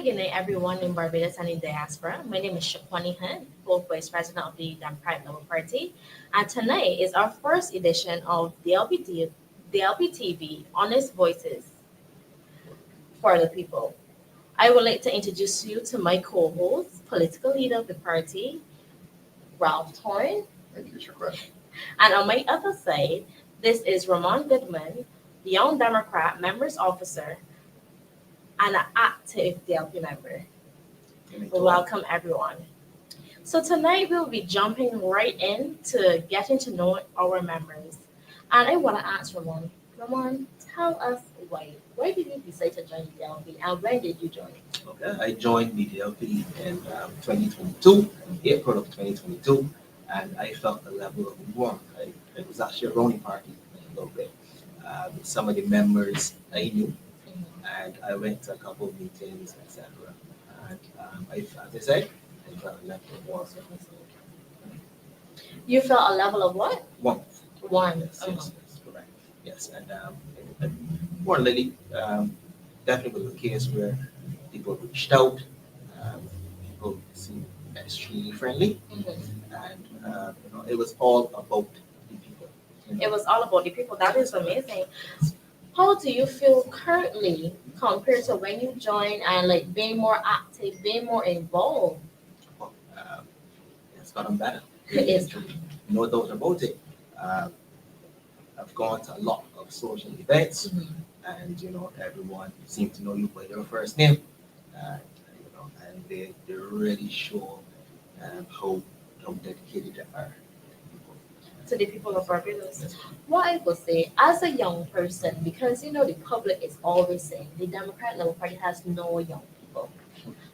good night, everyone in Barbados and in diaspora. My name is Shakwani Hunt, both Vice President of the Democratic Labour Party. And tonight is our first edition of DLP TV, Honest Voices for the People. I would like to introduce you to my co-host, political leader of the party, Ralph Torn. Thank you, Shakwani. And on my other side, this is Ramon Goodman, the Young Democrat Members Officer and an active DLP member. Welcome, everyone. So tonight we'll be jumping right in to getting to know our members. And I want to ask Ramon. Ramon, tell us why. Why did you decide to join the DLP and when did you join? Okay, I joined the DLP in 2022, April of 2022, and I felt a level of warmth. It was actually a running party a little bit. With some of the members I knew, and I went to a couple of meetings, etc. And as I said, I felt a level of warmth. You felt a level of what? Warmth. Warmth. Yes, correct. Yes, and more lately, definitely was a case where people reached out, people seemed extremely friendly, and it was all about the people. It was all about the people. That is amazing. How do you feel currently compared to when you joined and like being more active, being more involved? Well, it's gotten better. It is. No doubt about it. I've gone to a lot of social events, and everyone seems to know you by your first name, and they really show how dedicated they are To the people of Barbados. What I would say, as a young person, because the public is always saying the Democratic Labour Party has no young people.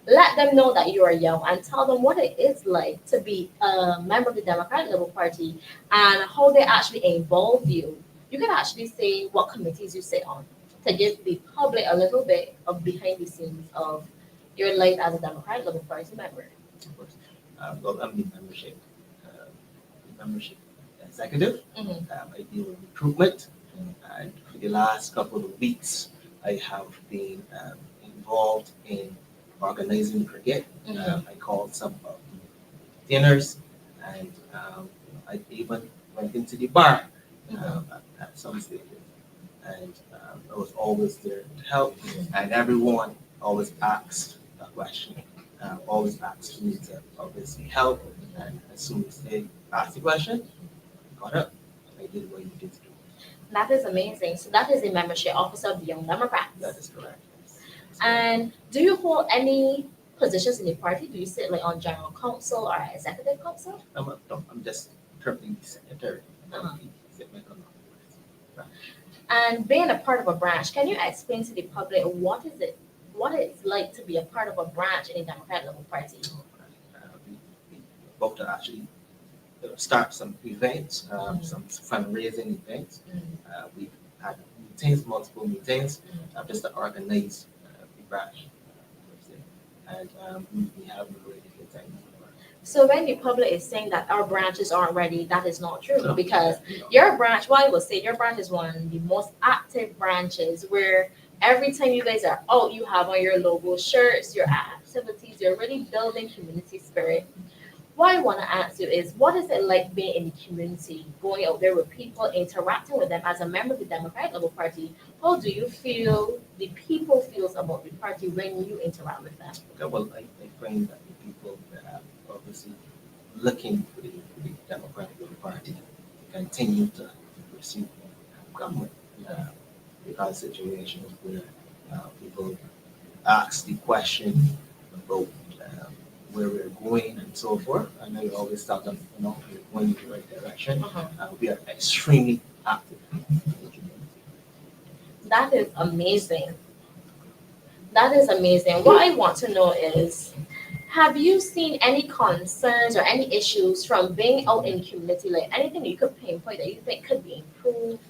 Let them know that you are young and tell them what it is like to be a member of the Democratic Labour Party and how they actually involve you. You can actually say what committees you sit on to give the public a little bit of behind the scenes of your life as a Democratic Labour Party member. of course. Well, I'm the membership executive. I deal with recruitment, and for the last couple of weeks, I have been involved in organizing the brigade. I called some of the dinners, and I even went into the bar at some stages, and I was always there to help, and everyone always asked a question. Always asked me to obviously help, and as soon as they asked the question, I got up. I did what you did to do. That is amazing. So that is the membership officer of the Young Democrats. That is correct. And do you hold any positions in the party? Do you sit like on general council or executive council? I'm just currently the secretary. And being a part of a branch, can you explain to the public what it's like to be a part of a branch in the Democratic Labour Party? We about to actually start some events, some fundraising events. We've had meetings, multiple meetings, just to organize the branch. And we have a really good time. So when the public is saying that our branches aren't ready, that is not true, No, because no. your branch, well, I would say your branch is one of the most active branches where every time you guys are out, you have on your logo shirts, your activities, you're really building community spirit. What I want to ask you is, what is it like being in the community, going out there with people, interacting with them as a member of the Democratic Labour Party? How do you feel the people feels about the party when you interact with them? Okay, well, I find that the people that are obviously looking for the Democratic Party to continue to pursue government. We've had situations where people ask the question about where we're going and so forth. I know you always tell them, we're going in the right direction. We are extremely active in the community. That is amazing. That is amazing. What I want to know is, have you seen any concerns or any issues from being out in the community, like anything that you could pinpoint that you think could be improved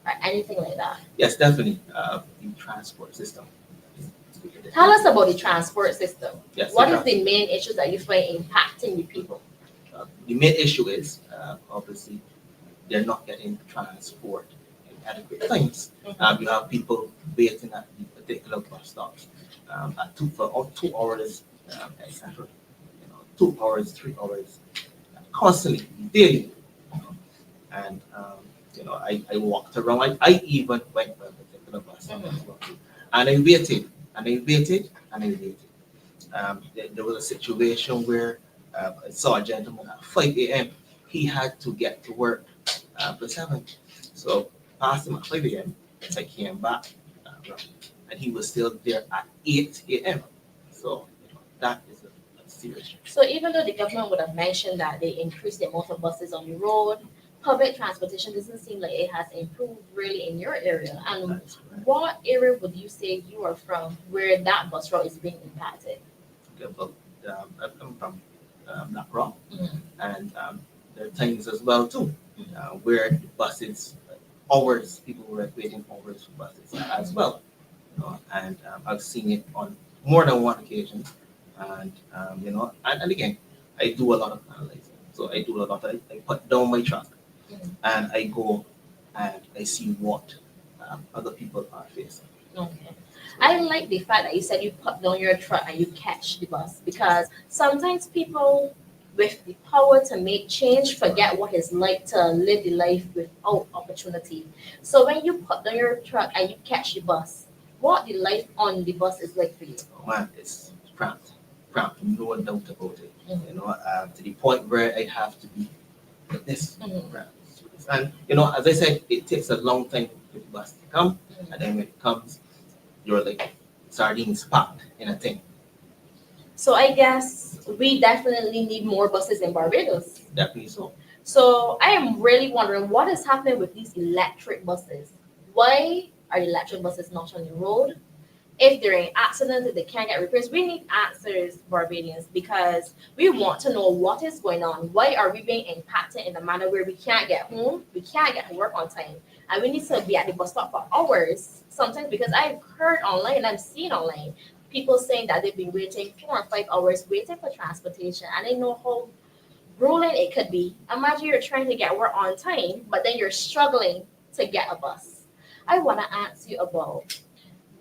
or anything like that? Yes, definitely. The transport system. Tell us about the transport system. Yes, What is the main issue that you find impacting the people? The main issue is obviously they're not getting transport in adequate times. You have people waiting at the particular bus stops at for 2 hours, etc. 2 hours, 3 hours, constantly, daily. You know. And I walked around. I even went by a particular bus, and I waited, and I waited, and I waited. There was a situation where I saw a gentleman at 5 a.m. He had to get to work for 7. So past him at 5 a.m. I came back, and he was still there at 8 a.m. So that is a serious. So even though the government would have mentioned that they increased the amount of buses on the road, public transportation doesn't seem like it has improved really in your area. And That's correct. what area would you say you are from where that bus route is being impacted? Okay, but I come from Black Rock, Mhm. and there are times as well too where the buses, hours, people were waiting hours for buses as well. And I've seen it on more than one occasion. And and again, I do a lot of analyzing. So I do a lot. I put down my truck Mhm. and I go and I see what other people are facing. Okay. I like the fact that you said you put down your truck and you catch the bus because sometimes people with the power to make change forget what it's like to live the life without opportunity. So when you put down your truck and you catch the bus, what the life on the bus is like for you? Oh man, it's cramped, no doubt about it. Mhm. To the point where I have to be like this. Mhm. Right. And as I said, it takes a long time for the bus to come, and then when it comes, you're like sardines packed in a thing. So I guess we definitely need more buses in Barbados. Definitely so. So I am really wondering what is happening with these electric buses. Why are electric buses not on the road? If they're in accidents, if they can't get repairs, we need answers, Barbadians, because we want to know what is going on. Why are we being impacted in a manner where we can't get home, we can't get to work on time, and we need to be at the bus stop for hours? Sometimes because I've heard online, I've seen online people saying that they've been waiting 4 or 5 hours waiting for transportation, and I know how grueling it could be. Imagine you're trying to get work on time, but then you're struggling to get a bus. I want to ask you about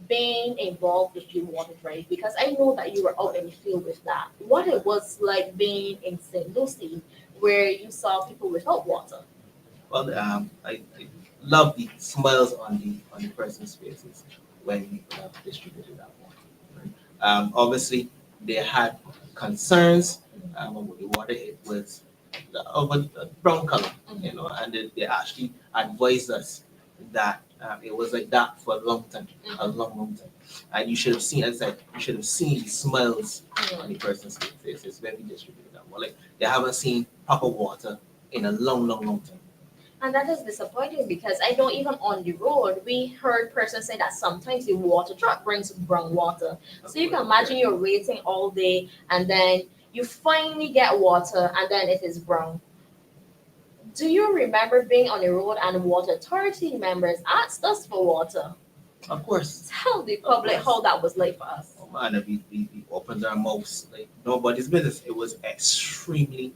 being involved with the water drive because I know that you were out in the field with that. What it was like being in St. Lucie where you saw people without water. Well, I love the smiles on the person's faces when we distributed that water. Right? Obviously, they had concerns about the water. It was of a brown color, and they actually advised us that it was like that for a long time, a long time. And you should have seen, as I said, you should have seen the smiles on the person's faces when we distributed that water. Like they haven't seen proper water in a long time. And that is disappointing because I know even on the road, we heard persons say that sometimes the water truck brings brown water. So you can imagine you're waiting all day and then you finally get water and then it is brown. Do you remember being on the road and water authority members asked us for water? Of course. Tell the public how that was like for us. Oh man, we opened our mouths like nobody's business. It was extremely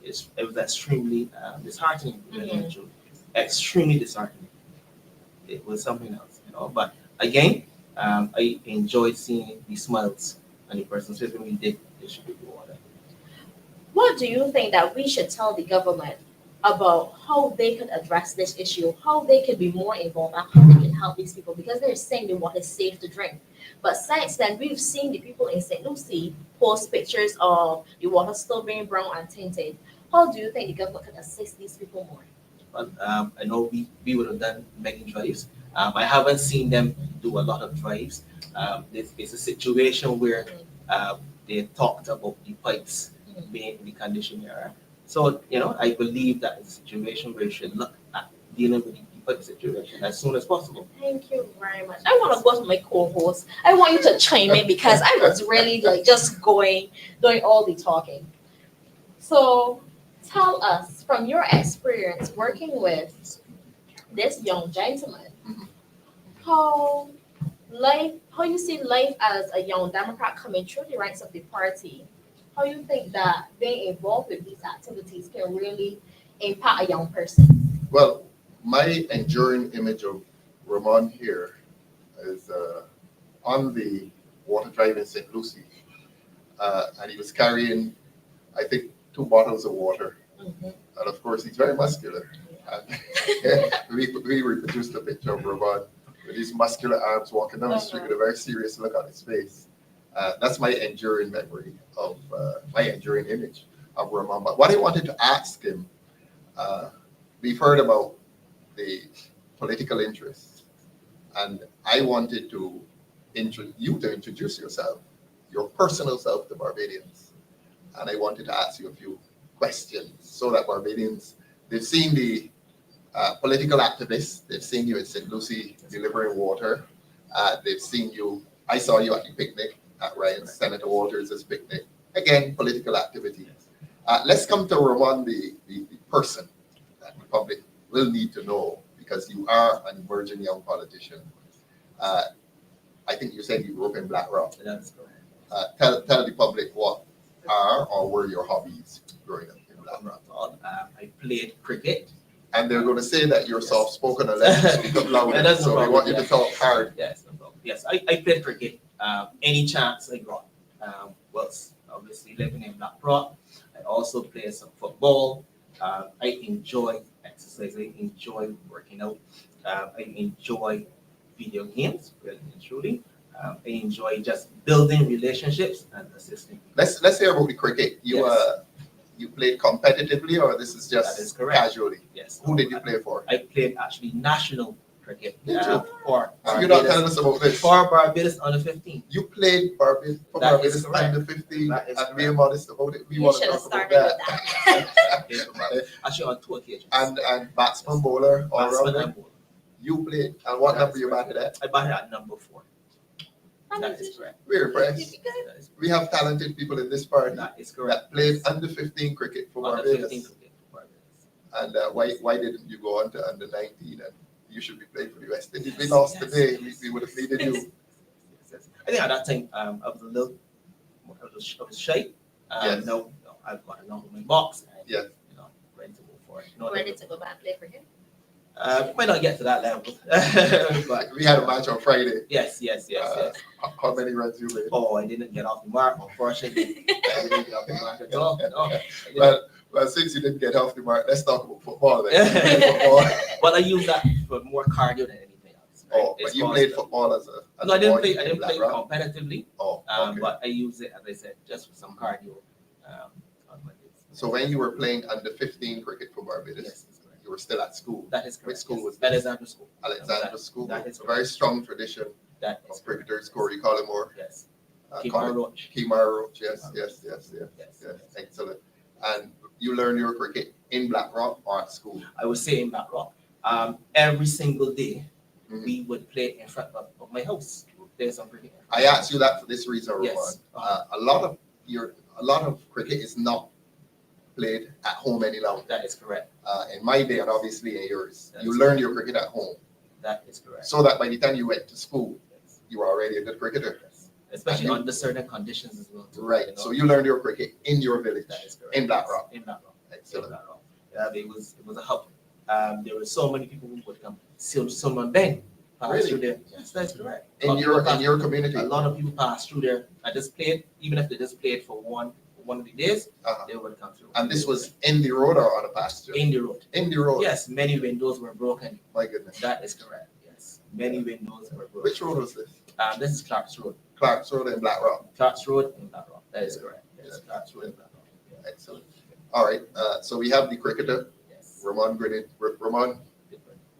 disheartening. Mhm. Extremely disheartening. It was something else. But again, I enjoyed seeing the smiles on the person's face when we did distribute the water. What do you think that we should tell the government about how they could address this issue, how they could be more involved, and how they can help these people? Because they're saying the water is safe to drink. But since then, we've seen the people in St. Lucie post pictures of the water still being brown and tainted. How do you think the government could assist these people more? But I know we would have done many drives. I haven't seen them do a lot of drives. It's a situation where they talked about the pipes being in the condition they are. So, I believe that is a situation where you should look at dealing with the pipe situation as soon as possible. Thank you very much. I want to go to my co-host. I want you to chime in because I was really like just doing all the talking. So tell us from your experience working with this young gentleman, how how you see life as a young Democrat coming through the ranks of the party. How you think that being involved with these activities can really impact a young person? Well, my enduring image of Ramon here is on the Water Drive in St. Lucie. And he was carrying, I think, 2 bottles of water. Mhm. And of course, he's very muscular. And we reproduced a picture of Ramon with his muscular arms walking down the street with a very serious look on his face. That's my enduring memory of, my enduring image of Ramon. But what I wanted to ask him, we've heard about the political interests, and I wanted to you to introduce yourself, your personal self to Barbadians. And I wanted to ask you a few questions so that Barbadians, they've seen the political activists, they've seen you in St. Lucie delivering water, they've seen you, I saw you at the picnic at Ryan Senator Walters' picnic, again, political activity. Let's come to Ramon, the person that the public will need to know, because you are an emerging young politician. I think you said you grew up in Black Rock. That's correct. Tell the public what are or were your hobbies growing up in Black Rock. I played cricket. And they're going to say that you're soft-spoken unless you speak up louder. So we want you to talk hard. Yes, no problem. Yes, I played cricket any chance I got. Was obviously living in Black Rock. I also played some football. I enjoy exercise. I enjoy working out. I enjoy video games, really and truly. I enjoy just building relationships and assisting. Let's hear about the cricket. You you played competitively, or this is That just is correct. casually? Yes. Who did you play for? I played actually national cricket Did you? for You're not telling us about this. for Barbados under 15. You played Barbados for That is Barbados correct. under 15, That is and we're correct. modest about it. We You want to should have talk about started that. with that. Actually, on 2 occasions. And batsman, bowler, all Batsman around. and bowler. You played, and what That number is you correct. batted at? I batted at number 4. That is correct. We're impressed. That is We have talented people in this party That is correct. that played under 15 cricket for Under Barbados. 15 cricket for Barbados. And why didn't you go on to under 19? And you should be playing for the West Indies. We lost today. We would have needed you. Yes. I think at that time I was a little, I was shy. Yes. No, I've got a number in my box. And, Yes. You know, ready to go for it. No, Ready to go back and play for him? might not get to that level, but We had a match on Friday. yes. How many runs you made? Oh, I didn't get off the mark, unfortunately. I didn't get off the mark at all. No, I didn't. Well, since you didn't get off the mark, let's talk about football then. Football. Well, I use that for more cardio than anything else. Right? Oh, It's but you called- played football as a No, I didn't boy play. in I didn't Black play Rock? competitively, Oh, okay. but I use it, as I said, just for some cardio. On my days. So when you were playing under 15 cricket for Barbados, Yes, that's correct. you were still at school. That is correct. Which school yes. was that? Alexander School. Alexander School. That is a very strong tradition That of is cricketers. Corey Collymore, Yes. Colin- Kimar Roach. Kemar Roach. Yes. Yes. Excellent. And you learned your cricket in Black Rock or at school? I would say in Black Rock. Every single day, Mhm. we would play in front of my house. There's some cricket. I asked you that for this reason, Ramon. Yes. A lot of cricket is not played at home any longer. That is correct. In my day, and obviously in yours, That you is learned your cricket at home, That is correct. so that by the time you went to school, Yes. you were already a good cricketer. Yes. Especially And you- under certain conditions as well. Right. You know? So you learned your cricket in your village, That is correct. in Black Yes, Rock. In Black Rock. In Excellent. Black Rock. Yeah, it was a hub. There were so many people who would come. Someone bang. Pass Really? through there. Yes, that's correct. In your community. A lot of people pass through there. I just played, even if they just played for one of the days, Uh-huh. they would come through. And this was in the road or on a pasture? in the road. In the road. Yes, many windows were broken. My goodness. That is correct. Yes, many windows were broken. Which road was this? This is Clark's Road. Clark's Road in Black Rock. Clark's Road in Black Rock. That is correct. Yes, Yeah. Clark's Road in Black Rock. Yeah. Excellent. All right. So we have the cricketer, Yes. Ramon Goodman. Goodman.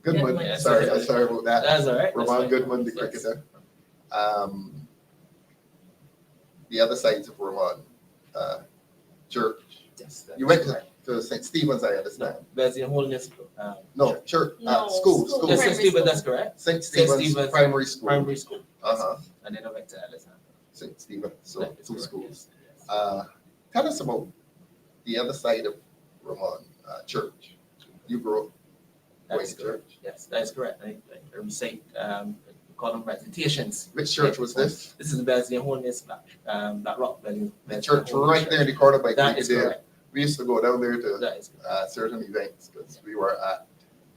Goodman. Yes. Sorry about that. That's all right. Ramon Goodman, the Yes. cricketer. The other sides of Ramon, church. Yes. that You is went correct. to St. Stephen's, I understand. No, there's the holiness. No, church, No, school. school. Yes, Primary St. Stephen, school. that's correct. St. Stephen's Stephen's Primary School. Primary school. Uh-huh. And then I went to Alexander. St. Stephen. So That is two correct, schools. yes. Tell us about the other side of Ramon, church. You grew up going That's to correct. church. Yes, that is correct. I recite, we call them recitations. Which church was this? This is the Brazilian Holiness Black Rock. The church right there in the corner by That Creek is there. correct. We used to go down there to That is correct. certain events because we were at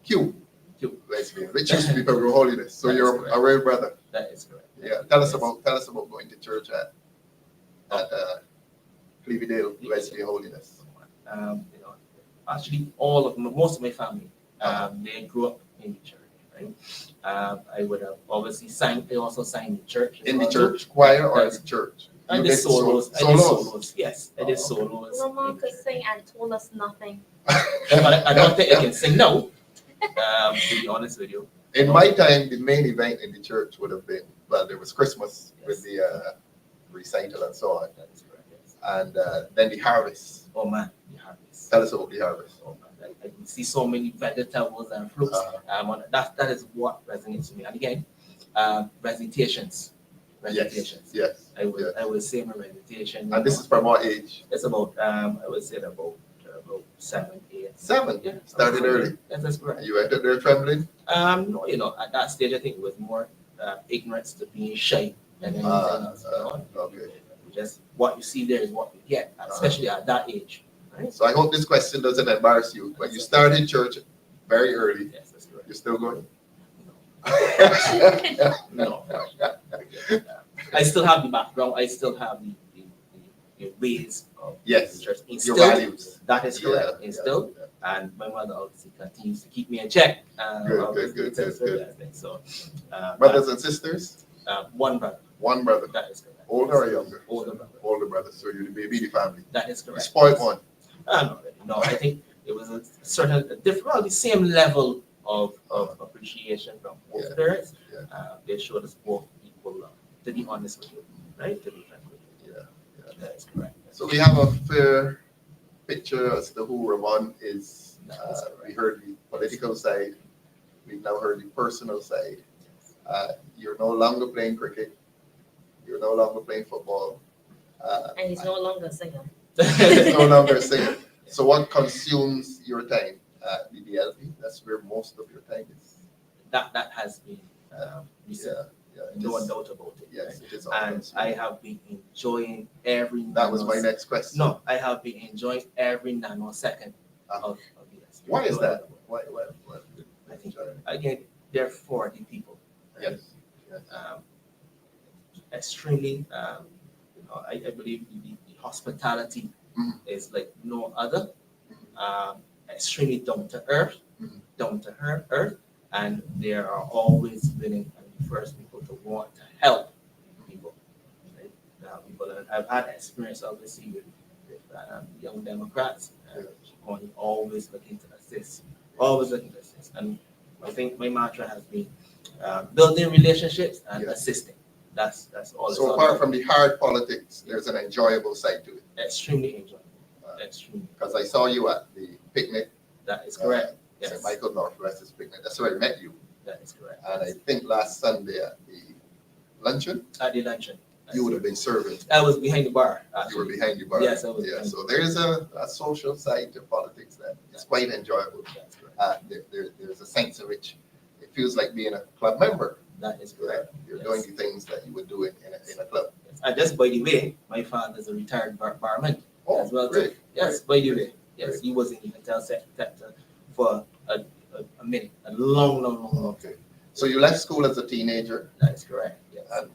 Q. Q. Lesbian, which used to be Pilgrim Holiness. So That is you're correct. a real brother. That is correct. Yeah. Tell us about going to church at Clevedale Wesley Holiness. You know, actually, most of my family, they grew up in the church, right? I would have obviously they also sang in the church. In the church choir or in the church? I did solos. Yes, I did solos. Ramon could sing and told us nothing. But I don't think I can sing now, to be honest with you. In my time, the main event in the church would have been, well, there was Christmas with the recital and so on. That is correct, yes. And then the harvest. Oh man, the harvest. Tell us about the harvest. Oh man, I can see so many vegetables and fruits. That is what resonates with me. And again, recitations. Yes. I would say my recitation. And this is from what age? It's about I would say about 7, 8. 7. Yeah, Started early. Yes, that's correct. You entered there trembling. No, you know, at that stage, I think it was more ignorance to being shy than anything else. Okay. Just what you see there is what you get, especially at that age. Right? So I hope this question doesn't embarrass you, but you started church very early. Yes, that's correct. You're still going? No. I still have the background. I still have the ways of Yes. church Your instilled. values. That is correct. Yeah, Instilled. yeah. And my mother obviously continues to keep me in check. Good. So, Brothers and sisters? one brother. One brother. That is correct. Older or younger? Older brother. Older brother. So you're the baby of the family. That is The correct. spoiled one. No, I think it was a certain the same level of appreciation from both parents. Yeah. They showed us both equal love. To be honest with you, right? To be frank with you. Yeah. That is correct. So we have a fair picture as to who Ramon is. We heard the political side. We've now heard the personal side. You're no longer playing cricket. You're no longer playing football. And he's no longer a singer. He's no longer a singer. So what consumes your time? The DLP. That's where most of your time is. That has been recent. No doubt about it. Yes, right? it is. And I have been enjoying every. That was my next question. No, I have been enjoying every nanosecond of this. Why is that? Why I think again, there are 40 people. Right? Yes. Extremely. I believe the hospitality is like no other. Extremely down to earth, and they are always willing and the first people to want to help people. Right? And I've had experience obviously with young Democrats, always looking to assist, and I think my mantra has been building relationships and assisting. That's all. So apart from the hard politics, there's an enjoyable side to it. Extremely enjoyable. Extremely. Because I saw you at the picnic. That is correct. Yes. St. Michael Northwest's picnic. That's where I met you. That is correct. And I think last Sunday at the luncheon, At the luncheon. you would have been serving. I was behind the bar. You were behind the bar. Yes, I was. Yeah. So there is a social side to politics that is quite enjoyable. That's correct. There's a sense in which it feels like being a club member. That is correct. You're doing the things that you would do in a club. And just by the way, my father is a retired barman as well. Great. Yes, by the way. Yes, he was in the hotel sector for a minute, a long. Okay. So you left school as a teenager. That is correct. Yes. And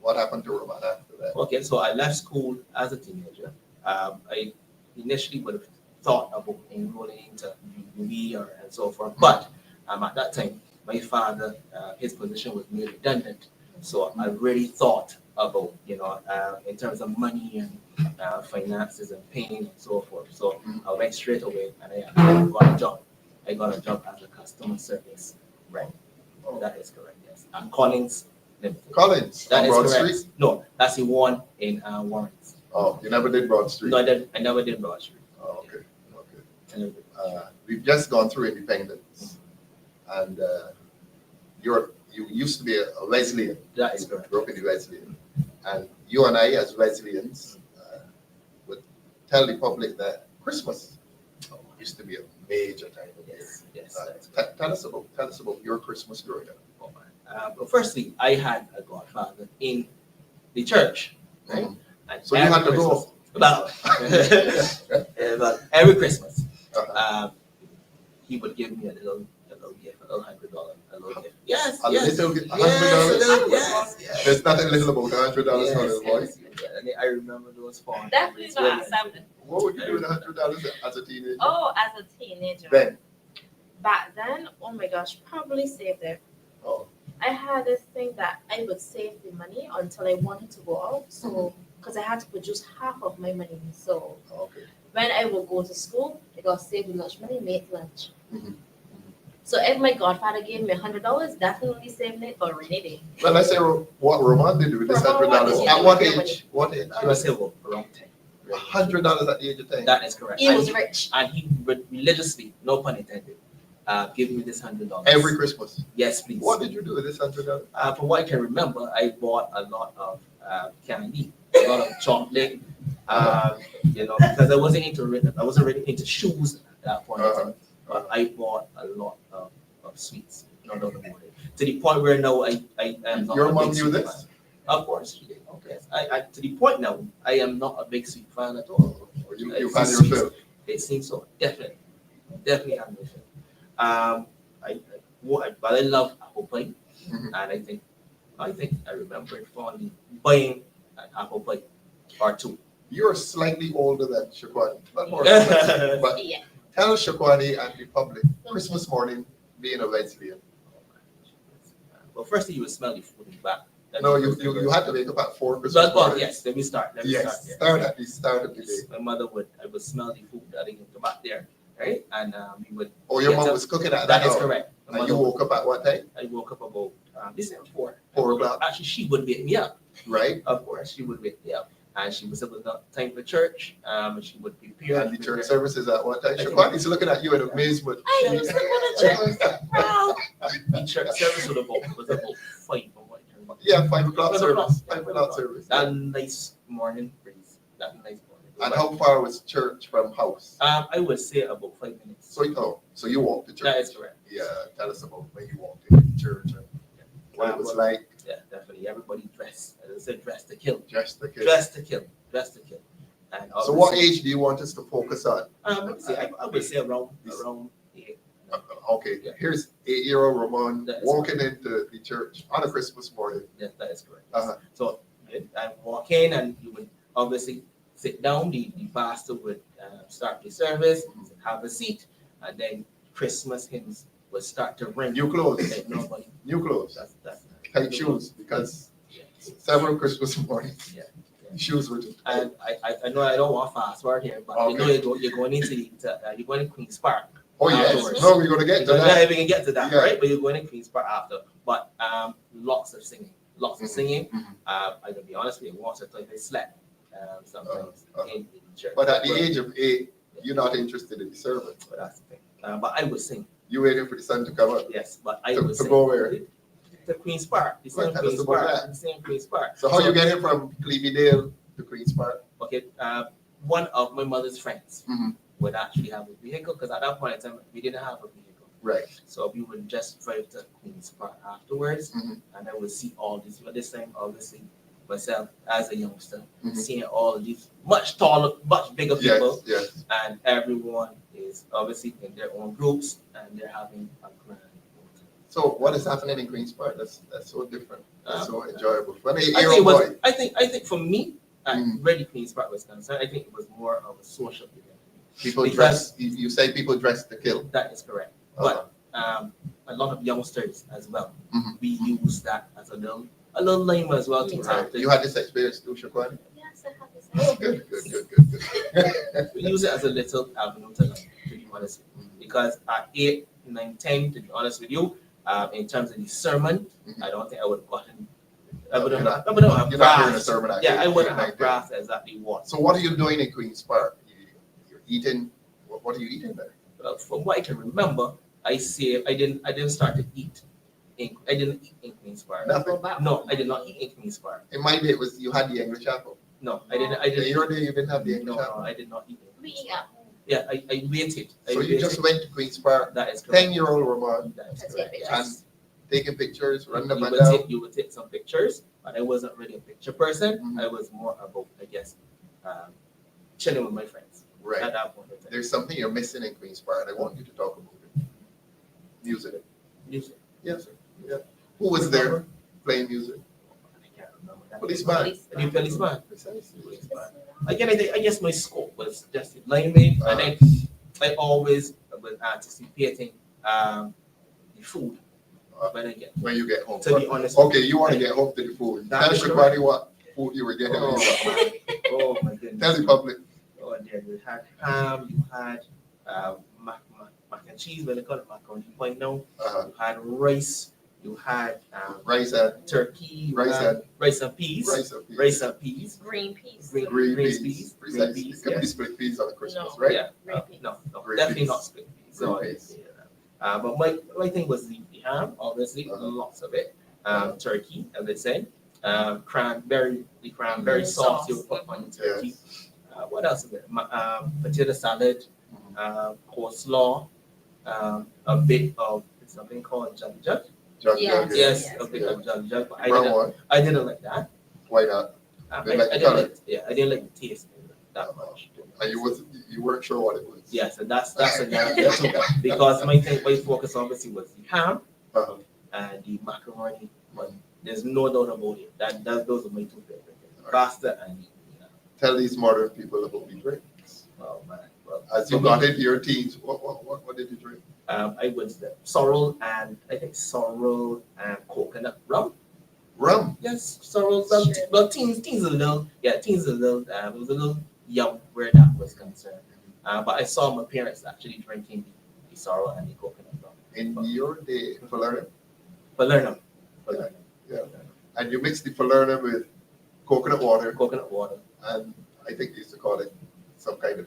what happened to Ramon after that? Okay, so I left school as a teenager. I initially would have thought about enrolling into UB and so forth, but at that time, my father, his position was made redundant. So I really thought about, in terms of money and finances and paying and so forth. So I went straight away and I got a job. I got a job as a customer service rep. That is correct, yes. Collins Limited. Collins That on is Broad correct. Street? No, that's the one in Warren. Oh, you never did Broad Street? No, I never did Broad Street. Oh, okay. I never did. We've just gone through independence, and you used to be a Wesleyan. That is correct. Grew up in the Wesleyan, and you and I, as Wesleyans, would tell the public that Christmas used to be a major time of year. Yes. Tell us about your Christmas growing up. But firstly, I had a godfather in the church, right? And So you had to go. But every Christmas, he would give me a little little gift, a little $100, a little gift. Yes, A yes. little $100? Yes. There's nothing little about $100 for a little boy. Yes. And I remember those fond Definitely memories. not accepted. What would you do with $100 as a teenager? Oh, as a teenager. Then, Back then, oh my gosh, probably saved it. oh, I had this thing that I would save the money until I wanted to go out. So, because I had to produce half of my money. So, okay. when I would go to school, I got save the lunch money, make lunch. Mhm. So, if my godfather gave me $100, definitely saving it for a rainy day. Well, let's say what Ramon did with this Ramon, what did $100. you At do what with your age? What age? I would say around 10. $100 at the age of 10. That is correct. He was rich. And he would religiously, no pun intended, give me this $100 Every Christmas. Yes, please. What did you do with this $100? From what I can remember, I bought a lot of candy, a lot of chocolate. Because I wasn't really into shoes at that point. But I bought a lot of sweets. No doubt about it. To the point where now I am not. Your a mom big knew sweet this? fan. Of course she did. Okay. I to the point now I am not a big sweet fan at all. You found your fill. It seems so. Definitely have my fill. But I love apple pie, Mhm. and I think I remember fondly buying an apple pie or two. You're slightly older than Shaquani. Not more slightly, but Yeah. tell Shaquani and the public, Christmas morning being a Wesleyan. Well, first you would smell the food in the back. No, you had to wake up at 4 Christmas Well, morning. yes, let me start. Yes, there. start at the start of the day. Yes, my mother I would smell the food that in the back there, right? And we would. Oh, your get mom up- was cooking at That that is hour. correct. My And you mother woke up at what time? I woke up about this is 4. 4 o'clock, Actually, she would wake me up. right? Of course, she would wake me up, and she was able to time for church. And she would prepare. And the church services at what time? I think- Shaquani's looking at you in amazement. I used to go to church. Wow. The church service was about 5 from what I remember. Yeah, 5 o'clock 5 service. o'clock. 5 o'clock service. That nice morning breeze. That nice morning. And how far was church from house? I would say about 5 minutes. So you walked to church. That is correct. Yeah, tell us about when you walked into church and what it was like. Yeah, definitely. Everybody dressed. As I said, dressed to kill. Just the kids. Dressed to kill. Dressed to kill. And So what obviously- age do you want us to focus on? I would say around 8. Okay, Yeah. here's 8-year-old Ramon That is walking into the church on a Christmas morning. Yes, that is correct. Uh-huh. So I walk in, and you would obviously sit down. The pastor would start the service, have a seat, and then Christmas hymns would start to ring. New clothes, Like nobody. new clothes, That's tight shoes, because Yeah. several Christmas mornings, Yeah. shoes were too tight. And I know I don't want fast word here, but you know you're going you're going to Queen's Park. Oh yes, afterwards. no, we're gonna get to Yeah, that. we can get to that, Yeah. right? But you're going to Queen's Park after. But lots of singing, Mhm. singing. Mhm. I'm gonna be honest with you, once or twice I slept sometimes in church. But at the age of 8, you're not interested in the sermon. But that's the thing. But I would sing, You waiting for the sun to come up. yes. But I To- would to sing. go where? To Queen's Park. The Well, same tell us Queen's about Park. that. The same Queen's Park. So how you getting from Clevydale to Queen's Park? Okay. One of my mother's friends Mhm. would actually have a vehicle, because at that point in time we didn't have a vehicle. Right. So we would just drive to Queen's Park afterwards, Mhm. and I would see all this. But this time, obviously, myself as a youngster, Mhm. seeing all of these much taller, much bigger people, Yes, yes. and everyone is obviously in their own groups, and they're having a grand time. So what is happening in Queen's Park? That's so different. That's so enjoyable. When I a think year it old was. boy, I think for me, Mm. Ready Queen's Park was concerned. I think it was more of a social event. people because- dress. You say people dress to kill. That is correct. Uh-huh. But a lot of youngsters as well. Mhm. We use that as a little lame as well to Right. tap. You had this experience too, Shaquani? Yes, I have this. Oh, good. We use it as a little avenue to learn, to be honest with you. Because at 8, 9, 10, to be honest with you, in terms of the sermon, Mhm. I don't think I would have gotten. I You're wouldn't not- have You're not hearing a grasped. sermon. at Yeah, I 8, wouldn't 9, have 10. grasped exactly what. So what are you doing in Queen's Park? You're eating. What are you eating there? From what I can remember, I didn't start to eat. I didn't eat in Queen's Park. Nothing. No, I did not eat in Queen's Park. In my day, it was you had the English apple. No, I didn't. I In didn't. your day, you didn't have the English No, apple. I did not eat it. We eat at home. Yeah, I waited. So you just went to Queen's Park, That is correct. 10-year-old Ramon, That is Let's correct. take Yes. taking pictures, running up You and would down. take some pictures, but I wasn't really a picture person. Mhm. I was more about, I guess, chilling with my friends Right. at that point in time. There's something you're missing in Queen's Park. I want you to talk about it. Music. Music. Yes. Yeah. Who was there playing music? I can't remember that. Policeman. The policeman. Precisely. Policeman. I guess my scope was just lineman, and then I always was anticipating the food when I get home. When you get home. To be honest. Okay, you want to get home to the food. That Tell is everybody what food you were getting. Oh my goodness. Tell the public. Oh, there you had ham, you had mac and cheese, when they call it macaroni point now. You had rice, you had Rice and turkey, rice and peas, rice and peas. Green peas. Green peas, peas. green Precisely. peas, It can be yes. split peas on Christmas, No. right? Yeah, Green peas. no, Green definitely peas. not split peas. Green So, peas. but my thing was the ham, obviously, lots of it. Turkey, as I said. Cranberry sauce you put on the turkey. Yes. What else is it? Potato salad, coleslaw, a bit of something called jug. Yes. Yes, Yes. a bit of jug. But Brown one. I didn't like that. Why not? I Didn't like the didn't color? like, I didn't like the taste that much. And you weren't sure what it was. Yes, and that's another thing too. Because my focus obviously was the ham Uh-huh. and the macaroni. But there's no doubt about it. Those are my two favorite things. Pasta and Tell these modern people about the drinks. oh man. Well, As you for got me, into your teens, what did you drink? I was the sorrel and coconut rum. Rum. Yes, sorrel. Sure. Well, teens a little. It was a little young where that was concerned. But I saw my parents actually drinking the sorrel and the coconut rum. In your day, falernum. Falernum. Yeah. And you mix the falernum with coconut water, Coconut water. and I think they used to call it some kind of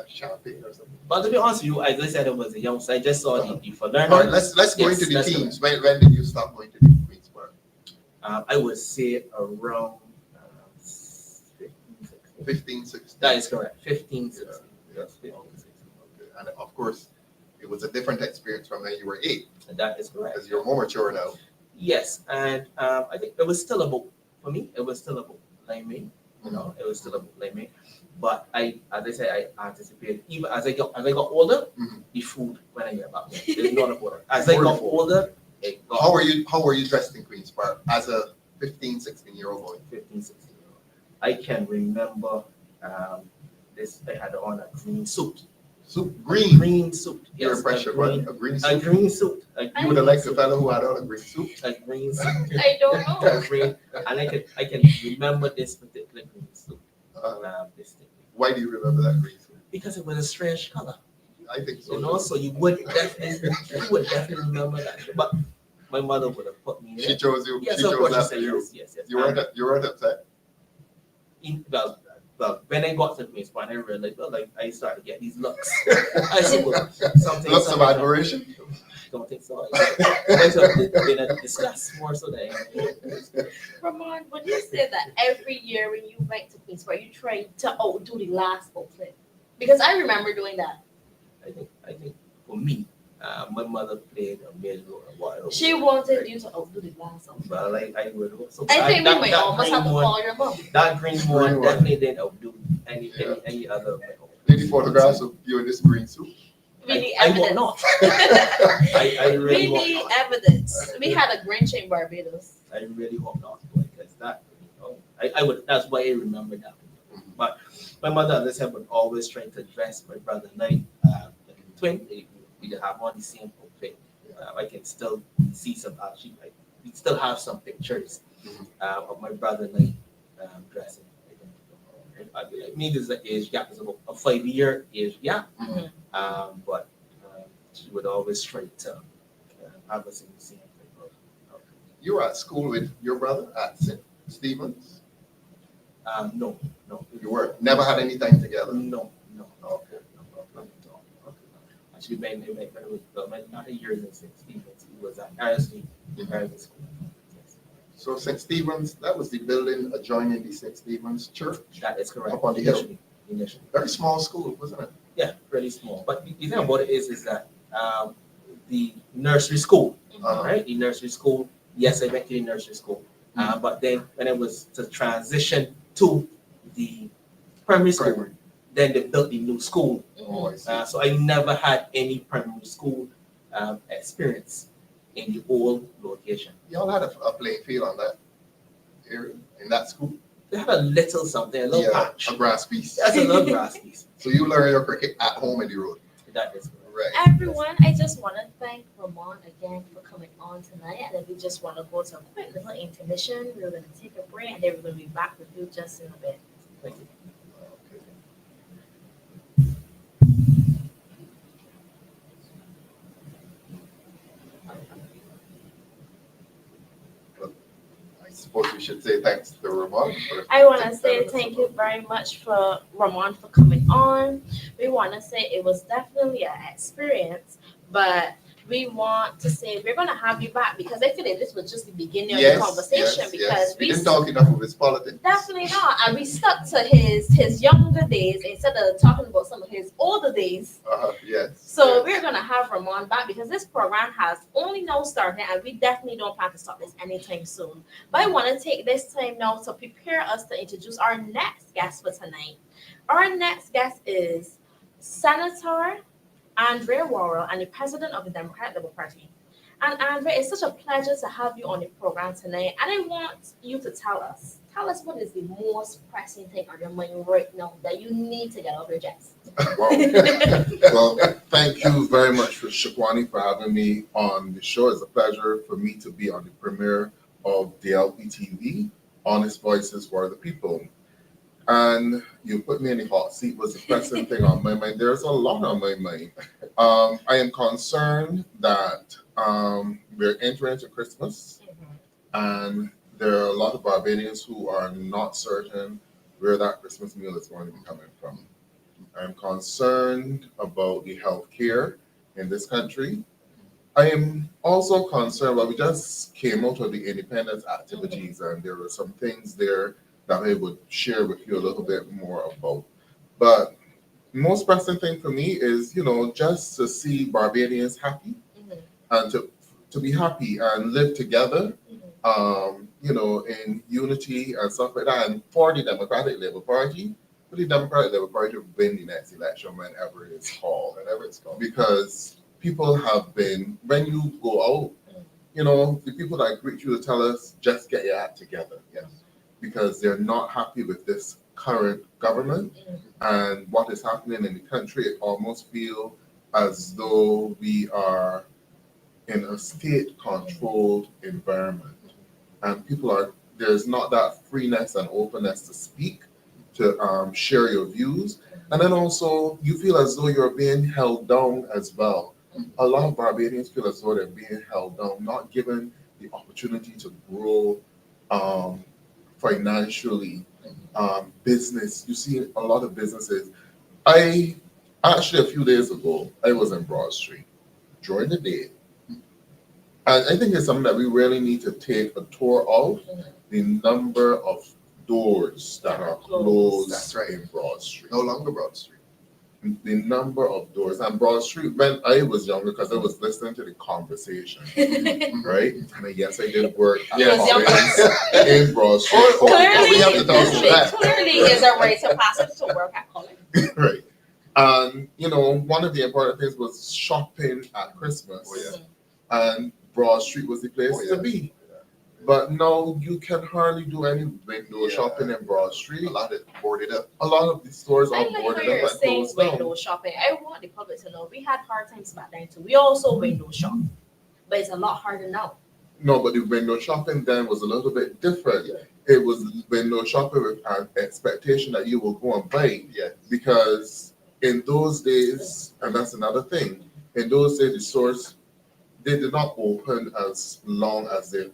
champagne or something. But to be honest with you, as I said, I was a young, so I just saw the falernum. All right, let's go Yes, into the that's teams. When did you stop going to the Queen's Park? I would say around 15, 16. 15, 16. That is correct. 15, 16. Yes. 15, 16. Okay. And of course, it was a different experience from when you were 8, And that is correct. because you're more mature now. Yes, and I think it was still about, for me, it was still about liming. It was still about liming. But as I said, I anticipated, even as I got older, Mhm. the food when I get back, there's not about it. As I got older, it got How were you dressed in Queen's Park as a 15, 16-year-old boy? 15, 16 years old. I can remember this, I had on a green suit. Green Suit. Your Yes, impression, a what? green, A green a suit? green suit. You would have liked the fellow who had on a green suit? A green suit. I don't know. A green, and I can remember this particular green suit. Distinctly. Why do you remember that green suit? Because it was a strange color. I think so. You know, so you would definitely remember that. But my mother would have put me in She it. chose you. Yes, She of chose course she that for said you. yes. You weren't upset. Well, when I got to Queen's Park, I realized, I started to get these looks. I said, well, something. Lots of admiration. Don't think so. They discuss more so that. Ramon, would you say that every year when you went to Queen's Park, you tried to outdo the last outfit? Because I remember doing that. I think for me, my mother played a major role in what I was. She wanted you to outdo the last outfit. Well, I would hope so. I think we might that almost have to green one- call your mom. That green Green one one. definitely didn't outdo any other. Any photographs of you in this green suit? We need I will evidence. not. I really We hope need not. evidence. We had a Grinch in Barbados. I really hope not, because that, I would. That's why I remember that. But my mother, as I said, would always try to dress my brother and I, like a twin. We have on the same outfit. I can still see some. Actually, we still have some pictures of my brother and I dressing. I'd be like, maybe there's an age gap. It's about a 5-year age gap. But she would always try to have us in the same thing. You were at school with your brother at St. Stephen's? No. You were? Never had any time together? No. Okay. Not at all. Actually, not a year in St. Stephen's. He was at RSD in American school. Yes. So St. Stephen's, that was the building adjoining the St. Stephen's Church? That is correct. Up on the hill. Initially. Very small school, wasn't it? Yeah, really small. But the thing about it is that the nursery school, right? The nursery school. Yes, I went to the nursery school. But then when it was to transition to the primary school, then they built the new school. Oh, I see. So I never had any primary school experience in the old location. Y'all had a playing field on that area in that school? They had a little something, a little patch. A grass piece. That's a little grass piece. So you learn your cricket at home in the road. That is Right. Everyone, I just want to thank Ramon again for coming on tonight. And then we just want to go to a quick little intermission. We're going to take a break and then we're going to be back with you just in a bit. Thank you. I suppose we should say thanks to Ramon. I want to say thank you very much for Ramon for coming on. We want to say it was definitely an experience, but we want to say we're going to have you back because I feel like this was just the beginning of the conversation because we didn't talk enough of his politics. Definitely not, and we stuck to his younger days instead of talking about some of his older days. Yes. So we're going to have Ramon back because this program has only now started and we definitely don't plan to stop this anytime soon. But I want to take this time now to prepare us to introduce our next guest for tonight. Our next guest is Senator Andre Worrell and the president of the Democratic Labour Party. And Andre, it's such a pleasure to have you on the program tonight. And I want you to tell us what is the most pressing thing on your mind right now that you need to get off your chest. Well, thank you very much for Shakwani for having me on the show. It's a pleasure for me to be on the premiere of DLP TV, Honest Voices for the People. And you put me in the hot seat was the pressing thing on my mind. There's a lot on my mind. I am concerned that we're entering into Christmas, and there are a lot of Barbadians who are not certain where that Christmas meal is going to be coming from. I'm concerned about the health care in this country. I am also concerned, we just came out of the independence activities, and there were some things there that I would share with you a little bit more about. But most pressing thing for me is, just to see Barbadians happy and to be happy and live together, in unity and stuff like that. And for the Democratic Labour Party, to win the next election whenever it's called. Because people have been, when you go out, the people that greet you to tell us, just get your act together. Yes. Because they're not happy with this current government and what is happening in the country. It almost feels as though we are in a state-controlled environment. And there's not that freeness and openness to speak, to share your views. And then also, you feel as though you're being held down as well. A lot of Barbadians feel as though they're being held down, not given the opportunity to grow financially, business. You see a lot of businesses. A few days ago, I was in Broad Street during the day. And I think it's something that we really need to take a tour of, the number of doors that are closed. That's right. In Broad Street. No longer Broad Street. The number of doors. And Broad Street, when I was younger, because I was listening to the conversation, right? And yes, I did work at Collins in Broad Street. Clearly, we have to talk about that. Clearly is a rite of passage to work at Collins. Right. And, one of the important things was shopping at Christmas. Oh, yeah. And Broad Street was the place to be. But now you can hardly do any window shopping in Broad Street. A lot of it boarded up. A lot of the stores are I like boarded how up you're and saying closed down. window shopping. I want the public to know we had hard times back then too. We also window shop, but it's a lot harder now. No, but the window shopping then was a little bit different. Yeah. It was window shopping with an expectation that you will go and buy. Yeah. Because in those days, and that's another thing, in those days the stores, they did not open as long as they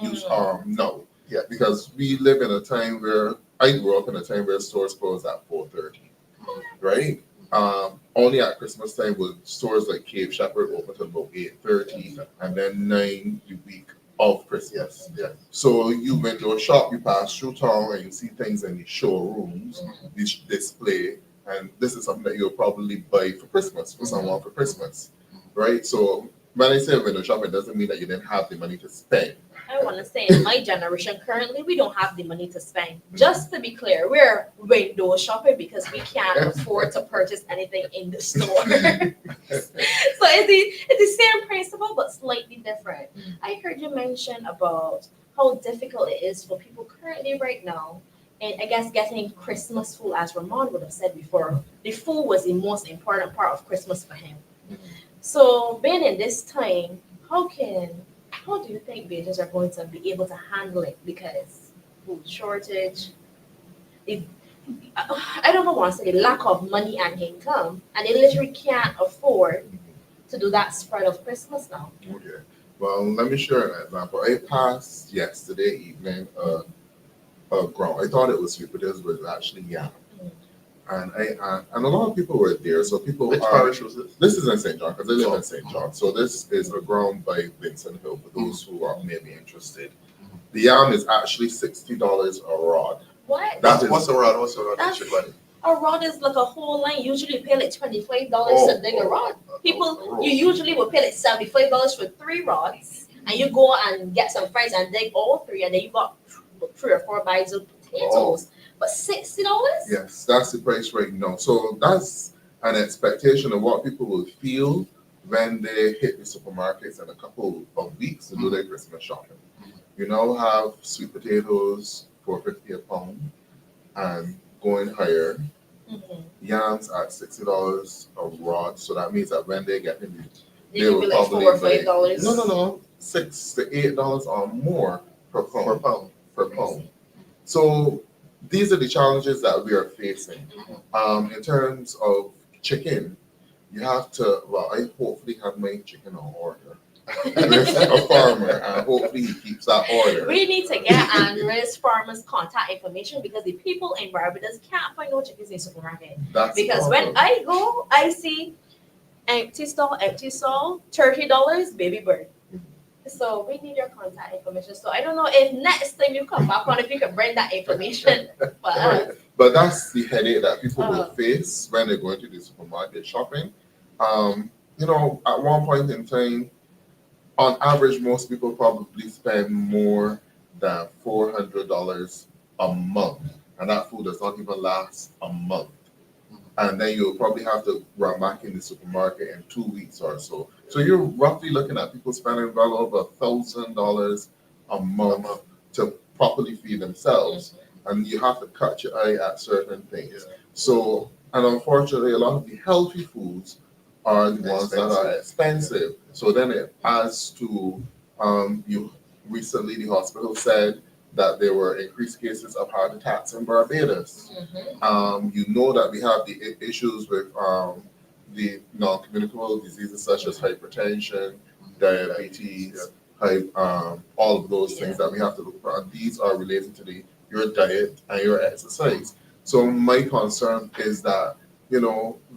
used now. Yeah. Because we live in a time where, I grew up in a time where stores closed at 4:30, right? Only at Christmas time would stores like Cave Shepherd open till about 8:30, and then 9 the week of Christmas. Yeah. So you window shop, you pass through town and you see things in the showrooms, this display, and this is something that you'll probably buy for Christmas, for someone for Christmas, right? So when I say window shopping, it doesn't mean that you didn't have the money to spend. I want to say in my generation, currently, we don't have the money to spend. Just to be clear, we're window shopping because we can't afford to purchase anything in the store. So it's the same principle, but slightly different. I heard you mention about how difficult it is for people currently right now. And I guess getting Christmas food, as Ramon would have said before, the food was the most important part of Christmas for him. So being in this time, how do you think businesses are going to be able to handle it? Because food shortage, the I don't know want to say lack of money and income, and they literally can't afford to do that spread of Christmas now. Okay. Well, let me share an example. I passed yesterday evening a ground. I thought it was sweet potatoes, but it was actually yam. And a lot of people were there. So people Which are. parish was this? This is in St. John because I live in St. John. So this is a ground by Vincent Hill for those who are maybe interested. The yam is actually $60 a rod. What? What's the rod? What's the rod? That's- Chikwani? A rod is like a whole line. Usually you pay like $25 Oh, to dig a rod. People, oh. you usually will pay like $75 for 3 rods, and you go and get some friends and dig all 3, and then you got 3 or 4 bags of potatoes. But $60? Yes, that's the price right now. So that's an expectation of what people will feel when they hit the supermarkets in a couple of weeks to do their Christmas shopping. You now have sweet potatoes $4.50 a pound and going higher. Yams at $60 a rod. So that means that when they get in the They will be like $4 or $5. no, $6 to $8 or more per pound. Per pound. So these are the challenges that we are facing. In terms of chicken, you have to. Well, I hopefully have my chicken on order with a farmer, and hopefully he keeps that order. We need to get Andres farmers' contact information because the people in Barbados can't find no chickens in the supermarket. That's the Because when problem. I go, I see empty stall, $30, baby bird. So we need your contact information. So I don't know if next time you come back on, if you can bring that information for us. But that's the headache that people will Uh-huh. face when they go into the supermarket shopping. At one point in time, on average, most people probably spend more than $400 a month, and that food does not even last a month. And then you'll probably have to run back in the supermarket in 2 weeks or so. So you're roughly looking at people spending well over $1,000 a month to properly feed themselves, and you have to cut your eye at certain things. So, and unfortunately, a lot of the healthy foods are the ones that are expensive. So then it adds to recently the hospital said that there were increased cases of heart attacks in Barbados. You know that we have the issues with the non-communicable diseases such as hypertension, diabetes, all of those things that we have to look for. And these are related to your diet and your exercise. So my concern is that,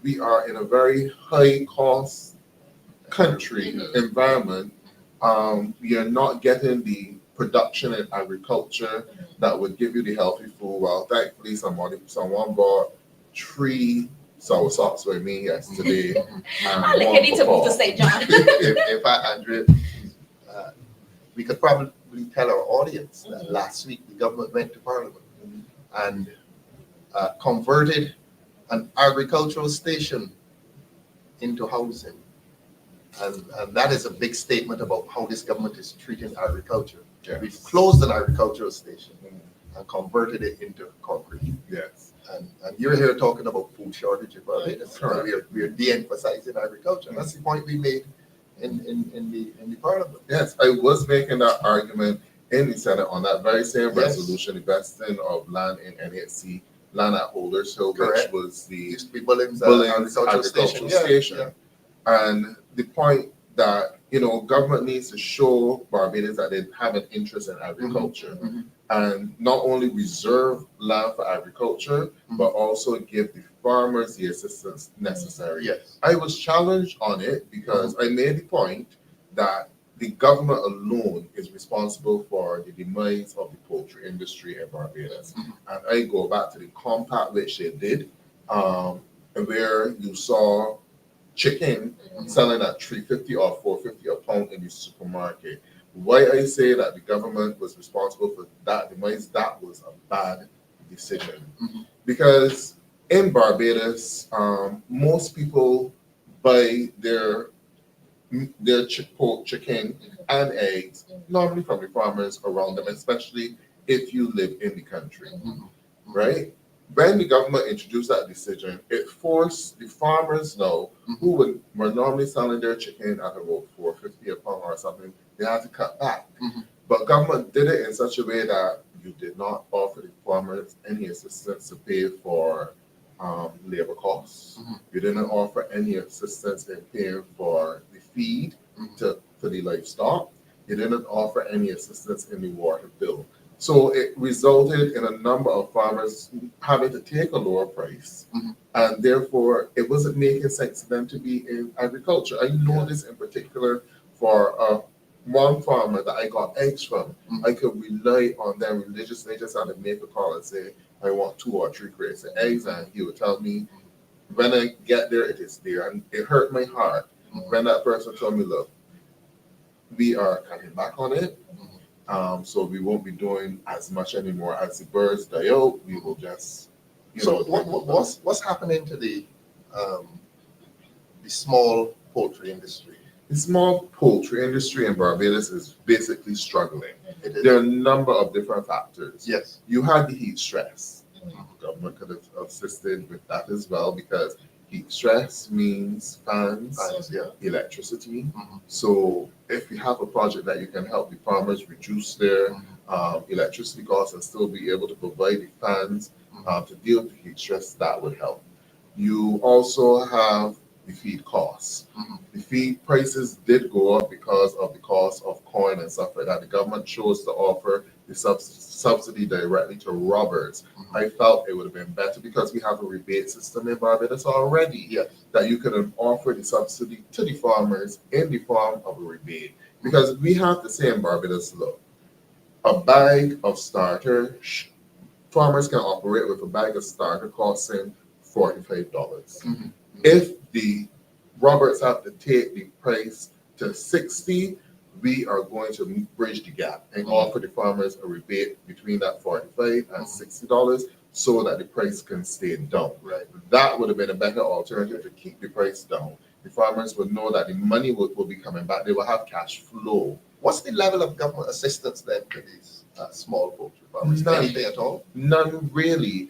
we are in a very high cost country environment. We are not getting the production in agriculture that would give you the healthy food. Well, thankfully, someone bought 3 sour socks with me yesterday. I like I need to move to St. John. In fact, Andrea, we could probably tell our audience that last week the government went to Parliament and converted an agricultural station into housing. And that is a big statement about how this government is treating agriculture. Yes. We've closed an agricultural station and converted it into concrete. Yes. And you're here talking about food shortage in Barbados. Correct. We are de-emphasizing agriculture. That's the point we made in the Parliament. Yes, I was making that argument in the Senate on that very same Yes. resolution, the vesting of land in NHC, land at Holders Hill, Correct. which was the Used to be Bullings agricultural Station. station. Yeah. And the point that, government needs to show Barbadians that they have an interest in agriculture and not only reserve land for agriculture, but also give the farmers the assistance necessary. Yes. I was challenged on it because I made the point that the government alone is responsible for the demise of the poultry industry in Barbados. And I go back to the compact which they did, where you saw chicken selling at $3.50 or $4.50 a pound in the supermarket. Why I say that the government was responsible for that demise, that was a bad decision. Because in Barbados, most people buy their pork, chicken, and eggs normally from the farmers around them, especially if you live in the country, right? When the government introduced that decision, it forced the farmers now who were normally selling their chicken at about $4.50 a pound or something, they had to cut back. But government did it in such a way that you did not offer the farmers any assistance to pay for labor costs. You didn't offer any assistance in paying for the feed to the livestock. You didn't offer any assistance in the water bill. So it resulted in a number of farmers having to take a lower price, and therefore it wasn't making sense to them to be in agriculture. I know this in particular for one farmer that I got eggs from. I could rely on them religiously. Just had to make a call and say, I want 2 or 3 crates of eggs, and he would tell me, when I get there, it is there. And it hurt my heart when that person told me, look, we are cutting back on it. So we won't be doing as much anymore. As the birds die out, we will just, So what's happening to the small poultry industry? The small poultry industry in Barbados is basically struggling. There are a number of different factors. Yes. You had the heat stress. The government could have assisted with that as well, because heat stress means fans, electricity. So if you have a project that you can help the farmers reduce their electricity costs and still be able to provide the fans to deal with the heat stress, that would help. You also have the feed costs. The feed prices did go up because of the cost of corn and stuff like that. The government chose to offer the subsidy directly to robbers. I felt it would have been better, because we have a rebate system in Barbados already, that you could offer the subsidy to the farmers in the form of a rebate. Because we have to say in Barbados, look, a bag of starter, farmers can operate with a bag of starter costing $45. If the robbers have to take the price to 60, we are going to bridge the gap and offer the farmers a rebate between that $45 and $60 so that the price can stay down. That would have been a better alternative to keep the price down. The farmers would know that the money will be coming back. They will have cash flow. What's the level of government assistance then to these small poultry farmers? None. Anything at all? None really,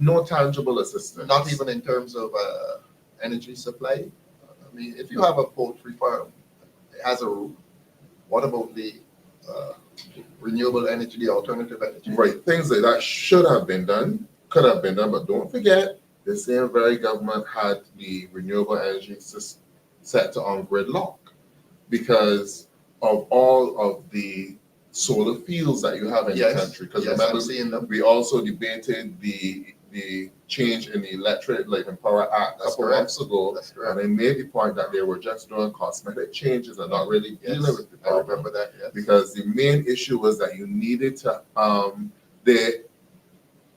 no tangible assistance. Not even in terms of energy supply? I mean, if you have a poultry farm, it has a roof. What about the renewable energy, the alternative energy? Right, things like that should have been done, could have been done, but don't forget, the same very government had the renewable energy sector on gridlock because of all of the solar fields that you have in the country. Because remember, we also debated the change in the Electric Light and Power Act a couple months ago, and they made the point that they were just doing cosmetic changes and not really dealing with the problem. I remember that, Because the main issue was that you needed to, they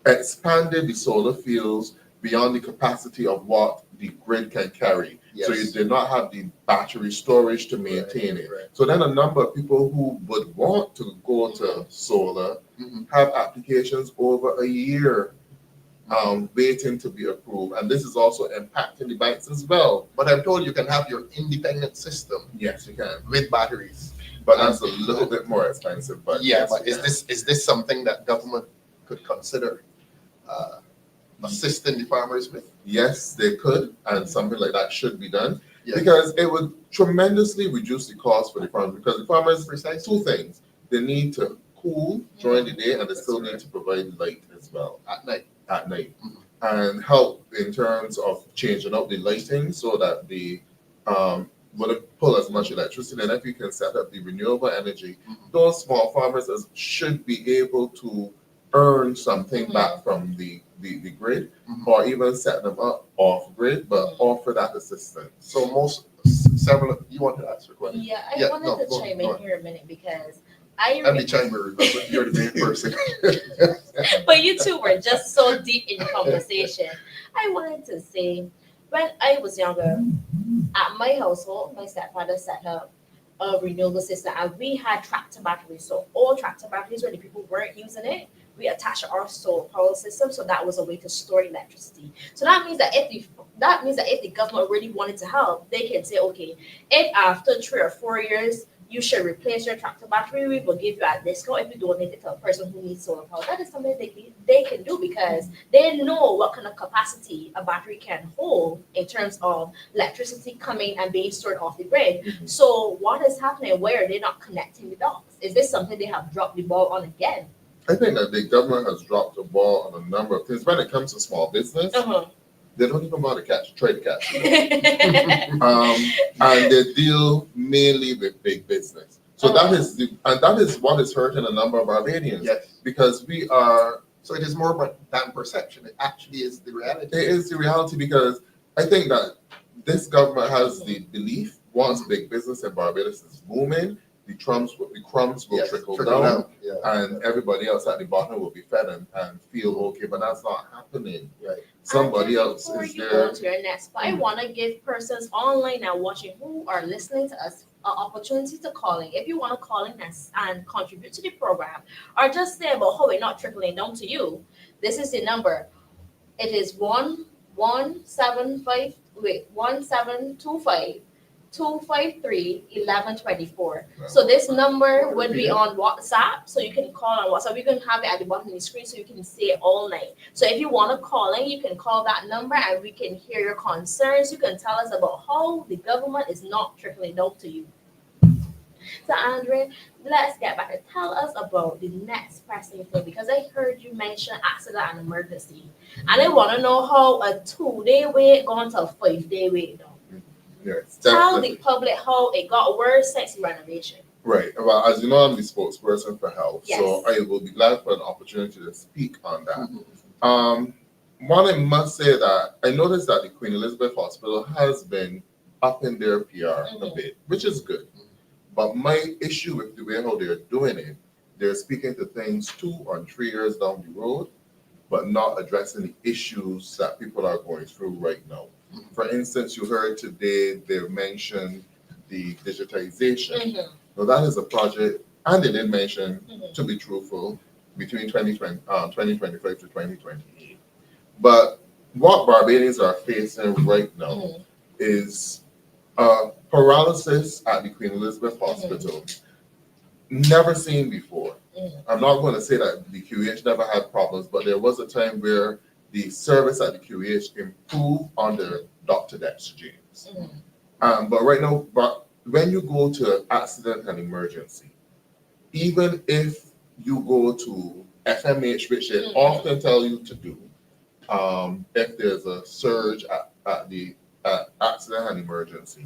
expanded the solar fields beyond the capacity of what the grid can carry. So you did not have the battery storage to maintain it. So then a number of people who would want to go to solar have applications over a year waiting to be approved. And this is also impacting the banks as well. But I'm told you can have your independent system. Yes, you can. With batteries. But that's a little bit more expensive. But but is this something that government could consider assisting the farmers with? Yes, they could, and something like that should be done. Because it would tremendously reduce the cost for the farmers. Because the farmers, two things. They need to cool during the day, and they still need to provide light as well. At night. And help in terms of changing up the lighting so that the wouldn't pull as much electricity. And if you can set up the renewable energy, those small farmers should be able to earn something back from the grid, or even set them up off grid, but offer that assistance. So you want to answer, go ahead. I wanted to chime in here a minute because I'm the chimer, but you're the main person. But you two were just so deep in the conversation. I wanted to say, when I was younger, at my household, my stepfather set up a renewable system, and we had tractor batteries. So all tractor batteries, when the people weren't using it, we attached our solar power system. So that was a way to store electricity. So that means that if the government really wanted to help, they can say, okay, if after 3 or 4 years you should replace your tractor battery, we will give you a discount if you donate it to a person who needs solar power. That is something they can do because they know what kind of capacity a battery can hold in terms of electricity coming and being stored off the grid. Mhm. So what is happening? Where are they not connecting the dots? Is this something they have dropped the ball on again? I think that the government has dropped the ball on a number of things. When it comes to small business, they don't even bother try to catch it. And they deal mainly with big business. So that is what is hurting a number of Barbadians. Yes. Because we are. So it is more about than perception. It actually is the reality. It is the reality because I think that this government has the belief once big business in Barbados is booming, the crumbs will Yes, trickle trickle down. Yeah. And everybody else at the bottom will be fed and feel okay, but that's not happening. Right. Somebody And else before is you go there. on to your next, but I want to give persons online and watching who are listening to us an opportunity to call in. If you want to call in and contribute to the program, or just say about how we're not trickling down to you, this is the number. It is 1725 253 1124. So this number would be on WhatsApp, so you can call on WhatsApp. You can have it at the bottom of the screen, so you can see it all night. So if you want to call in, you can call that number, and we can hear your concerns. You can tell us about how the government is not trickling down to you. So Andre, let's get back and tell us about the next pressing thing, because I heard you mention accident and emergency, and I want to know how a 2-day wait gone to a 5-day wait now. Yes, Tell definitely. the public how it got worse since the renovation. Right. Well, as you know, I'm the spokesperson for health, Yes. so I will be glad for an opportunity to speak on that. One, I must say that I noticed that the Queen Elizabeth Hospital has been upping their PR a bit, which is good. But my issue with the way how they're doing it, they're speaking to things 2 or 3 years down the road, but not addressing the issues that people are going through right now. For instance, you heard today they mentioned the digitization. Now that is a project, and they did mention, to be truthful, between 2025 to 2028. But what Barbadians are facing right now is paralysis at the Queen Elizabeth Hospital, never seen before. I'm not going to say that the QEH never had problems, but there was a time where the service at the QEH improved under Dr. Dexter James. But right now, when you go to accident and emergency, even if you go to FMH, which they often tell you to do, if there's a surge at the accident and emergency,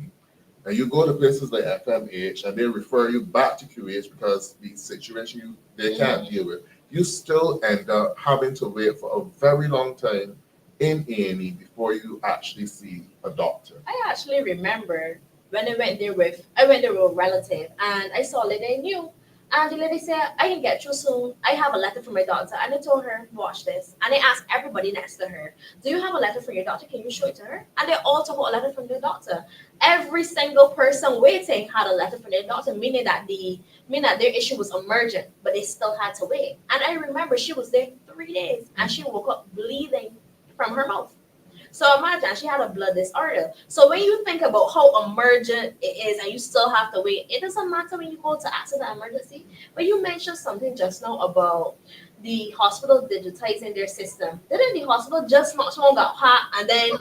and you go to places like FMH and they refer you back to QEH because the situation they can't deal with, you still end up having to wait for a very long time in A&E before you actually see a doctor. I actually remember when I went there with a relative, and I saw a lady I knew, and the lady said, I can get you soon. I have a letter from my doctor. And I told her, watch this. And I asked everybody next to her, do you have a letter from your doctor? Can you show it to her? And they all took out a letter from their doctor. Every single person waiting had a letter from their doctor, meaning that their issue was emergent, but they still had to wait. And I remember she was there 3 days, and she woke up bleeding from her mouth. So imagine she had a blood disorder. So when you think about how emergent it is and you still have to wait, it doesn't matter when you go to accident emergency. But you mentioned something just now about the hospital digitizing their system. Didn't the hospital just not someone got hot and then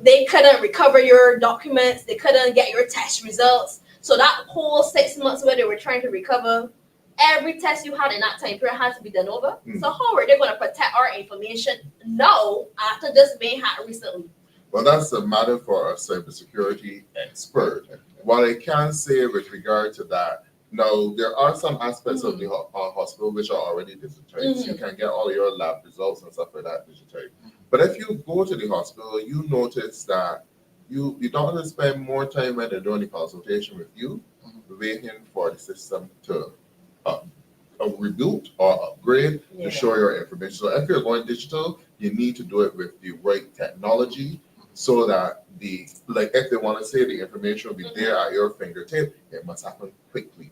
they couldn't recover your documents, they couldn't get your test results? So that whole 6 months where they were trying to recover, every test you had in that time period had to be done over. So how are they going to protect our information now after this being hacked recently? Well, that's a matter for a cybersecurity expert. What I can say with regard to that, now there are some aspects of the hospital which are already digitized. You can get all your lab results and stuff like that digitized. But if you go to the hospital, you notice that the doctors spend more time when they're doing the consultation with you, waiting for the system to reboot or upgrade to show your information. So if you're going digital, you need to do it with the right technology so that if they want to say the information will be there at your fingertip, it must happen quickly.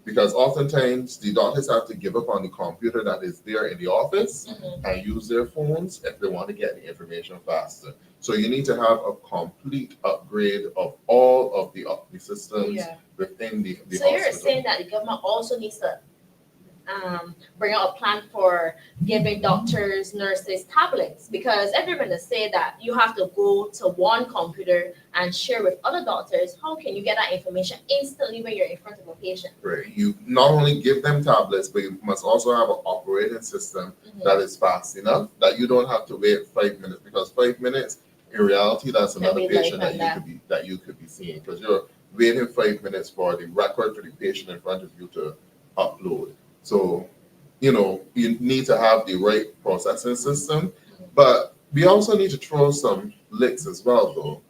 Because oftentimes the doctors have to give up on the computer that is there in the office and use their phones if they want to get the information faster. So you need to have a complete upgrade of all of the systems within the So hospital. you're saying that the government also needs to bring out a plan for giving doctors, nurses tablets, because everyone has said that you have to go to one computer and share with other doctors. How can you get that information instantly when you're in front of a patient? Right. You not only give them tablets, but you must also have an operating system that is fast enough that you don't have to wait 5 minutes, because 5 minutes in reality that's another be patient like that you could be seeing, because you're waiting 5 minutes for the record for the patient in front of you to upload. So, you need to have the right processing system, but we also need to throw some licks as well, though.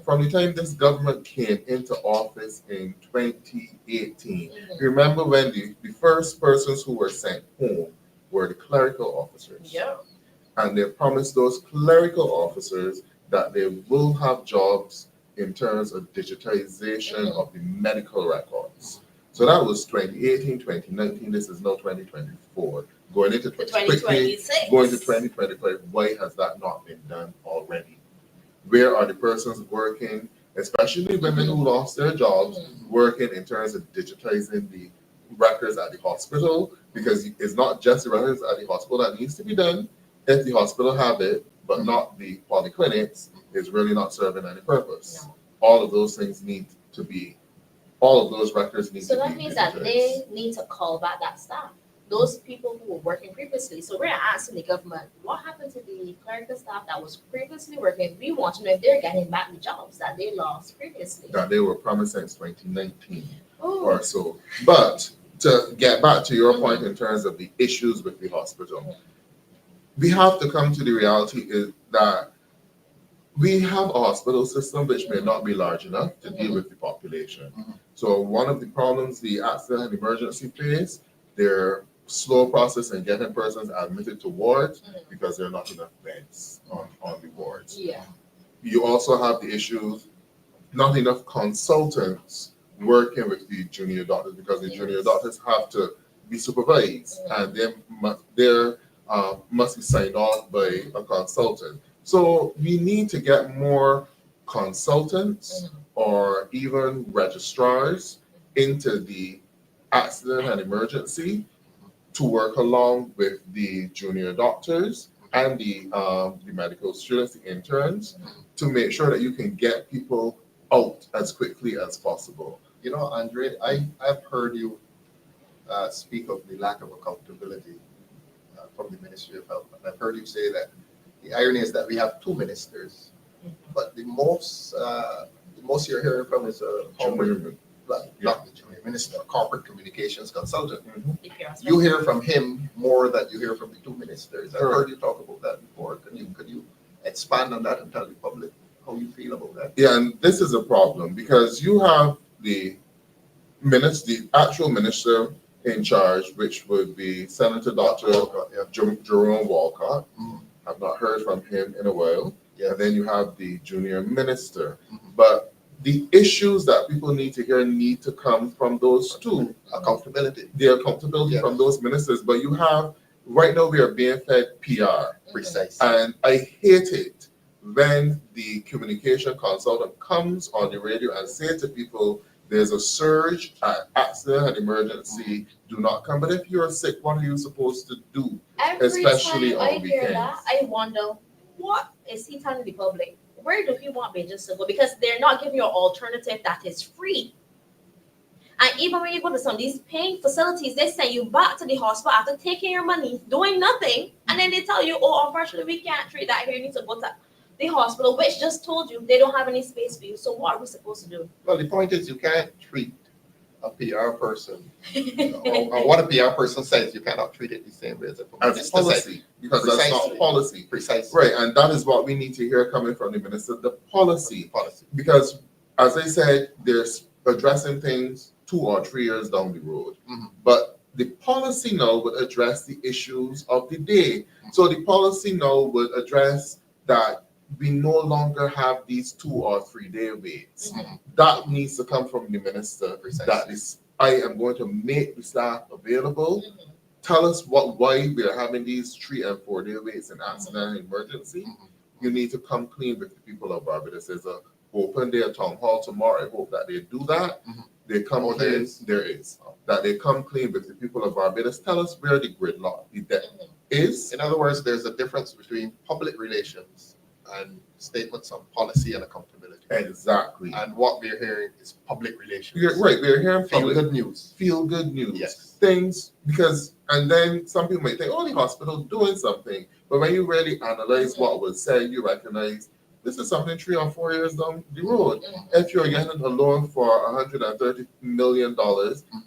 From the time this government came into office in 2018, remember when the first persons who were sent home were the clerical officers. Yeah. And they promised those clerical officers that they will have jobs in terms of digitization of the medical records. So that was 2018, 2019. This is now 2024. Going into 2026. Going to 2025. Why has that not been done already? Where are the persons working, especially women who lost their jobs, working in terms of digitizing the records at the hospital? Because it's not just the records at the hospital that needs to be done. If the hospital have it, but not the polyclinics, it's really not serving any purpose. No. All of those things need to be. All of those records need to be. So that means that they need to call back that staff, those people who were working previously. So we're asking the government, what happened to the clerical staff that was previously working? We want to know if they're getting back the jobs that they lost previously. That they were promised since 2019 Ooh. or so. But to get back to your point in terms of the issues with the hospital, we have to come to the reality is that we have a hospital system which may not be large enough to deal with the population. So one of the problems the accident and emergency face, their slow process in getting persons admitted to wards because there are not enough beds on the wards. Yeah. You also have the issues, not enough consultants working with the junior doctors, because the junior doctors have to be supervised and they must be signed off by a consultant. So we need to get more consultants or even registrars into the accident and emergency to work along with the junior doctors and the medical students, the interns, to make sure that you can get people out as quickly as possible. Andre, I've heard you speak of the lack of accountability from the Ministry of Health. And I've heard you say that the irony is that we have two ministers, but the most you're hearing from is a not the junior minister, corporate communications consultant. You hear from him more than you hear from the two ministers. I've heard you talk about that before. Could you expand on that and tell the public how you feel about that? Yeah, and this is a problem because you have the actual minister in charge, which would be Senator Dr. Jerome Walcott. I've not heard from him in a while. Yeah. And then you have the junior minister. But the issues that people need to hear need to come from those two. Accountability. The accountability from those ministers. But you have, right now we are being fed PR. Precise. And I hate it when the communication consultant comes on the radio and say to people, there's a surge at accident and emergency, do not come. But if you're sick, what are you supposed to do? Especially time on I hear weekends. that, I wonder, what is he telling the public? Where do he want patients to go? Because they're not giving you an alternative that is free. And even when you go to some of these paying facilities, they send you back to the hospital after taking your money, doing nothing. And then they tell you, oh, unfortunately, we can't treat that here. You need to go to the hospital, which just told you they don't have any space for you. So what are we supposed to do? Well, the point is you can't treat a PR person, or what a PR person says, you cannot treat it the same way as a As policy, because that's not policy. Precisely. Right, and that is what we need to hear coming from the minister, the policy. Because, as I said, there's addressing things 2 or 3 years down the road. But the policy now would address the issues of the day. So the policy now would address that we no longer have these 2 or 3 day waits. Mhm. That needs to come from the minister. That is, I am going to make the staff available. Mhm. Tell us why we are having these 3 and 4 day waits in accident and emergency. You need to come clean with the people of Barbados. There's a open day at town hall tomorrow. I hope that they do that. They come Oh, there clean. is? There is. That they come clean with the people of Barbados. Tell us where the gridlock is. In other words, there's a difference between public relations and statements on policy and accountability. Exactly. And what we're hearing is public relations. Right. We're hearing Feel public good news. feel good news. Yes. Things because and then some people might think, oh, the hospital doing something. But when you really analyze what was said, you recognize this is something 3 or 4 years down the road. If you're getting a loan for $130 million,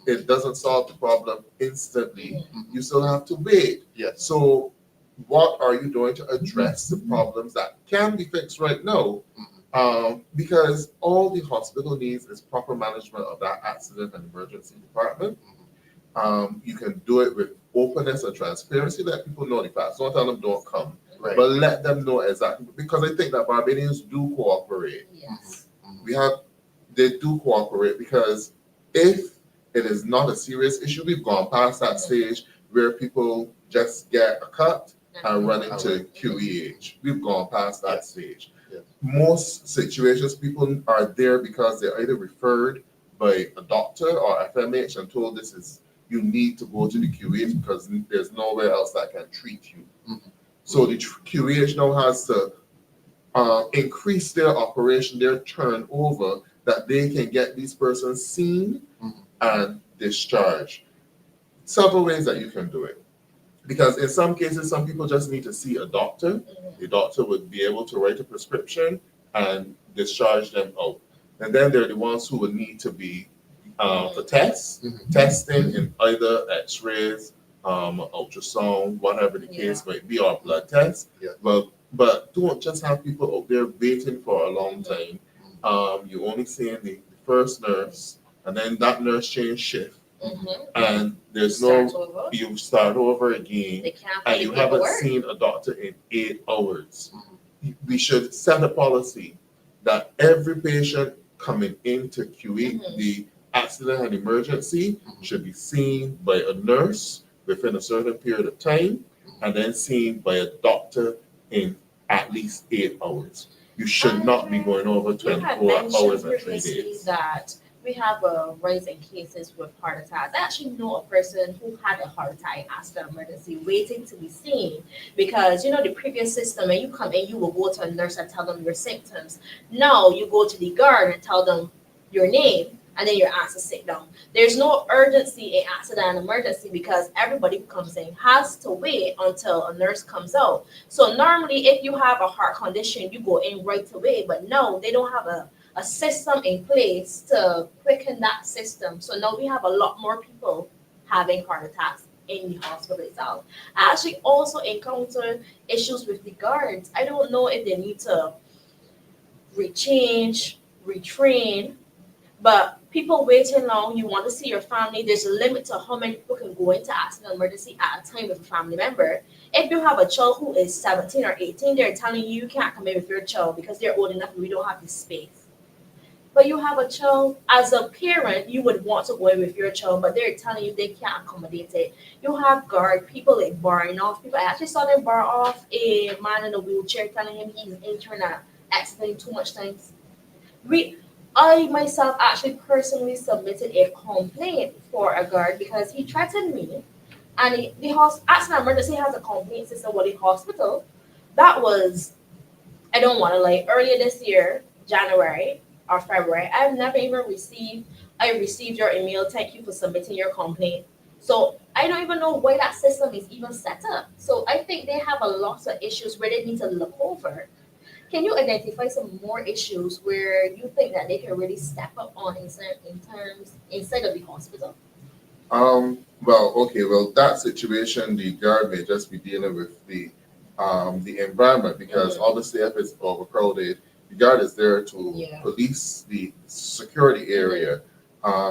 it doesn't solve the problem instantly. You still have to wait. Yes. So what are you doing to address the problems that can be fixed right now? Because all the hospital needs is proper management of that accident and emergency department. You can do it with openness and transparency. Let people know the facts. Don't tell them don't come, Right. but let them know exactly. Because I think that Barbadians do cooperate. Yes. They do cooperate because if it is not a serious issue, we've gone past that stage where people just get a cut and run into QEH. We've gone past that Yes. stage. Yes. Most situations, people are there because they're either referred by a doctor or FMH and told you need to go to the QEH because there's nowhere else that can treat you. So the QEH now has to increase their operation, their turnover, that they can get these persons seen and discharged. Several ways that you can do it. Because in some cases, some people just need to see a doctor. The doctor would be able to write a prescription and discharge them out. And then there are the ones who would need to be for testing in either x-rays, ultrasound, whatever the case might be, or blood tests. Yeah. But don't just have people out there waiting for a long time. You only seeing the first nurse, and then that nurse change shift. And there's you start over again, They can't and find you the haven't paperwork. seen a doctor in 8 hours. We should set a policy that every patient coming into QE, the accident and emergency, should be seen by a nurse within a certain period of time, and then seen by a doctor in at least 8 hours. You should not be going over You had 24 mentioned hours and 3 previously days. that we have a rise in cases with heart attacks. I actually know a person who had a heart attack accident emergency waiting to be seen because the previous system, when you come in, you will go to a nurse and tell them your symptoms. Now you go to the guard and tell them your name, and then you're asked to sit down. There's no urgency in accident and emergency because everybody who comes in has to wait until a nurse comes out. So normally if you have a heart condition, you go in right away, but no, they don't have a system in place to quicken that system. So now we have a lot more people having heart attacks in the hospital itself. I actually also encounter issues with the guards. I don't know if they need to retrain, but people waiting long, you want to see your family. There's a limit to how many people can go into accident emergency at a time with a family member. If you have a child who is 17 or 18, they're telling you can't come in with your child because they're old enough and we don't have the space. But you have a child, as a parent, you would want to go in with your child, but they're telling you they can't accommodate it. You have guard people like barring off people. I actually saw them bar off a man in a wheelchair, telling him he's entering an accident too much times. I myself actually personally submitted a complaint for a guard because he threatened me, and the accident emergency has a complaint system with the hospital. That was, I don't want to lie, earlier this year, January or February. I've never even received your email. Thank you for submitting your complaint. So I don't even know why that system is even set up. So I think they have a lot of issues where they need to look over. Can you identify some more issues where you think that they can really step up on inside of the hospital? Well, that situation, the guard may just be dealing with the environment because obviously if it's overcrowded, the guard is there to police the security area.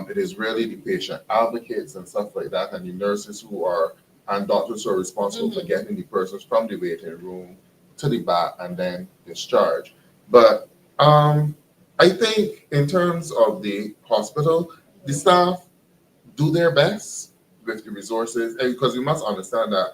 It is really the patient advocates and stuff like that, and the nurses and doctors who are responsible for getting the persons from the waiting room to the bat and then discharge. But I think in terms of the hospital, the staff do their best with the resources, and because you must understand that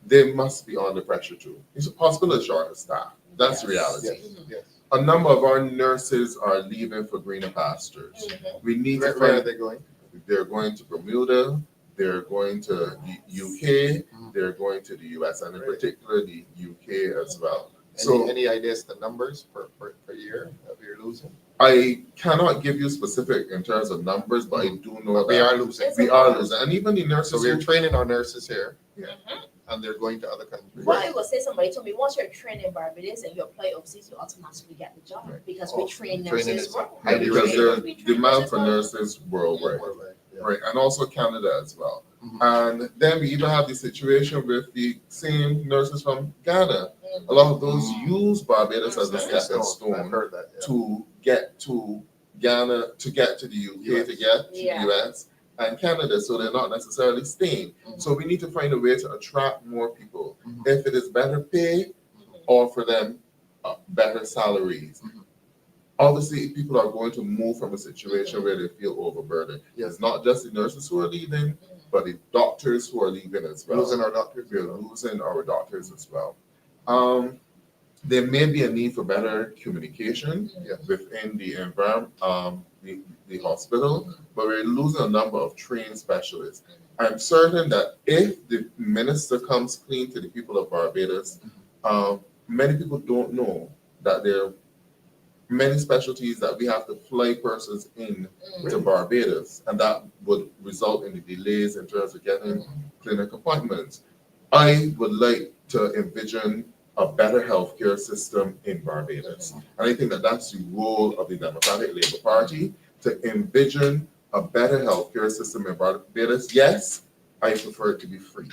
they must be under pressure too. The hospital is short of staff. That's the reality. Yes. A number of our nurses are leaving for greener pastures. We need to Where are find. they going? They're going to Bermuda. They're going to the UK. They're going to the US, and in particular the UK as well. So Any ideas the numbers per year that we're losing? I cannot give you specific in terms of numbers, but I do know But we that are losing. we are losing, and even the nurses. So we're who- training our nurses here, Mhm. and they're going to other countries. What I will say, somebody told me once you're trained in Barbados and you apply overseas, you automatically get the job because we train Training nurses. is worldwide. highly because We there's train demand nurses for worldwide. nurses worldwide, Worldwide, yeah. right, and also Canada as well. Mhm. And then we even have the situation with the same nurses from Ghana. A lot of those use Barbados as a stepping I've stone heard that. Yeah. to get to Ghana, to get to the UK, to get to Yeah. the US and Canada, so they're not necessarily staying. Mhm. So we need to find a way to attract more people. Mhm. If it is better pay, offer them better salaries. Mhm. Obviously, people are going to move from a situation where they feel overburdened. Yes. It's not just the nurses who are leaving, but the doctors who are leaving as well. Losing our doctors. We're losing our doctors as well. There may be a need for better communication Yeah. within the environment, the hospital, but we're losing a number of trained specialists. I'm certain that if the minister comes clean to the people of Barbados, many people don't know that there are many specialties that we have to fly persons in to Barbados, and that would result in the delays in terms of getting clinic appointments. I would like to envision a better healthcare system in Barbados. And I think that that's the role of the Democratic Labour Party, to envision a better healthcare system in Barbados. Yes, I prefer it to be free.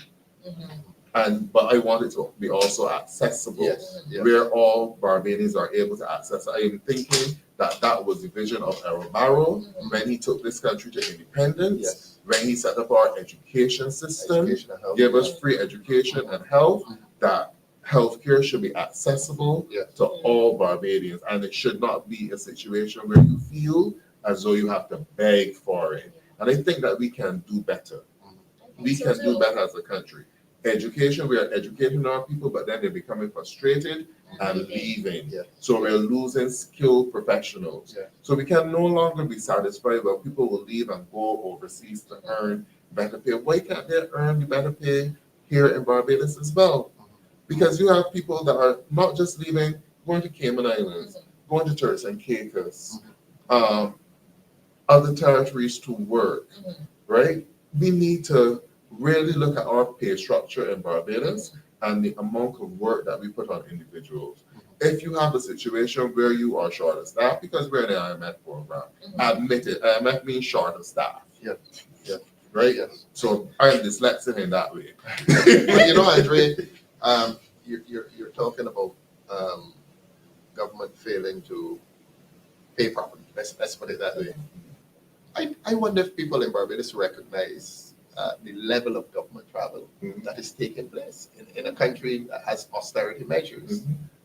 But I want it to be also accessible, Yes. Yes. where all Barbadians are able to access. I am thinking that that was the vision of Errol Barrow when he took this country to independence, Yes. when he set up our education system, Education and health. give us free education and health, that healthcare should be accessible Yeah. to all Barbadians, and it should not be a situation where you feel as though you have to beg for it. And I think that we can do better. We can do better as a country. Education, we are educating our people, but then they're becoming frustrated and leaving. Yeah. So we're losing skilled professionals. Yeah. So we can no longer be satisfied when people will leave and go overseas to earn better pay. Why can't they earn the better pay here in Barbados as well? Because you have people that are not just leaving, going to Cayman Islands, going to Turks and Caicos, other territories to work, right? We need to really look at our pay structure in Barbados and the amount of work that we put on individuals. If you have a situation where you are short of staff, because we're in the IMF program, admit it, IMF means short of staff. Yeah. Yeah. Right? Yes. So I'm dyslexic in that way. But you know, Andre, you're talking about government failing to pay properly. Let's put it that way. I wonder if people in Barbados recognize the level of government travel that is taking place in a country that has austerity measures.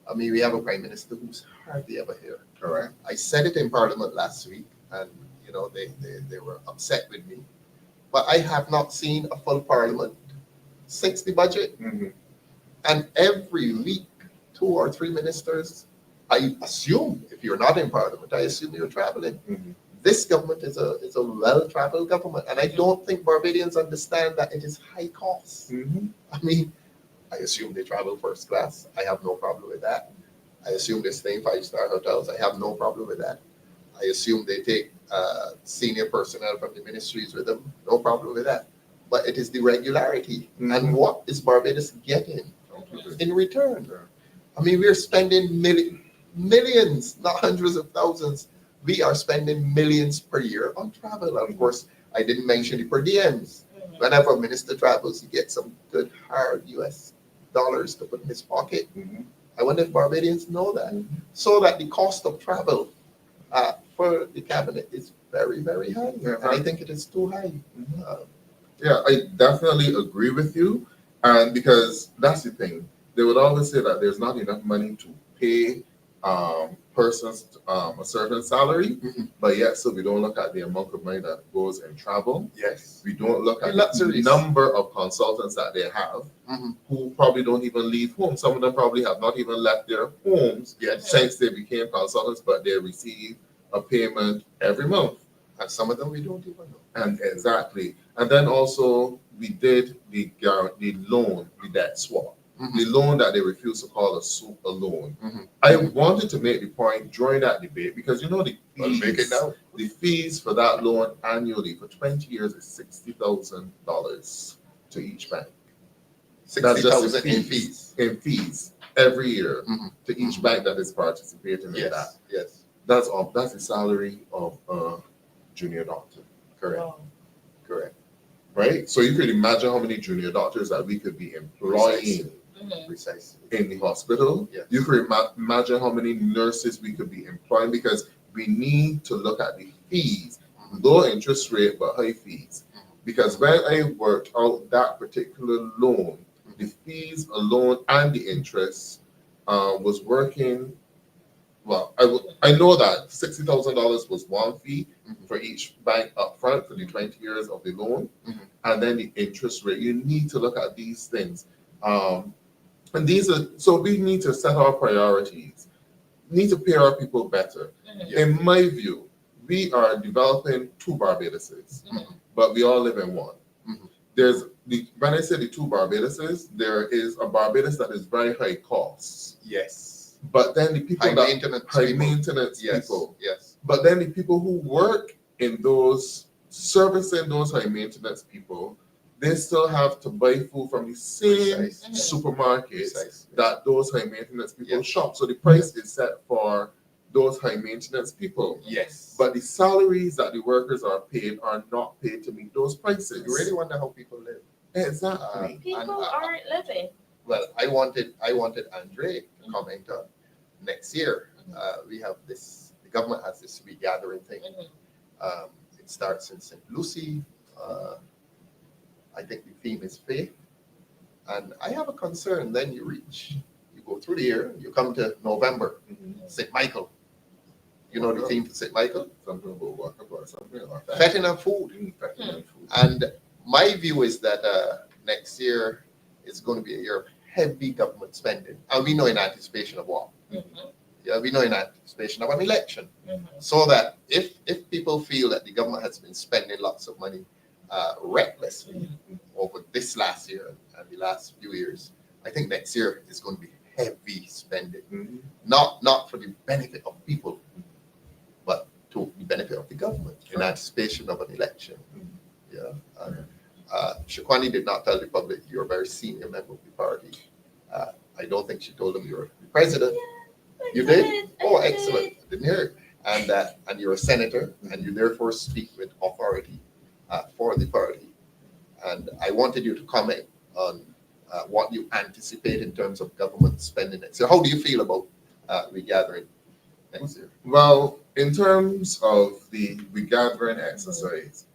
I mean, we have a prime minister who's hardly ever here. Correct. I said it in Parliament last week, and you know they were upset with me. But I have not seen a full Parliament since the budget. And every week, 2 or 3 ministers, I assume, if you're not in Parliament, I assume you're traveling. This government is a well-traveled government, and I don't think Barbadians understand that it is high cost. I mean, I assume they travel first class. I have no problem with that. I assume they stay in 5-star hotels. I have no problem with that. I assume they take senior personnel from the ministries with them. No problem with that. But it is the regularity. And what is Barbados getting in return? I mean, we're spending millions, not hundreds of thousands. We are spending millions per year on travel. And of course, I didn't mention the per diems. Whenever a minister travels, he gets some good hard US dollars to put in his pocket. I wonder if Barbadians know that. So that the cost of travel for the cabinet is very, very high. And I think it is too high. Yeah, I definitely agree with you. And because that's the thing, they would always say that there's not enough money to pay persons a certain salary, Mhm. but yet so we don't look at the amount of money that goes in travel. Yes. We don't look at The the luxuries. number of consultants that they have Mhm. who probably don't even leave home. Some of them probably have not even left their homes Yes. since they became consultants, but they receive a payment every month. And some of them we don't even know. And exactly. And then also we did the loan, the debt swap. Mhm. The loan that they refused to call a loan. Mhm. I wanted to make the point during that debate because you know the Well, make it fees, now. the fees for that loan annually for 20 years is $60,000 to each bank. That's just the 60,000 in fees. In fees every year Mhm. to each bank that is participating in that. Yes. Yes. That's all. That's the salary of a junior doctor, Correct. Wow. Correct. right? So you could imagine how many junior doctors that we could be employing Mhm. Precisely. in the hospital. Yes. You could imagine how many nurses we could be employing because we need to look at the fees, low interest rate but high fees. Because when I worked out that particular loan, the fees alone and the interest was working. Well, I know that $60,000 was one fee for each bank up front for the 20 years of the loan, Mhm. and then the interest rate. You need to look at these things. And these are so we need to set our priorities, need to pay our people better. Mhm. Yeah. In my view, we are developing two Barbadoses, Mhm. but we all live in one. Mhm. There's when I say the two Barbadoses, there is a Barbados that is very high costs, Yes. but then the people High that maintenance high people. maintenance Yes. people, Yes. but then the people who work in those servicing those high maintenance people, they still have to buy food from the same Precisely. supermarkets Precisely. that those high maintenance people Yeah. shop. So the price is set for those high maintenance people. Yes. But the salaries that the workers are paid are not paid to meet those prices. you really wonder how people live. Exactly. People aren't living. Well, I wanted Andre to comment on next year. We have this. The government has this regathering thing. Mhm. It starts in St. Lucie. I think the theme is faith, and I have a concern. Then you go through the year. You come to November, St. Michael. You know the theme for St. Michael? Something about what about something like that. Fetting and food. Fetting and food. And my view is that next year is going to be a year of heavy government spending, and we know in anticipation of what? Mhm. Yeah, we know in anticipation of an election. Mhm. So that if people feel that the government has been spending lots of money recklessly over this last year and the last few years, I think next year is going to be heavy spending, Mhm. not for the benefit of people, but to the benefit of the government in Right. anticipation of an election. Mhm. Yeah. And, Shakwani did not tell the public you're a very senior member of the party. I don't think she told them you're the president. You did? Oh, excellent. I didn't hear it. And you're a senator, and you therefore speak with authority for the party. And I wanted you to comment on what you anticipate in terms of government spending next year. How do you feel about regathering next year? Well, in terms of the regathering exercise,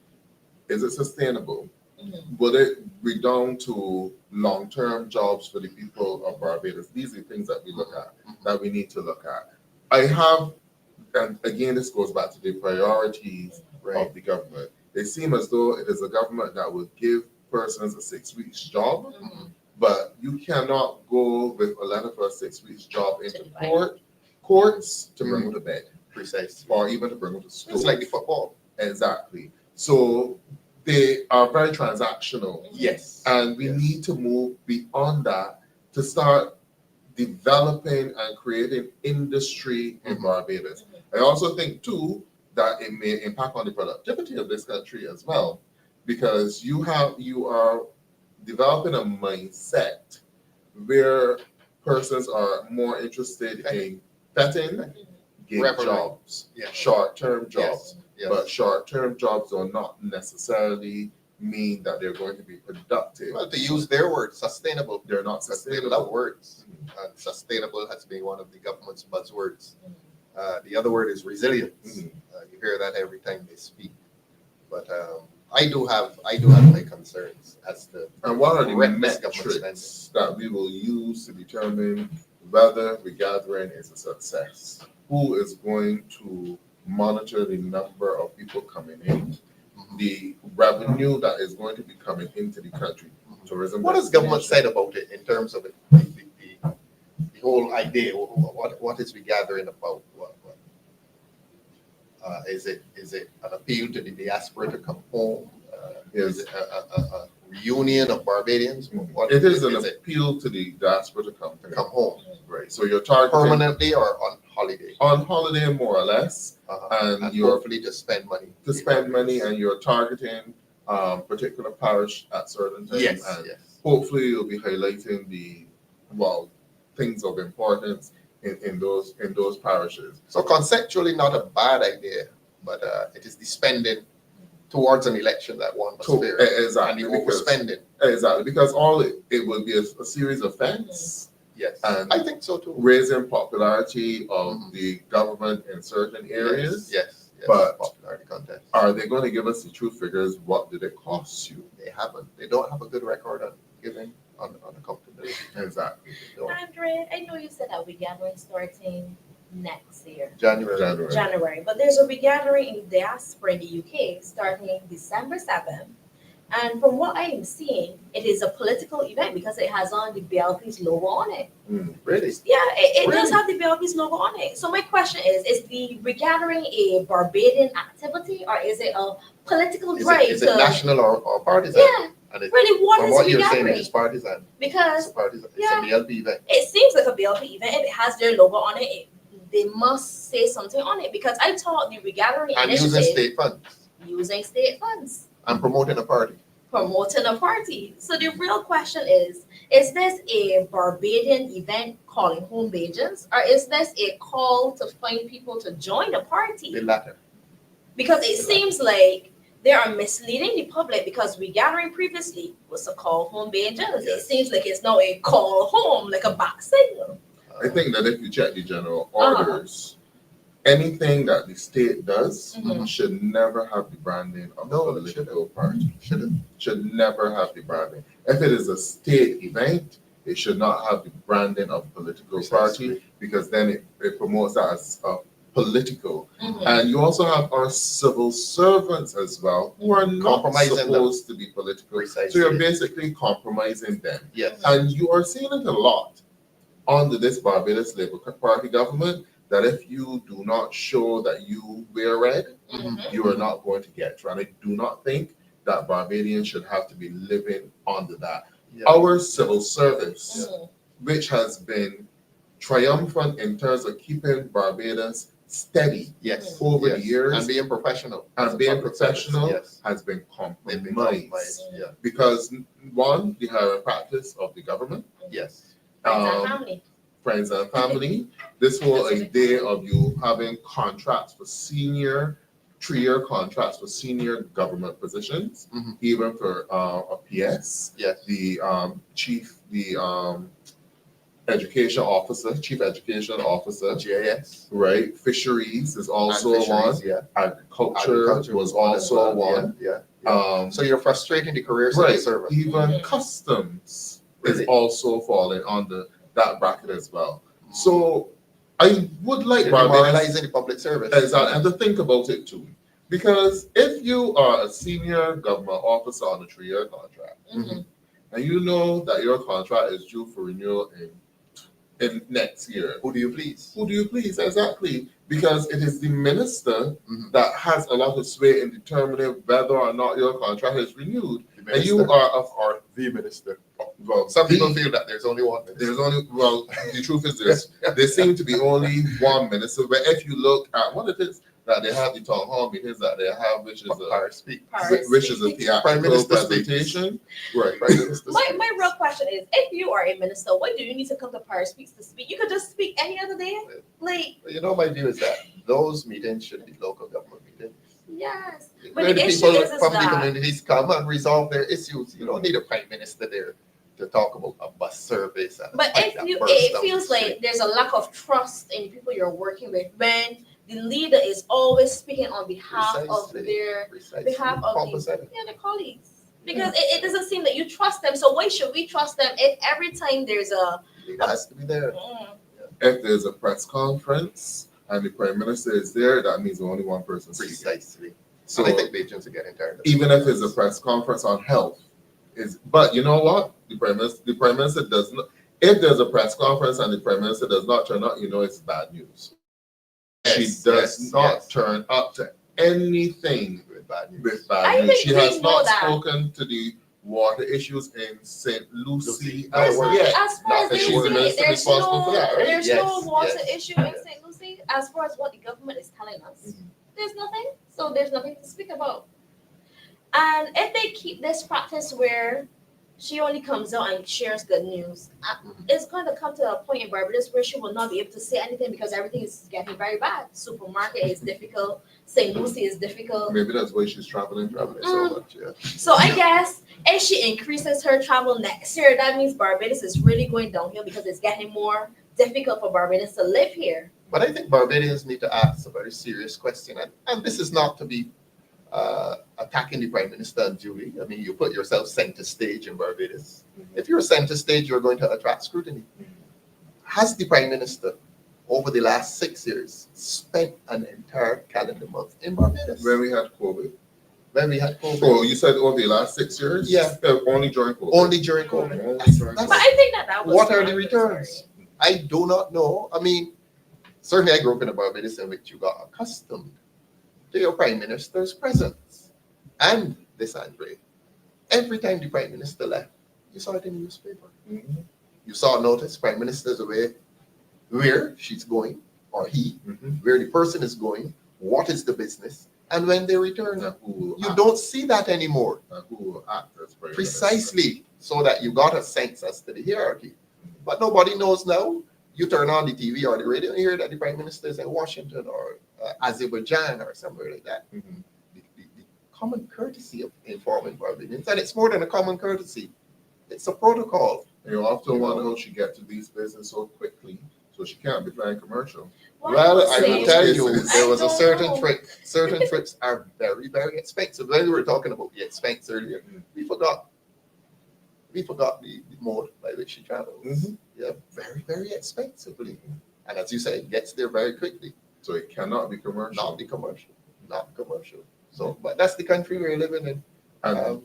is it sustainable? Mhm. Will it be down to long-term jobs for the people of Barbados? These are the things that we look at, that we need to look at. I have, and again, this goes back to the priorities of the government. They seem as though it is a government that will give persons a 6 weeks job, Mhm. but you cannot go with a letter for a 6 weeks job into To the courts to bring them to bed, Precisely. or even to bring them to school. It's like the football. Exactly. So they are very transactional. Yes. And we Yes. need to move beyond that to start developing and creating industry in Mhm. Barbados. I also think, too, that it may impact on the productivity of this country as well, because you are developing a mindset where persons are more interested in betting gig Revelry. jobs, Yeah. short-term jobs. Yes. But short-term jobs do not necessarily mean that they're going to be productive. Well, to use their word, sustainable. They're not They sustainable. love words. And sustainable has been one of the government's buzzwords. The other word is resilience. Mhm. You hear that every time they speak. But I do have my concerns as to And what are the reckless government metrics that we will use to determine whether the gathering is a success? Who is going to monitor the number of people coming in, the revenue that is going to be coming into the country? Tourism. What has government said about it in terms of the whole idea? What is we gathering about? Is it an appeal to the diaspora to come home? Is it a reunion of Barbadians? What It is an it? appeal to the diaspora to come home, right? So you're targeting permanently or on holiday? On holiday, more or less, and you're hopefully to spend money. And you're targeting particular parish at certain times. Yes, and yes. hopefully you'll be highlighting the things of importance in those parishes. So conceptually, not a bad idea, but it is the spending towards an election that one must fear. Exactly. And the overspending. Exactly, because all it will be a series of events. Yes, and I think so too. Raising popularity of the government in certain areas. Yes. But popularity contest. Are they going to give us the true figures? What did it cost you? They haven't. They don't have a good record on giving on accountability. Exactly. Andre, I know you said that we're gathering starting next year. January. But there's a regathering in the diaspora in the UK starting December 7th. And from what I am seeing, it is a political event because it has on the BLP's logo on it. Really? Yeah, it Really? does have the BLP's logo on it. So my question is the regathering a Barbadian activity or is it a political drive? Is it national or partisan? Yeah. And it, Really, what from is what you're saying, regathering? it's partisan. Because It's partisan. yeah. It's a BLP event. it seems like a BLP event. If it has their logo on it, they must say something on it. Because I thought the regathering And initiative using state funds using state funds. and promoting a party. Promoting a party. So the real question is this a Barbadian event calling home Bajans, or is this a call to find people to join the party? The latter. Because it seems like they are misleading the public because regathering previously was a call home Bajans. It Yes. seems like it's now a call home, like a back signal. I think that if you check the general orders, anything that the state does should never have the branding of a political party. Should never have the branding. If it is a state event, it should not have the branding of political party because then it promotes that as a political. And you also have our civil servants as well who are not Compromising supposed to be political. Precisely. So you're basically compromising them. Yes. And you are seeing it a lot under this Barbados Labour Party government that if you do not show that you wear red, you are not going to get. And I do not think that Barbadians should have to be living under that. Yeah. Our civil service, which has been triumphant in terms of keeping Barbados steady over the years and being professional. and being professional, Yes. has been They've been compromised. compromised. Yeah. Because one, the hiring practice of the government, Yes. Friends and family. friends and family. This whole idea of you having contracts for 3-year contracts for senior government positions, even for a PS, Yes. the chief education officer, GIS. right? Fisheries is also And fisheries, one. Yeah. Agriculture was also one. Yeah. So you're frustrating the careers of the Right. servant. Even customs Really? is also falling under that bracket as well. So I would like You're Barbados demoralizing the public service. and to think about it too. Because if you are a senior government officer on a 3-year contract, and you know that your contract is due for renewal in next year, Who do you please? who do you please? Exactly. Because it is the minister that has a lot of sway in determining whether or not your contract is renewed. The And you minister. are The minister. well, Some people the- feel that there's only one minister. There's only, well, the truth is this, there seem to be only one minister, but if you look at what it is that they have, the town hall meetings that they have, which is Power speak. which is a Prime theatrical Minister speaks. presentation, right? Prime Minister My speaks. real question is, if you are a minister, why do you need to come to Paris Speaks to speak? You could just speak any other day. Like, You know, my view is that those meetings should be local government meetings. yes. But Where the the issue people is from the that communities come and resolve their issues. You don't need a prime minister there to talk about a bus service. And a But pipe if that you, burst it down the feels street. like there's a lack of trust in the people you're working with when the leader is always speaking on behalf of Precisely. their Precisely. behalf of Compensated. the colleagues. Because it doesn't seem that you trust them. So why should we trust them if every time there's a Leader has to be there. If there's a press conference and the Prime Minister is there, that means only one person speaking. Precisely. So And I think the agents are getting tired of even if it's a press conference on health, but you know what? The Prime Minister does not. If there's a press conference and the Prime Minister does not turn up, you know it's bad news. She does not turn up to anything with bad news. with bad I news. think She we has know not that. spoken to the water issues in St. Lucie There's as not- yet. as far as Not they that she's the say, minister there's responsible for that, right? there's Yes, no water yes, issue in yes. St. Lucie as far as what the government is telling us. Mhm. There's nothing. So there's nothing to speak about. And if they keep this practice where she only comes out and shares good news, it's going to come to a point in Barbados where she will not be able to say anything because everything is getting very bad. Supermarket is difficult. St. Lucie is difficult. Maybe that's why she's traveling. So much, yeah. So I guess if she increases her travel next year, that means Barbados is really going downhill because it's getting more difficult for Barbadians to live here. But I think Barbadians need to ask a very serious question. And this is not to be attacking the Prime Minister unduly. I mean, you put yourself center stage in Barbados. If you're center stage, you're going to attract scrutiny. Has the Prime Minister, over the last 6 years, spent an entire calendar month in Barbados? When we had COVID. When we had COVID. Oh, you said over the last 6 years? Yeah. Only during COVID. Only during COVID. Only That's- during that's- But I think that was What are the fine, returns? sorry. I do not know. I mean, certainly I grew up in a Barbados in which you got accustomed to your Prime Minister's presence and this Andre. Every time the Prime Minister left, you saw it in the newspaper. Mhm. You saw a notice, Prime Minister's away, where she's going, or he, Mhm. where the person is going, what is the business, and when they return. And who will You act- don't see that anymore. and who will act as Prime Minister. Precisely, so that you got a sense as to the hierarchy. But nobody knows now. You turn on the TV or the radio and hear that the Prime Minister is in Washington or Azerbaijan or somewhere like that. Mhm. The common courtesy of informing Barbadians, and it's more than a common courtesy, it's a protocol. And you often wonder how she get to these places so quickly, so she can't be flying commercial. Well, I say- will tell you, I there was a don't certain know. trick. Certain trips are very, very expensive. When we were talking about the expense earlier, we forgot the mode by which she travels. Mhm. Yeah, very, very expensively. And as you say, it gets there very quickly. So it cannot be commercial. Not the commercial. Not commercial. So, but that's the country we're living in. And,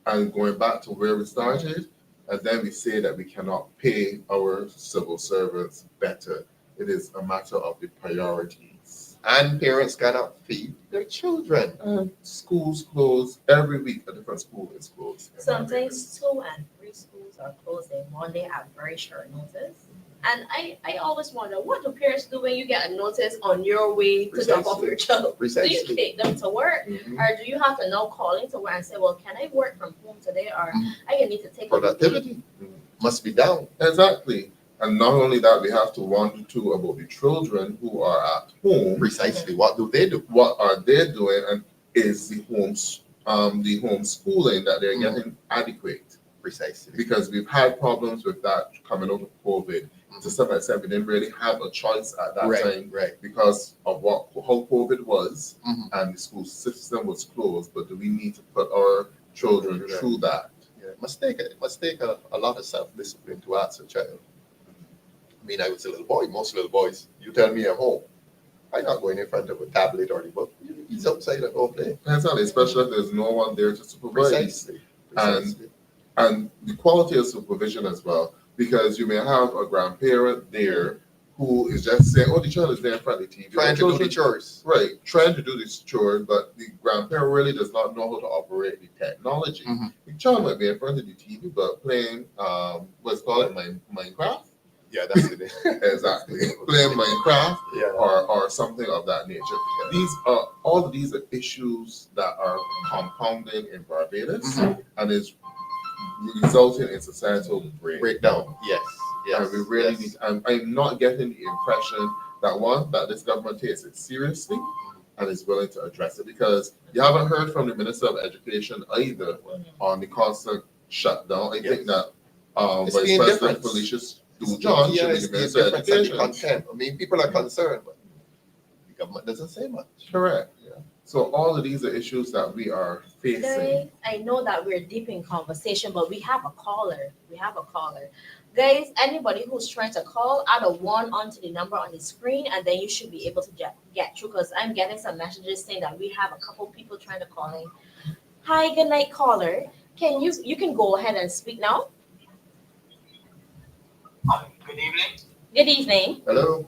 and going back to where we started, and then we say that we cannot pay our civil servants better. It is a matter of the priorities. And parents cannot feed their children. And schools close every week. A different school is closed. in Sometimes Barbados. 2 and 3 schools are closing one day at very short notice. And I always wonder, what do parents do when you get a notice on your way to drop off Precisely. your child? Do you Precisely. take them to work? Mhm. Or do you have to now call into work and say, well, can I work from home today? Or I need to take a Productivity must be down. Exactly. And not only that, we have to wonder too about the children who are at home. Precisely. What do they do? What are they doing, and is the homeschooling that they're getting adequate? Precisely. Because we've had problems with that coming out of COVID. To some extent, we didn't really have a choice at that time Right. because of how COVID was Mhm. and the school system was closed. But do we need to put our children Right. through that? Yeah, it must take a lot of self-discipline to ask a child. I mean, I was a little boy. Most little boys, you tell me at home, I'm not going in front of a tablet or the book. He's outside and go play. Exactly, especially if there's no one there to supervise. Precisely. Precisely. And the quality of supervision as well, because you may have a grandparent there who is just saying, "Oh, the child is there in front of the TV, Trying to do the chores. right, trying to do this chore," but the grandparent really does not know how to operate the technology. Mhm. The child might be in front of the TV, but playing, what's called Minecraft. Yeah, that's it. Exactly, playing Minecraft Yeah. or something of that nature. These are all of these are issues that are compounding in Barbados and is resulting in societal Breakdown. Yes. Yes. And we really yes. need. I'm not getting the impression that this government takes it seriously and is willing to address it, because you haven't heard from the Minister of Education either on the constant shutdown. I think that It's Vice the President indifference. Felicia John Yeah, should be it's the the Minister of difference and the Education. content. I mean, people are concerned, but the government doesn't say much. Correct. Yeah. So all of these are issues that we are facing. Guys, I know that we're deep in conversation, but we have a caller. Guys, anybody who's trying to call, add a 1 onto the number on the screen, and then you should be able to get through, because I'm getting some messages saying that we have a couple people trying to call in. Hi, good night, caller. You can go ahead and speak now? Good evening. Good evening. Hello.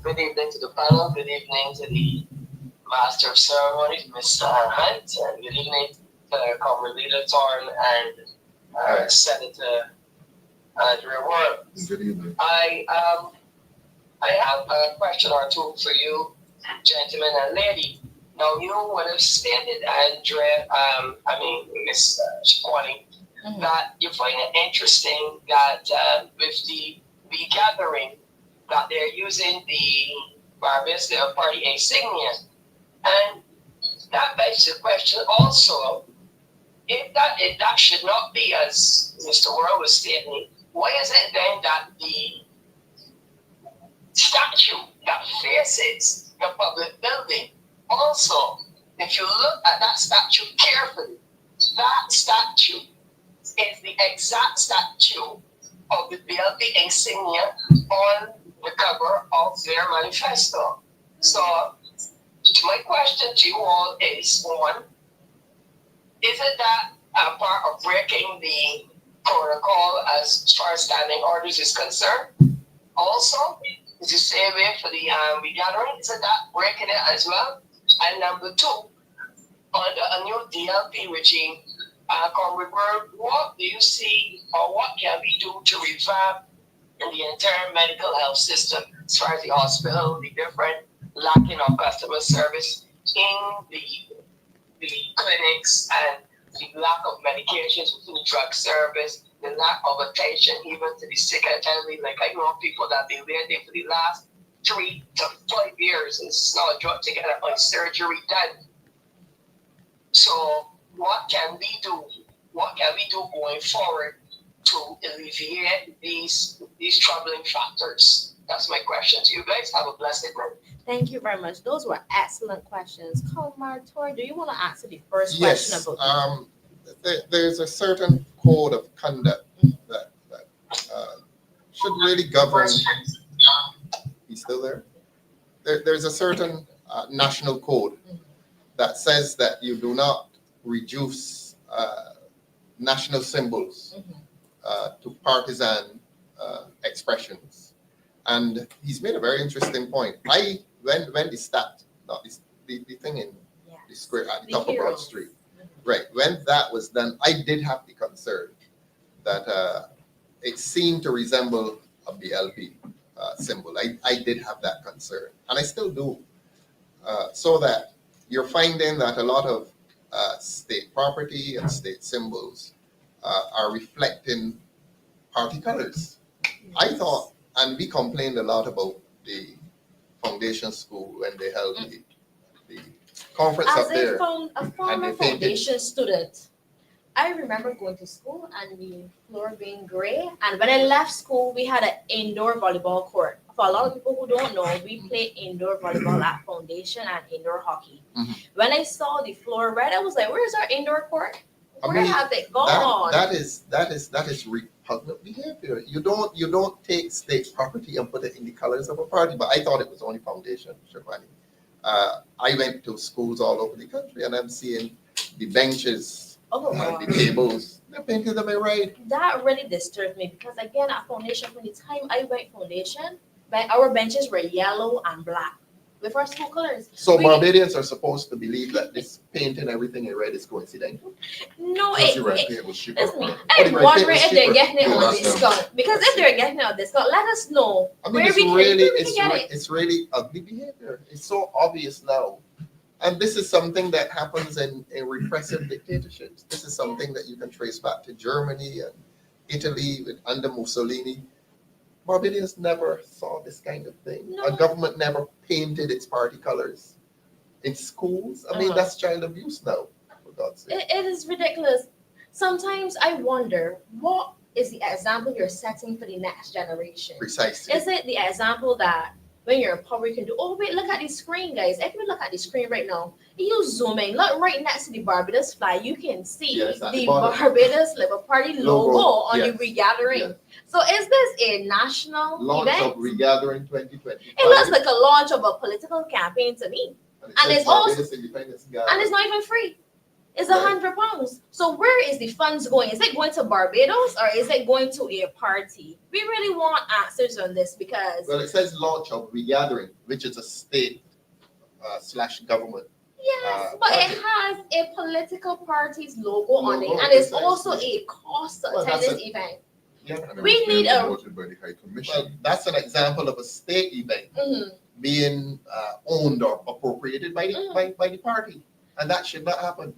Good evening to the panel. Good evening to the Master of Ceremonies, Mr. Hunt. And good evening to Comrade Leader Torn and Senator Worrell. Good evening. I have a question or two for you, gentlemen and lady. Now, you would have stated, Miss Shaquani, that you find it interesting that with the gathering, that they're using the Barbadians party insignia. And that begs the question also, if that should not be, as Mr. Worrell was stating, why is it then that the statue that faces the public building also, if you look at that statue carefully, that statue is the exact statue of the DLP insignia on the cover of their manifesto. So my question to you all is, one, is it that part of breaking the protocol as far as standing orders is concerned? Also, is the same way for the regathering? Is it that breaking it as well? And number two, under a new DLP regime, Comrade Worrell, what do you see or what can we do to revamp in the entire medical health system as far as the hospital, the different lacking of customer service in the clinics, and the lack of medications within the drug service, the lack of attention even to the sick and elderly? Like, I know people that have been there for the last 3 to 5 years and it's not a drug to get a surgery done. So what can we do? What can we do going forward to alleviate these troubling factors? That's my question to you guys. Have a blessed day. Thank you very much. Those were excellent questions. Comrade Tor, do you want to answer the first question Yes. about There's a certain code of conduct that should really govern. He's still there? There's a certain national code that says that you do not reduce national symbols to partisan expressions. And he's made a very interesting point. When the stat, not the thing in the square at the top of Broad Street, right, when that was done, I did have the concern that it seemed to resemble a BLP symbol. I did have that concern, and I still do. So that you're finding that a lot of state property and state symbols are reflecting party colors. I thought, and we complained a lot about the foundation school when they held the conference up there. As a former they painted- foundation student, I remember going to school and the floor being gray. And when I left school, we had an indoor volleyball court. For a lot of people who don't know, we play indoor volleyball at Foundation and indoor hockey. When I saw the floor red, I was like, "Where's our indoor court? Where have they gone?" That is repugnant behavior. You don't take state property and put it in the colors of a party. But I thought it was only Foundation, Shivani. I went to schools all over the country, and I'm seeing the benches and the tables. They're painted them right. That really disturbed me because, again, at Foundation, from the time I went Foundation, our benches were yellow and black with our school colors. So Barbadians are supposed to believe that this painting everything in red is coincidental? No, Because the red paint was cheaper. I'm wondering if they're getting it Yeah, on that's discount. Because if they're getting it on discount, let us know I mean, where we can get it. it's really ugly behavior. It's so obvious now. And this is something that happens in repressive dictatorships. This is something that you can trace back to Germany and Italy under Mussolini. Barbadians never saw this kind of thing. No. A government never painted its party colors in schools. I mean, that's child abuse now, for God's sake. It is ridiculous. Sometimes I wonder, what is the example you're setting for the next generation? Precisely. Is it the example that when you're in public, you can do, oh, wait, look at the screen, guys. If you look at the screen right now, you zoom in, look right next to the Barbados flag, you can see Yes, at the the bottom. Barbados Labour Party logo on the Yes. regathering. Yes. So is this a national Launch event? of Regathering 2025. It looks like a launch of a political campaign to me. and and says it's also- Barbados Independence And Gathering. it's not even free. It's Right. £100. So where is the funds going? Is it going to Barbados or is it going to a party? We really want answers on this because Well, it says launch of Regathering, which is a state slash government. yes, but it has a political party's logo on it, Logo, and it's precisely. also a cost to Well, attend that's this event. Yeah. And it We was need being a- promoted by the High Well, Commission. that's an example of a state event Mhm. being owned or appropriated by the, by the party, and that should not happen.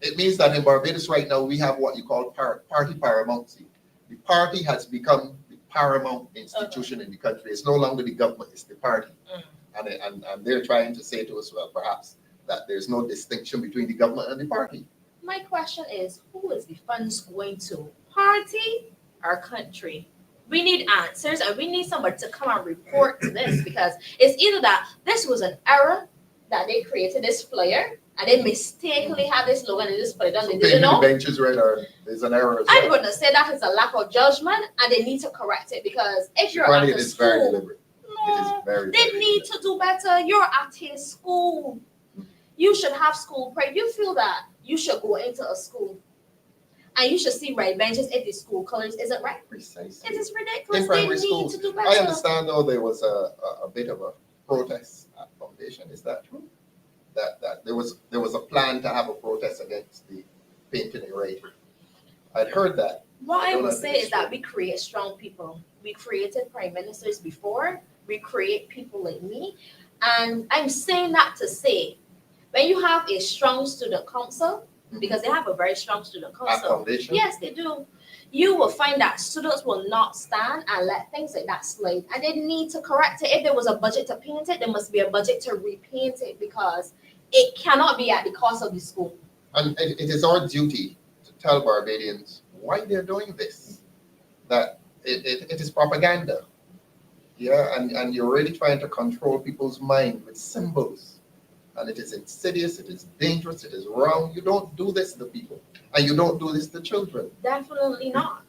It means that in Barbados right now we have what you call party paramountcy. The party has become the paramount institution in the country. It's no longer the government; it's the party, and they're trying to say to us, well, perhaps that there's no distinction between the government and the party. My question is, who is the funds going to? Party or country? We need answers, and we need somebody to come and report to this because it's either that this was an error that they created this flyer and they mistakenly had this logo and they just put it on. So They maybe didn't the know. benches right are there's an error as I'm well. going to say that is a lack of judgment, and they need to correct it because if you're at It a is very school, deliberate. It is no, very. they very need deliberate. to do better. You're at a school. You should have school pride. You feel that you should go into a school and you should see red benches if the school colors isn't right. Precisely. It is ridiculous. In They primary need schools. to do I better. understand though there was a bit of a protest at Foundation. Is that true? That there was a plan to have a protest against the painting and red. I'd heard that. What I don't would know if say it's is that true. we create strong people. We created prime ministers before. We create people like me. And I'm saying that to say, when you have a strong student council, because they have a very strong student At council, Foundation. yes, they do. You will find that students will not stand and let things like that slide. And they need to correct it. If there was a budget to paint it, there must be a budget to repaint it because it cannot be at the cost of the school. And it is our duty to tell Barbadians why they're doing this. That it is propaganda. Yeah, and you're really trying to control people's mind with symbols. And it is insidious, it is dangerous, it is wrong. You don't do this to people. And you don't do this to children. Definitely not.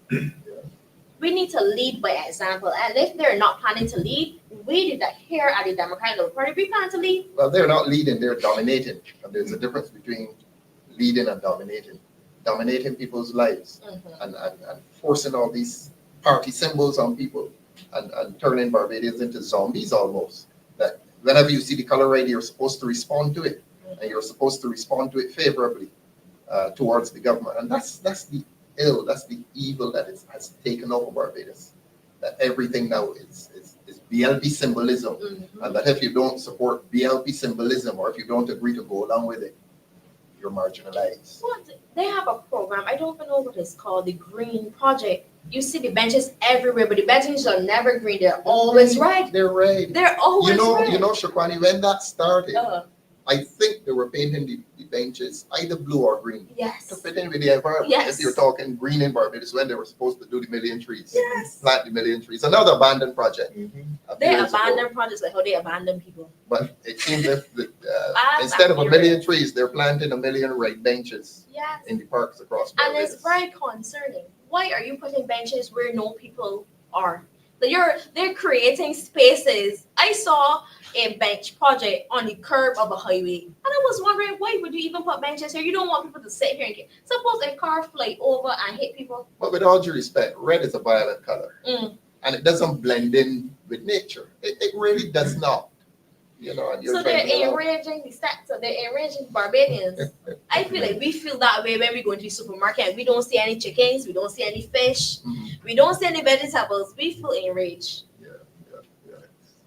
We need to lead by example. And if they're not planning to lead, we did that here at the Democratic Labour Party. We plan to lead. Well, they're not leading, they're dominating. And there's a difference between leading and dominating. Dominating people's lives and forcing all these party symbols on people and turning Barbadians into zombies almost. That whenever you see the color red, you're supposed to respond to it. And you're supposed to respond to it favorably towards the government. And that's the ill, that's the evil that has taken over Barbados. That everything now is BLP symbolism. And that if you don't support BLP symbolism or if you don't agree to go along with it, you're marginalized. What? They have a program. I don't even know what it's called. The Green Project. You see the benches everywhere, but the benches are never green. They're always red. They're red. They're always red. You know, Shakwani, when that started, Uh, I think they were painting the benches either blue or green to yes. fit in with the environment. Yes. If you're talking green in Barbados, when they were supposed to do the million trees, Yes. plant the million trees, another abandoned project. a few They years ago. abandon projects like how they abandon people. But it seems that As instead of a accurate. million trees, they're planting a million red benches Yes. in the parks across And Barbados. it's very concerning. Why are you putting benches where no people are? They're creating spaces. I saw a bench project on the curb of a highway, and I was wondering why would you even put benches here? You don't want people to sit here and get. Suppose a car fly over and hit people. But with all due respect, red is a violent color. Mm. And it doesn't blend in with nature. It really does not. You know, and you're So trying to they're allow- enraging the sector. They're enraging Barbadians. I feel like we feel that way when we go into the supermarket and we don't see any chickens, we don't see any fish, Mhm. we don't see any vegetables. We feel enraged. Yeah.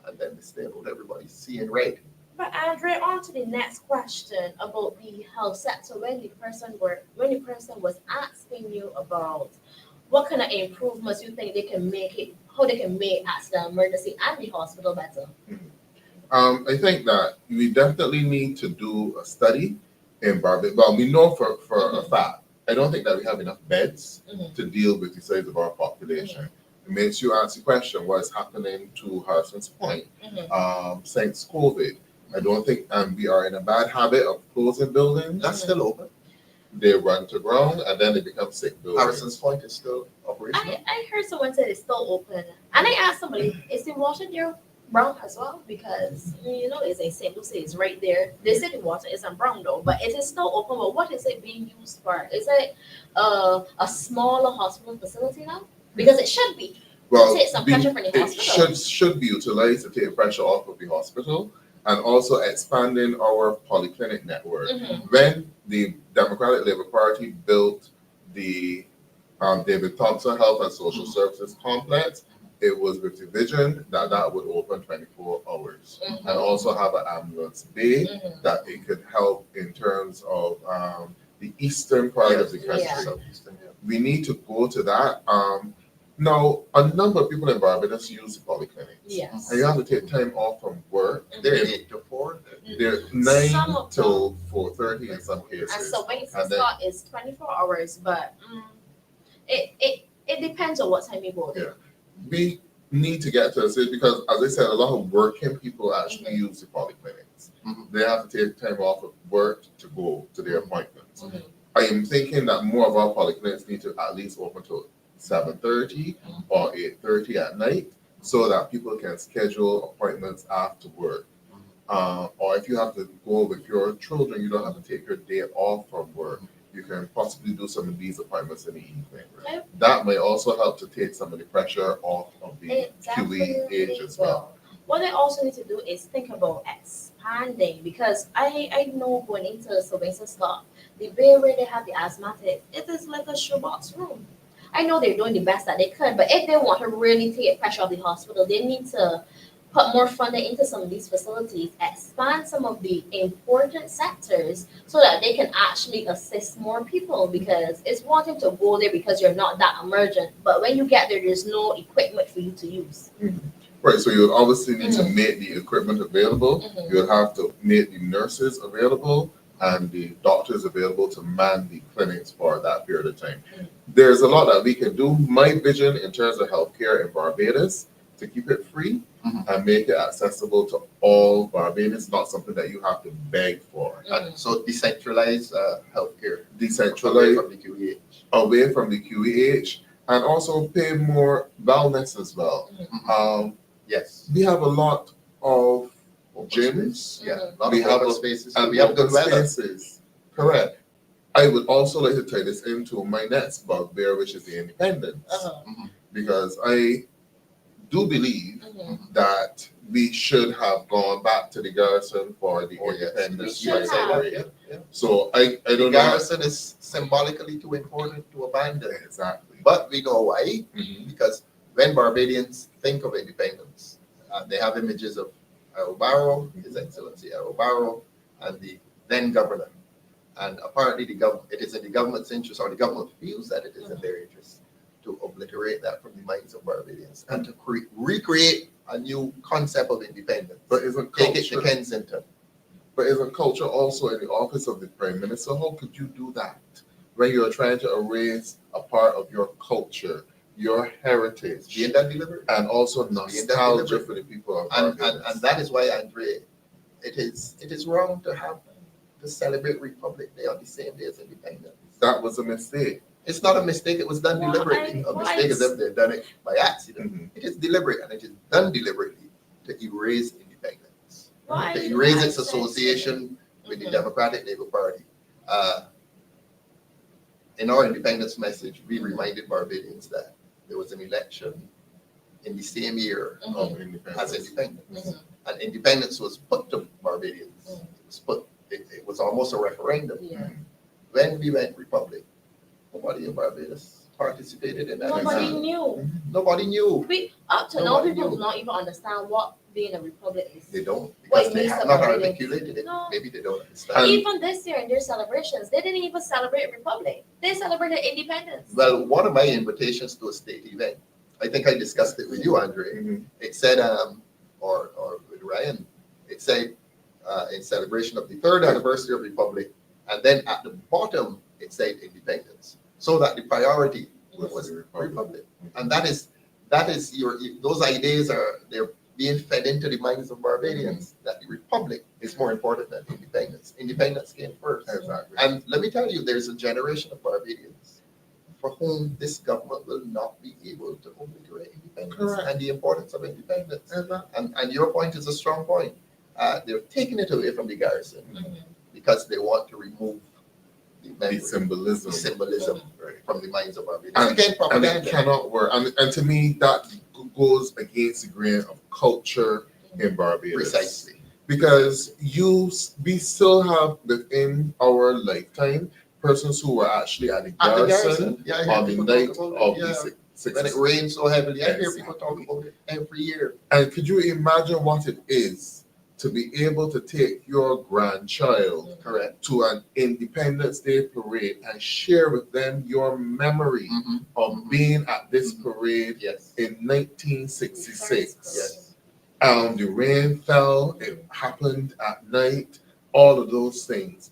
And then they stay with everybody seeing red. But Andre, on to the next question about the health sector. When the person was asking you about what kind of improvements you think they can make it, how they can make accident emergency and the hospital better. I think that we definitely need to do a study in Barbados. Well, we know for a fact, I don't think that we have enough beds Mhm. to deal with the size of our population. It makes you ask the question, what is happening to Harson's Point since COVID? I don't think we are in a bad habit of closing buildings. That's still open. They run to ground and then they become sick buildings. Harrison's Point is still operational. I heard someone say it's still open, and I asked somebody, is the water there brown as well? Because it's a St. Lucie, it's right there. They said the water isn't brown though, but it is still open. But what is it being used for? Is it a smaller hospital facility now? Because it should be. Well, Take some pressure from the it hospital. should be utilized to take pressure off of the hospital and also expanding our polyclinic network. When the Democratic Labour Party built the David Thompson Health and Social Services Complex, it was with the vision that that would open 24 hours and also have an ambulance bay that it could help in terms of the eastern part of the country. Yeah. We need to go to that. Now, a number of people in Barbados use the polyclinics. Yes. And you have to take time off from work. They're 8 to 4. They're Some 9 of till 4:30 in some cases. And so when And then- slot is 24 hours, but it depends on what time you go there. We need to get to a stage because, as I said, a lot of working people actually use the polyclinics. They have to take time off of work to go to their appointments. I am thinking that more of our polyclinics need to at least open till 7:30 or 8:30 at night so that people can schedule appointments after work. Or if you have to go with your children, you don't have to take your day off from work. You can possibly do some of these appointments in the evening. Okay. That may also help to take some of the pressure off of the QEH as well. What they also need to do is think about expanding, because I know going into Sylvester slot, the bay where they have the asthmatic, it is like a shoebox room. I know they're doing the best that they could, but if they want to really take pressure off the hospital, they need to put more funding into some of these facilities, expand some of the important sectors so that they can actually assist more people, because it's one thing to go there because you're not that emergent, but when you get there, there's no equipment for you to use. Right, so you would obviously need to make the equipment available. You would have to make the nurses available and the doctors available to man the clinics for that period of time. There's a lot that we can do. My vision in terms of healthcare in Barbados, to keep it free and make it accessible to all Barbadians, not something that you have to beg for. And so decentralized healthcare. Decentralized, From the QEH. away from the QEH, and also pay more wellness as well. Yes. We have a lot of Open gyms. space. Yeah. A lot We of have open a- spaces. and We have good open weather. spaces. Correct. I would also like to tie this into my next bugbear, which is the independence, because I do believe that we should have gone back to the garrison for the Oh, yes. independence We should have. celebration. Yeah. So I The don't know garrison is symbolically too important to abandon. exactly. But we know why. Mhm. Because when Barbadians think of independence, they have images of Barrow, His Excellency Barrow, and the then governor. And apparently it is in the government's interest, or the government feels that it is in their interest, to obliterate that from the minds of Barbadians and to recreate a new concept of independence. But isn't Take it to culture, Kensington. but isn't culture also in the office of the prime minister? How could you do that when you're trying to erase a part of your culture, your heritage, Being that deliberate. and also Being that nostalgia deliberate. for the people of And Barbados? that is why, Andre, it is wrong to celebrate Republic Day on the same day as Independence. That was a mistake. It's not a mistake, it was done Why? deliberately. A Why mistake is is- if they've done it by accident. Mhm. It is deliberate, and it is done deliberately to erase independence. Why To is erase that its association with the Mhm. Democratic Labour Party. In our independence message, we reminded Barbadians that there was an election in the same year Of as independence. independence. And independence was put to Barbadians. It was almost a referendum. Yeah. When we went republic, nobody in Barbados participated in that. Nobody exam. knew. Nobody knew. Up to now, Nobody people knew. do not even understand what being a republic is. They don't, What because it they means have to not Barbadians. articulated it. No. Maybe they don't understand. Even this year in their celebrations, they didn't even celebrate Republic. They celebrated independence. Well, one of my invitations to a state event, I think I discussed it with you, Andre. Mhm. It said, or with Ryan, it said in celebration of the 3rd anniversary of Republic, and then at the bottom it said independence, so that the priority was the Republic. Republic. And that is that is those ideas they're being fed into the minds of Barbadians that the republic is more important than independence. Independence came first. Exactly. And let me tell you, there's a generation of Barbadians for whom this government will not be able to obliterate independence Correct. and the importance of independence. Exactly. And your point is a strong point. They're taking it away from the garrison Mhm. because they want to remove the The memory, symbolism. the symbolism from the minds of Barbadians. And- Again, And it propaganda. cannot work. And to me, that goes against the grain of culture in Barbados. Precisely. Because we still have within our lifetime persons who were actually at the At the garrison garrison, yeah, I hear on the people night talk about of it. the Yeah. six. When it rains so heavily, I hear Yes. people talk about it every year. And could you imagine what it is to be able to take your grandchild Correct. to an Independence Day parade and share with them your memory of being at this parade Yes. in 1966? Yes. The rain fell, it happened at night, all of those things.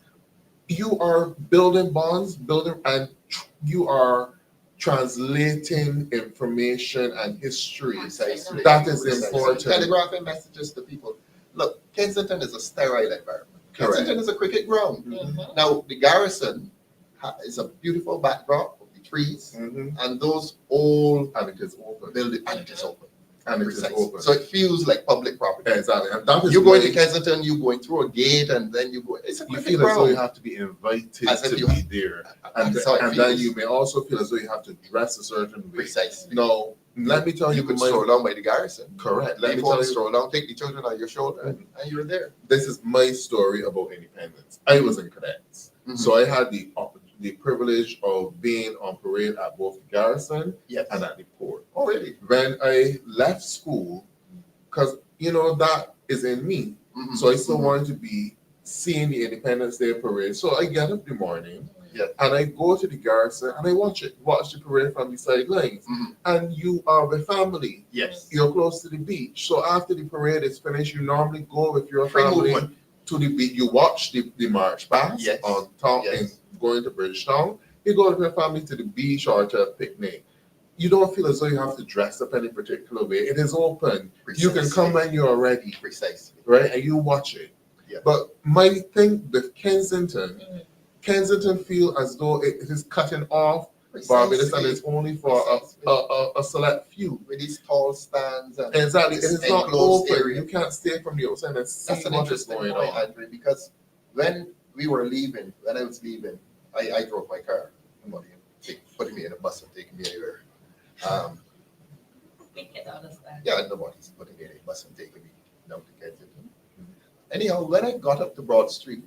You are building bonds, and you are translating information and history. Precisely. That is Precisely. important. Telegraphing messages to people. Look, Kensington is a sterile environment. Correct. Kensington is a cricket ground. Mhm. Now, the garrison is a beautiful backdrop of the trees and those old And it is open. buildings, and it is open. And it is Precisely. open. So it feels like public property. Exactly. And that is You go why into Kensington, you going through a gate, and then you go. It's a you cricket feel as though you ground. have to be invited As if to you- be there. And, That's how it and then feels. you may also feel as though you have to dress a certain way. Precisely. No, let me tell you, You could my- stroll down by the garrison. correct. Let me Before tell you you, stroll down, take the children on your shoulder, and you're there. this is my story about independence. I was in cadets, so I had the privilege of being on parade at both the garrison Yes. and at the port. Oh, really? When I left school, because that is in me, so I still wanted to be seeing the Independence Day parade. So I get up in the morning, Yeah. and I go to the garrison and I watch the parade from the sidelines. And you are with family. Yes. You're close to the beach. So after the parade is finished, you normally go with your Free family movement. to the beach. You watch the march past Yes. on top Yes. and going to Bridgetown. You go with your family to the beach or to a picnic. You don't feel as though you have to dress up any particular way. It is open. You can come when you're ready, Precisely. right? And you watch it. Yeah. But my thing with Kensington feel as though it is cutting off Barbados and it's only for a select few. With these tall stands and Exactly. It this is not enclosed open. area. You can't stay from the outside and see That's an what is interesting going point, on. Andre, because when we were leaving, when I was leaving, I drove my car. Nobody putting me in a bus and taking me anywhere. We can understand. Yeah, nobody's putting me in a bus and taking me down to Kensington. Anyhow, when I got up to Broad Street,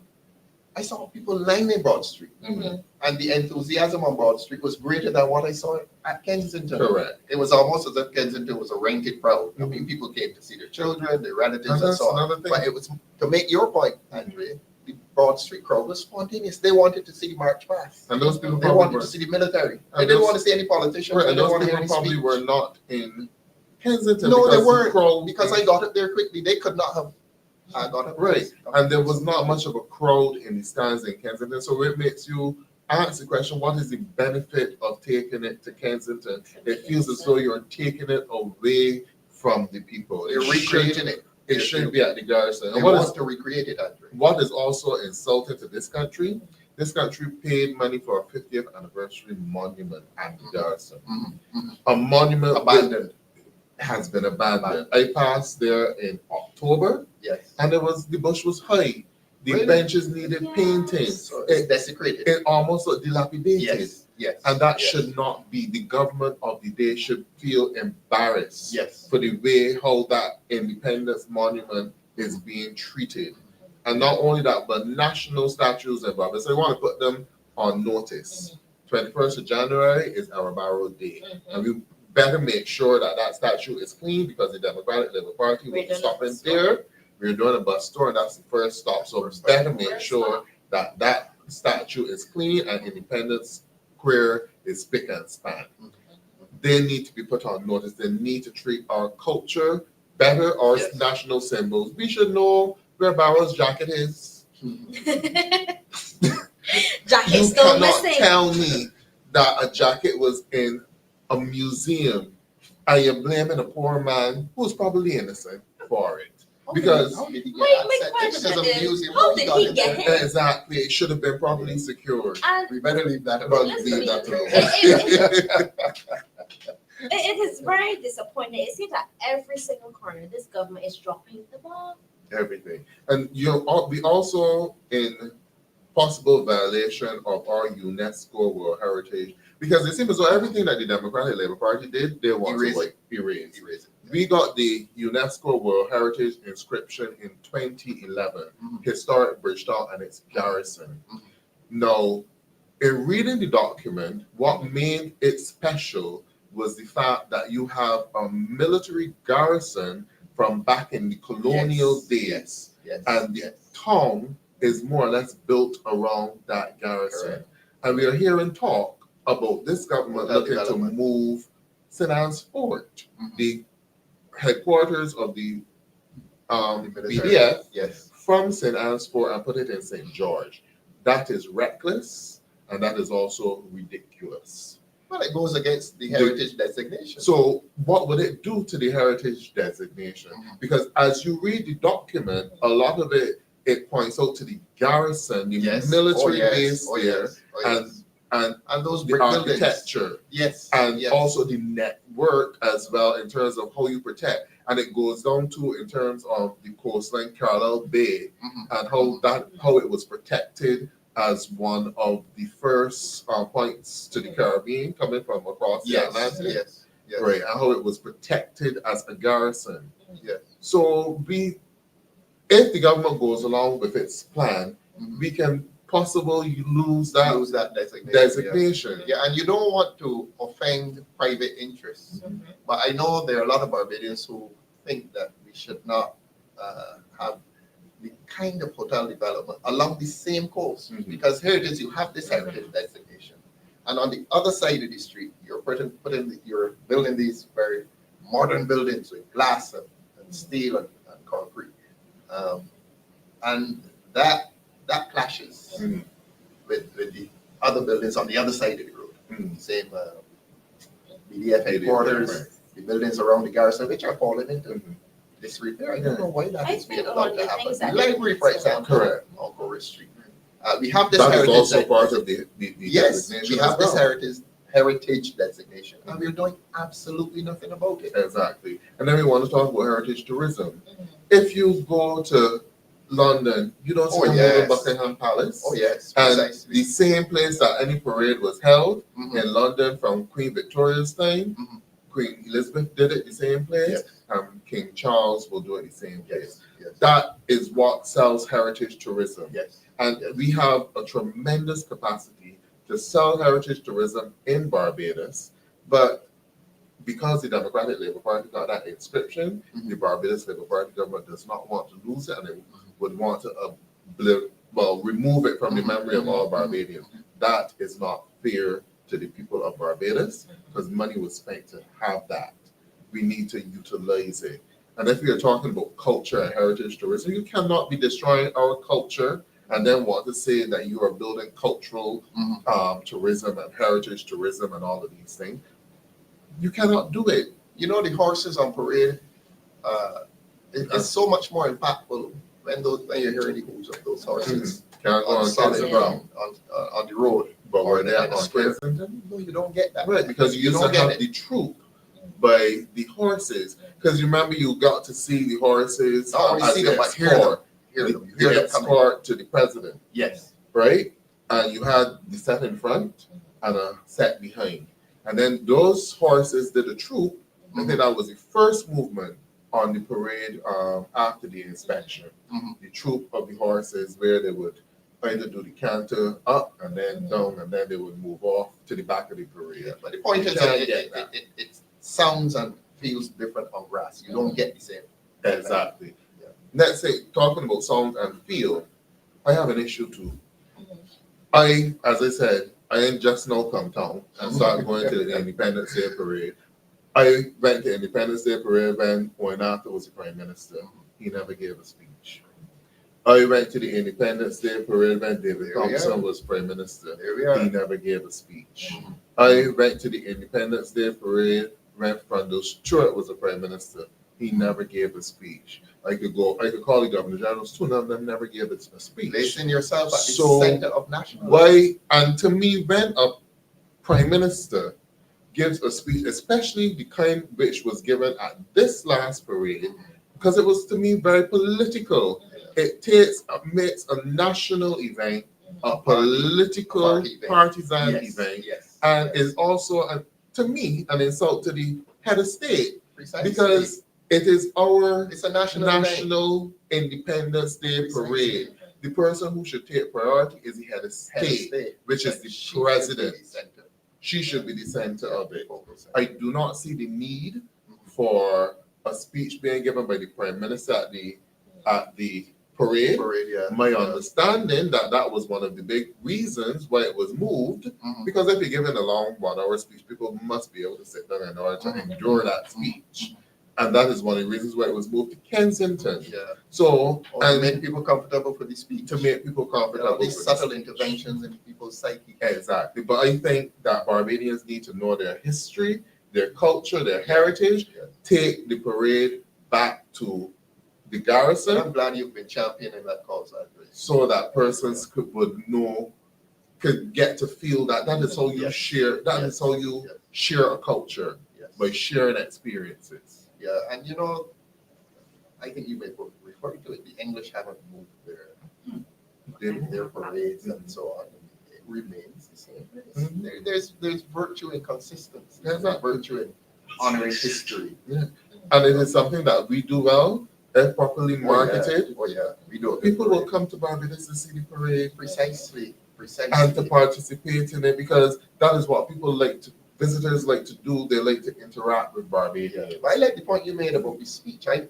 I saw people lining Broad Street. Mhm. And the enthusiasm on Broad Street was greater than what I saw at Kensington. Correct. It was almost as if Kensington was a rented crowd. I mean, people came to see their children, their relatives, And and that's so on. another thing. But it was, to make your point, Andre, the Broad Street crowd was spontaneous. They wanted to see the march past. And those people They probably wanted were, to see the military. They And didn't those- want to see any politicians. right, They and didn't those want to hear people any probably speech. were not in Kensington. No, they because the weren't. crowd- Because I got up there quickly. They could not have got up. Right. And there was not much of a crowd in the stands in Kensington. So it makes you ask the question, what is the benefit of taking it to Kensington? It feels as though you're taking it away from the people. They're recreating it. It should be at the garrison. They And what want is, to recreate it, Andre. what is also insulting to this country paid money for a 50th anniversary monument at the garrison. A monument Abandoned. has been abandoned. I passed there in October, Yes. and the bush was high. The Really? benches needed painting. So it's desecrated. It almost looked dilapidated. Yes. Yes. And that yes. should not be. The government of the day should feel embarrassed Yes. for the way how that Independence Monument is being treated. And not only that, but national statues and Barbados. So they want to put them on notice. 21st of January is our Barrow Day. And we better make sure that that statue is clean because the Democratic Labour Party will be We're doing stopping a bus tour. there. We're doing a bus tour, and that's the first stop. So we better make sure that that statue is clean and Independence Square is spick and span. They need to be put on notice. They need to treat our culture better, our Yes. national symbols. We should know where Barrow's jacket is. Jacket You still cannot missing. tell me that a jacket was in a museum and you're blaming a poor man who's probably innocent for it. Because how did he get My access? If it question is a is, museum, how did got he in get there? in? exactly, it should have been properly secured. And We better leave that But alone. leave that it is very disappointing. It seems that every single corner, this government is dropping the ball. Everything. And we also in possible violation of our UNESCO World Heritage, because it seems as though everything that the Democratic Labour Party did, they want Erase to it. erase. Erase it. We got the UNESCO World Heritage inscription in 2011, Mhm. historic Bridgetown and its garrison. Mhm. Now, in reading the document, what made it special was the fact that you have a military garrison from back in the colonial days, Yes. and the yes. town is more or less built around that garrison. Correct. And we are hearing talk about this government Hotel looking to development. move St. Anne's Fort, Mhm. the headquarters of the Military. BDF, Yes. from St. Anne's Fort and put it in St. George. That is reckless, and that is also ridiculous. Well, it goes against the heritage designation. So what would it do to the heritage designation? Mhm. Because as you read the document, a lot of it points out to the garrison, the Yes. military Oh, yes. base Oh, there, yes. Oh, yes. and those the brick buildings. architecture, Yes. and yes. also the network as well in terms of how you protect. And it goes down to in terms of the coastline, Carlisle Bay, Mhm. and how it was protected as one of the first points to the Caribbean coming from across the Yes. Atlantic. Yes. Yes. Right, and how it was protected as a garrison. Yes. So if the government goes along with its plan, Mhm. we can possibly lose that Use that designation. designation. Yeah, and you don't want to offend private interests. But I know there are a lot of Barbadians who think that we should not have the kind of hotel development along the same coast. Mhm. Because here it is, you have this heritage designation. And on the other side of the street, you're you're building these very modern buildings with glass and steel and concrete. And that clashes Mhm. with the other buildings on the other side of the road. Mhm. Same BDF headquarters, Right. the buildings around the garrison, which are falling into Mhm. disrepair. I don't know why that I is being think one allowed of to the happen. things The that library, for example, Correct. on Gorey Street. We have this That is heritage also designation. part of the Yes, designation we have as this well. heritage designation, and we're doing absolutely nothing about it. Exactly. And then we want to talk about heritage tourism. Mhm. If you go to London, you don't see Oh, a yes. Buckingham Palace. Oh yes, And precisely. the same place that any parade was held Mhm. in London from Queen Victoria's time, Mhm. Queen Elizabeth did it the same place, Yes. King Charles will do it the same place. Yes. Yes. That is what sells heritage tourism. Yes. And we have a tremendous capacity to sell heritage tourism in Barbados, but because the Democratic Labour Party got that inscription, Mhm. the Barbados Labour Party government does not want to lose it, and they would want to remove it from the memory of all Barbadians. That is not fair to the people of Barbados, because money was spent to have that. We need to utilize it. And if we are talking about culture and heritage tourism, you cannot be destroying our culture and then want to say that you are building cultural tourism and heritage tourism and all of these things. You cannot do it. You know, the horses on parade, it's so much more impactful when you're hearing the hooves of those horses Can't go on on solid Kensington, ground, on the road. but or we're in there a on square. Kensington. No, you don't get that. Right, because you used don't to get have it. the troop by the horses. Because you remember you got to see the horses Not only as see the them, but hear them. escort, Hear the, them. You hear the them coming. escort to the president, Yes. right? And you had the set in front and a set behind. And then those horses did a troop. I think that was the first movement on the parade after the inspection. Mhm. The troop of the horses where they would either do the canter up and then down, and then they would move off to the back of the parade. Yeah, but the point You is can't that get that. it sounds and feels different on grass. You don't get the same. Exactly. Yeah. Let's say, talking about sound and feel, I have an issue too. Mhm. As I said, I ain't just now come town and start going to the Independence Day parade. I went to Independence Day parade when Arthur was the Prime Minister. He never gave a speech. I went to the Independence Day parade when David There we Thompson are. was Prime Minister. There we are. He never gave a speech. I went to the Independence Day parade Rev. Stewart was the Prime Minister, he never gave a speech. I could call the Governor Generals, two of them never gave a speech. Placing yourself at the So, center of national. Why? And to me, when a Prime Minister gives a speech, especially the kind which was given at this last parade, because it was to me very political. It makes a national event a political partisan event, and is also to me an insult to the head of state. Precisely. Because it is our It's a national Independence Day parade. The person who should take priority is the head of state, which is the president. She should be the center of it. I do not see the need for a speech being given by the Prime Minister at the parade. My understanding that was one of the big reasons why it was moved, because if you're giving a long 1 hour speech, people must be able to sit down in order to endure that speech. And that is one of the reasons why it was moved to Kensington. So, and make people comfortable for the speech. To make people comfortable. These subtle interventions in people's psyche. Exactly. But I think that Barbadians need to know their history, their culture, their heritage, take the parade back to the garrison. I'm glad you've been championing that cause, Andre. So that persons could get to feel that is how you share, is how you share a culture, by sharing experiences. Yeah, and I think you may refer to it, the English haven't moved their parades and so on. It remains the same. There's virtue in consistency. There's not virtue in honoring history. And it is something that we do well, if properly marketed. We do. People will come to Barbados to see the parade. Precisely. And to participate in it, because that is what visitors like to do. They like to interact with Barbadians. But I like the point you made about the speech. I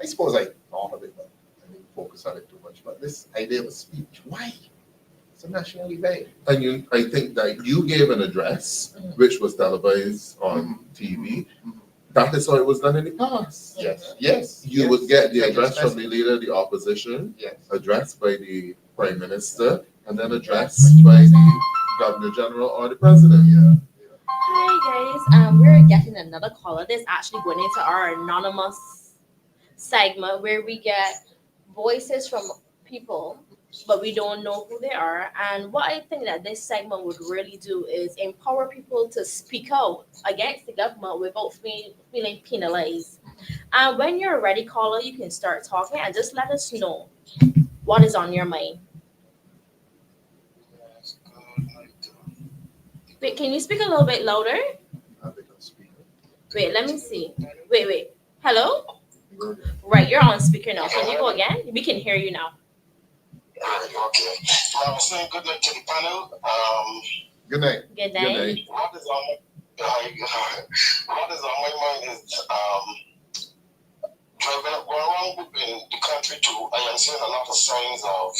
suppose I thought of it, but I didn't focus on it too much. But this idea of a speech, why? It's a national event. And I think that you gave an address, which was televised on TV. That is how it was done in the past. You would get the address from the leader of the opposition, addressed by the Prime Minister, and then addressed by the Governor General or the President. Hi guys, we're getting another caller. This is actually going into our anonymous segment where we get voices from people, but we don't know who they are. And what I think that this segment would really do is empower people to speak out against the government without feeling penalized. And when you're ready, caller, you can start talking and just let us know what is on your mind. Wait, can you speak a little bit louder? Wait, let me see. Wait. Hello? Right, you're on speaker now. Can you go again? We can hear you now. Okay. I was saying good night to the panel. Good night. Good night. What is on my mind is driving around in the country too. I am seeing a lot of signs of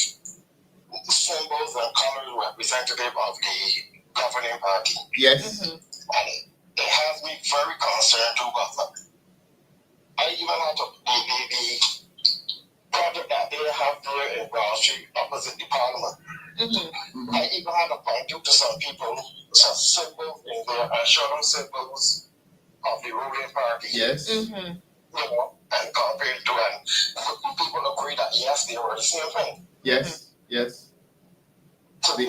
symbols and colors representative of the governing party. Yes. Mm-hmm. And it has me very concerned too, but I even had the project that they have there in Brown Street opposite the Parliament. Mm-hmm. I even had to point out to some people some symbols in there and show them symbols of the ruling party. Yes. Mm-hmm. And compare it to, and people agree that yes, they were the same thing. Yes. Yes. To me,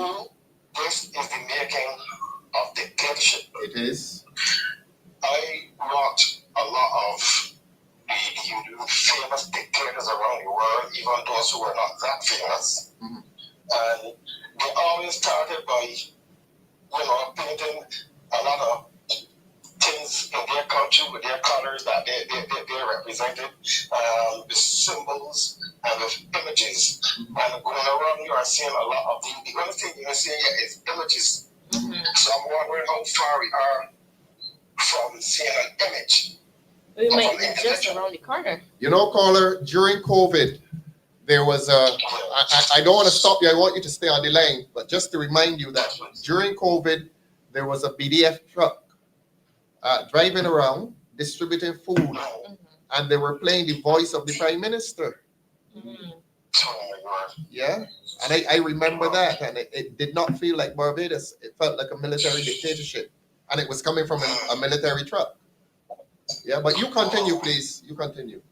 this is the making of dictatorship. It is. I watch a lot of the famous dictators around the world, even those who are not that famous. Mm-hmm. And they always started by, painting a lot of things in their country with their colors that they represented, the symbols and the images. And going around, you are seeing a lot of the only thing you're seeing here is images. Mm-hmm. So I'm wondering how far we are from seeing an image. We might be just around the corner. Caller, during COVID, there was I don't want to stop you. I want you to stay on the line. But just to remind you that during COVID, there was a BDF truck driving around distributing food. Mm-hmm. And they were playing the voice of the Prime Minister. Mm-hmm. Oh my God. Yeah. And I remember that. And it did not feel like Barbados. It felt like a military dictatorship. and it was coming from a military truck. Yeah, but you continue, please. You continue.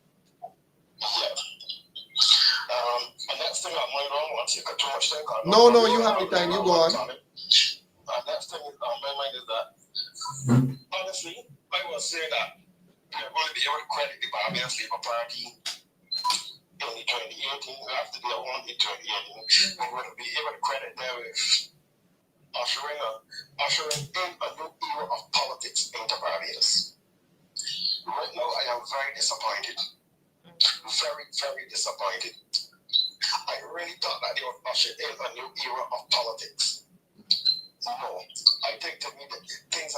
Next thing I'm going on, once you got too much time. No, you have the time. You go on. Next thing in my mind is that, honestly, I will say that we're going to be able to credit the Barbadians Labour Party in the 2018, after they won in 2018, we're going to be able to credit them with ushering in a new era of politics into Barbados. Right now, I am very disappointed. Very, very disappointed. I really thought that they would usher in a new era of politics. No, I think to me that things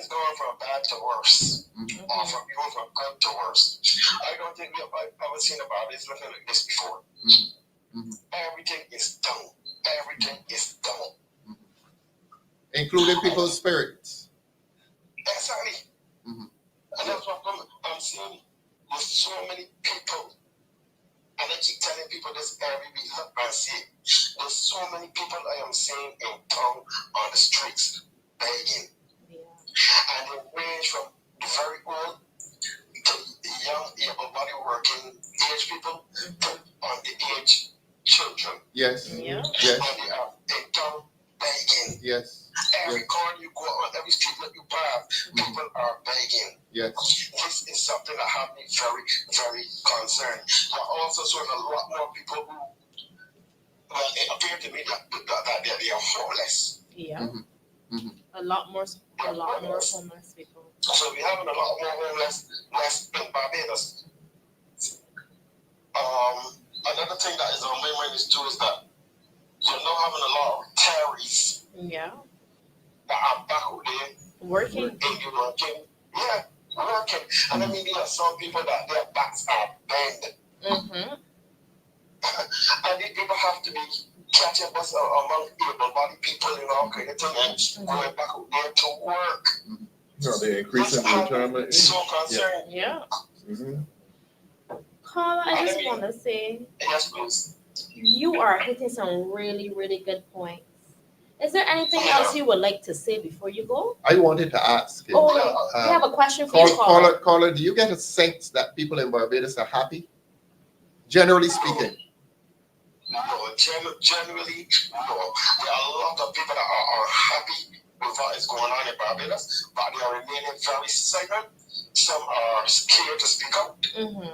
going from bad to worse, or from going from good to worse. I don't think we have ever seen about this looking like this before. Everything is done. Everything is done. Including people's spirits. Exactly. And that's what I'm seeing. There's so many people, and I keep telling people this every week. Look and see it. There's so many people I am seeing in town on the streets begging. And they range from the very old to the young, able-bodied working age people to on the age children. Yes. Yeah. Yes. And they are in town begging. Yes. Every corner you go on, every street that you pass, people are begging. Yes. This is something that has me very, very concerned. But also showing a lot more people who, well, it appeared to me that they are homeless. Yeah. A lot more homeless people. So we're having a lot more homeless in Barbados. Another thing that is on my mind is too is that you're now having a lot of terrorists Yeah. that are back out there Working. working. Yeah, working. And I mean, there are some people that their backs are bent. And these people have to be catching us among able-bodied people and all kind of things and going back out there to work. No, they're increasing the retirement age. So concerned. Yeah. Mhm. Carla, I just want to say Yes, please. you are hitting some really, really good points. Is there anything else you would like to say before you go? I wanted to ask you. Oh, wait. We have a question for you, Carla. Caller, do you get a sense that people in Barbados are happy? Generally speaking. No, generally, no. There are a lot of people that are happy with what is going on in Barbados, but they are remaining very silent. Some are scared to speak up.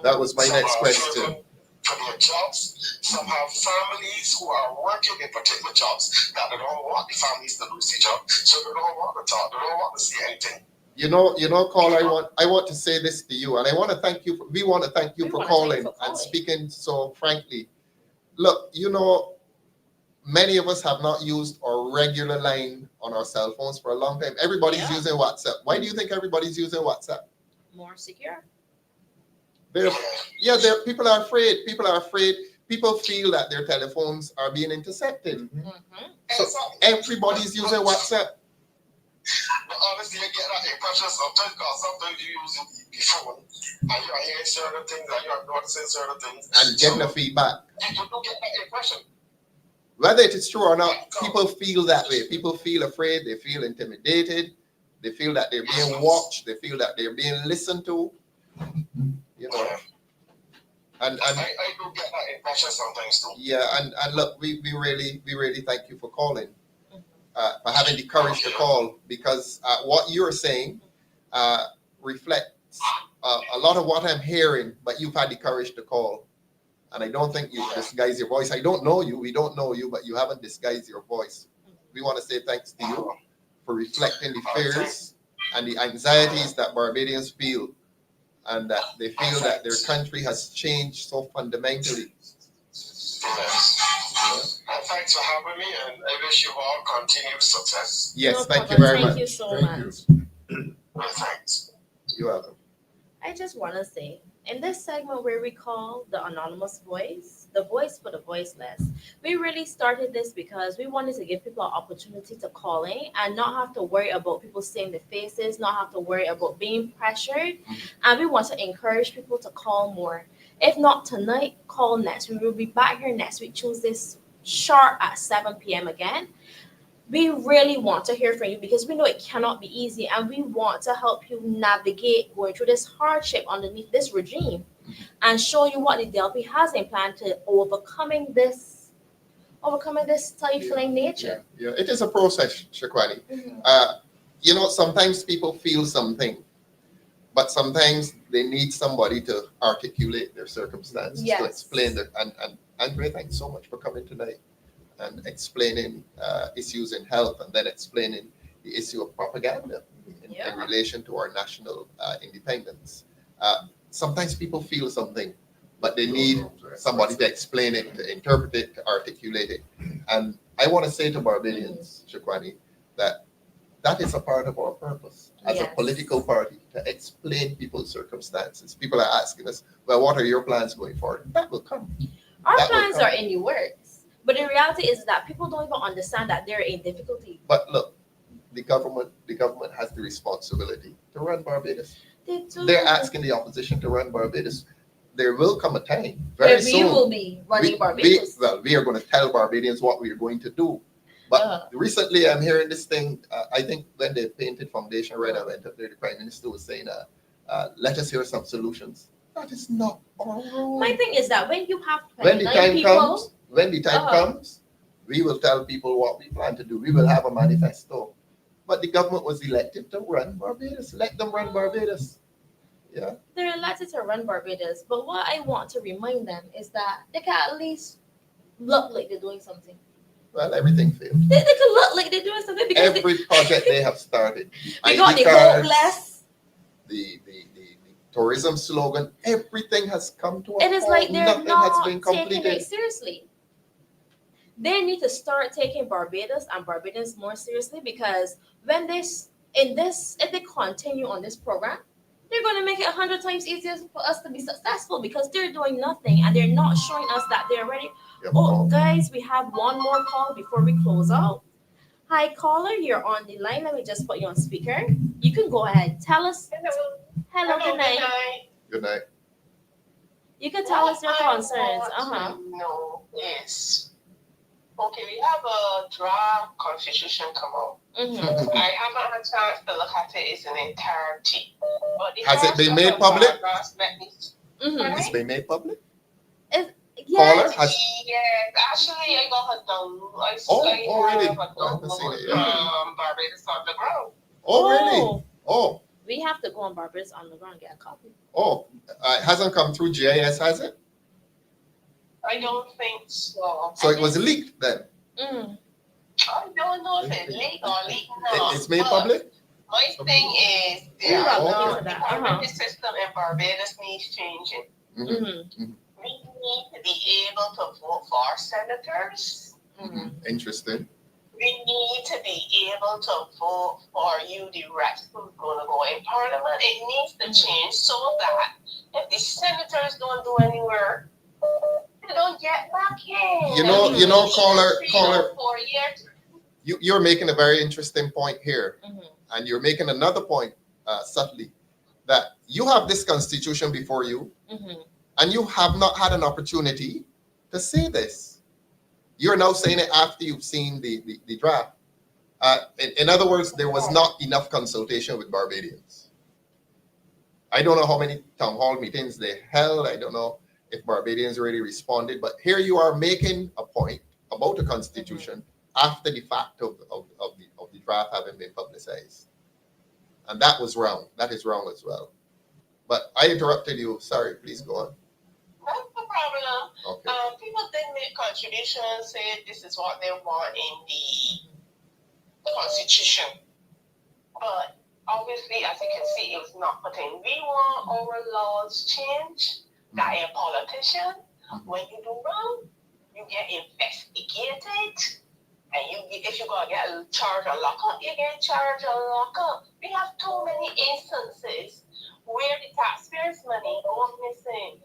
That was my Some next are question. driven for their jobs. Some have families who are working in particular jobs that they don't want the families to lose their job, so they don't want to talk, they don't want to say anything. You know, Carl, I want to say this to you, and I want to thank you. We want to thank you for calling and speaking so frankly. Look, you know, many of us have not used our regular line on our cell phones for a long time. Everybody's using WhatsApp. Why do you think everybody's using WhatsApp? More secure. People are afraid. People are afraid. People feel that their telephones are being intercepted. So everybody's using WhatsApp. But honestly, you get that impression sometimes because sometimes you use the phone and you're hearing certain things and you're noticing certain things. And getting the feedback. You do get that impression. Whether it is true or not, people feel that way. People feel afraid. They feel intimidated. They feel that they're being watched. They feel that they're being listened to. You know. And I do get that impression sometimes too. Yeah, and look, we really thank you for calling. For having the courage to call, because what you're saying reflects a lot of what I'm hearing, but you've had the courage to call. And I don't think you disguise your voice. I don't know you, we don't know you, but you haven't disguised your voice. We want to say thanks to you for reflecting the fears and the anxieties that Barbadians feel, and that they feel that their country has changed so fundamentally. Thanks for having me, and I wish you all continued success. Yes, No thank you problem. very much. Thank you so Thank much. you. Thanks. You're welcome. I just want to say, in this segment where we call the anonymous voice, the voice for the voiceless, we really started this because we wanted to give people an opportunity to call in and not have to worry about people seeing their faces, not have to worry about being pressured. And we want to encourage people to call more. If not tonight, call next. We will be back here next week, Tuesday, sharp at 7 p.m. again. we really want to hear from you because we know it cannot be easy, and we want to help you navigate going through this hardship underneath this regime and show you what the DLP has in plan to overcoming this stifling nature. Yeah, it is a process, Shakwani. Sometimes people feel something, but sometimes they need somebody to articulate their circumstances, to explain it. And Andre, thanks so much for coming tonight and explaining issues in health, and then explaining the issue of propaganda in relation to our national independence. Sometimes people feel something, but they need somebody to explain it, to interpret it, to articulate it. And I want to say to Barbadians, Shakwani, that is a part of our purpose as a political party, to explain people's circumstances. People are asking us, well, what are your plans going forward? That will come. Our plans are in the works, but the reality is that people don't even understand that they're in difficulty. But look, the government has the responsibility to run Barbados. They do. They're asking the opposition to run Barbados. There will come a time very soon. We will be running Barbados. We are going to tell Barbadians what we are going to do. But recently, I'm hearing this thing. I think when they painted Foundation Red, I went up there. The Prime Minister was saying, "Let us hear some solutions." That is not our role. My thing is that when you have when the time comes, we will tell people what we plan to do. We will have a manifesto. But the government was elected to run Barbados. Let them run Barbados. Yeah. They're elected to run Barbados, but what I want to remind them is that they can at least look like they're doing something. Well, everything failed. They can look like they're doing something because every project they have started. They got the hopeless. The tourism slogan, everything has come to a It is like they're nothing not has been completed. taking it seriously. They need to start taking Barbados and Barbadians more seriously, because if they continue on this program, they're going to make it 100 times easier for us to be successful, because they're doing nothing and they're not showing us that they're ready. Oh, guys, we have one more call before we close out. Hi, caller, you're on the line. Let me just put you on speaker. You can go ahead. Tell us. Hello, good night. Good night. You can tell us your concerns. No, yes. Okay, we have a draft constitution come out. I haven't had a chance to look at it in its entirety. But has it been made public? It's been made public? Yes. Actually, I got a download. Really? Barbados on the ground. Oh, really? Oh. We have to go on Barbados on the ground and get a copy. Oh, it hasn't come through GIS, has it? I don't think so. So it was leaked then? I don't know if it's leaked or leaked now. It's made public? My thing is, the parliamentary system in Barbados needs changing. We need to be able to vote for senators. Interesting. We need to be able to vote for you, the rest who's going to go in parliament. It needs to change so that if the senators don't do anywhere, they don't get back in. You know, caller, you're making a very interesting point here. And you're making another point subtly, that you have this constitution before you, and you have not had an opportunity to say this. You're now saying it after you've seen the draft. In other words, there was not enough consultation with Barbadians. I don't know how many town hall meetings they held. I don't know if Barbadians already responded, but here you are making a point about the constitution after the fact of the draft having been publicized. And that was wrong. That is wrong as well. But I interrupted you. Sorry, please go on. That's the problem. Okay. People did make contributions, say this is what they want in the constitution. But obviously, as you can see, it was not put in. We want our laws changed. That a politician, when you do wrong, you get investigated. And if you're going to get charged or lock up, you get charged or lock up. We have too many instances where the taxpayers' money goes missing.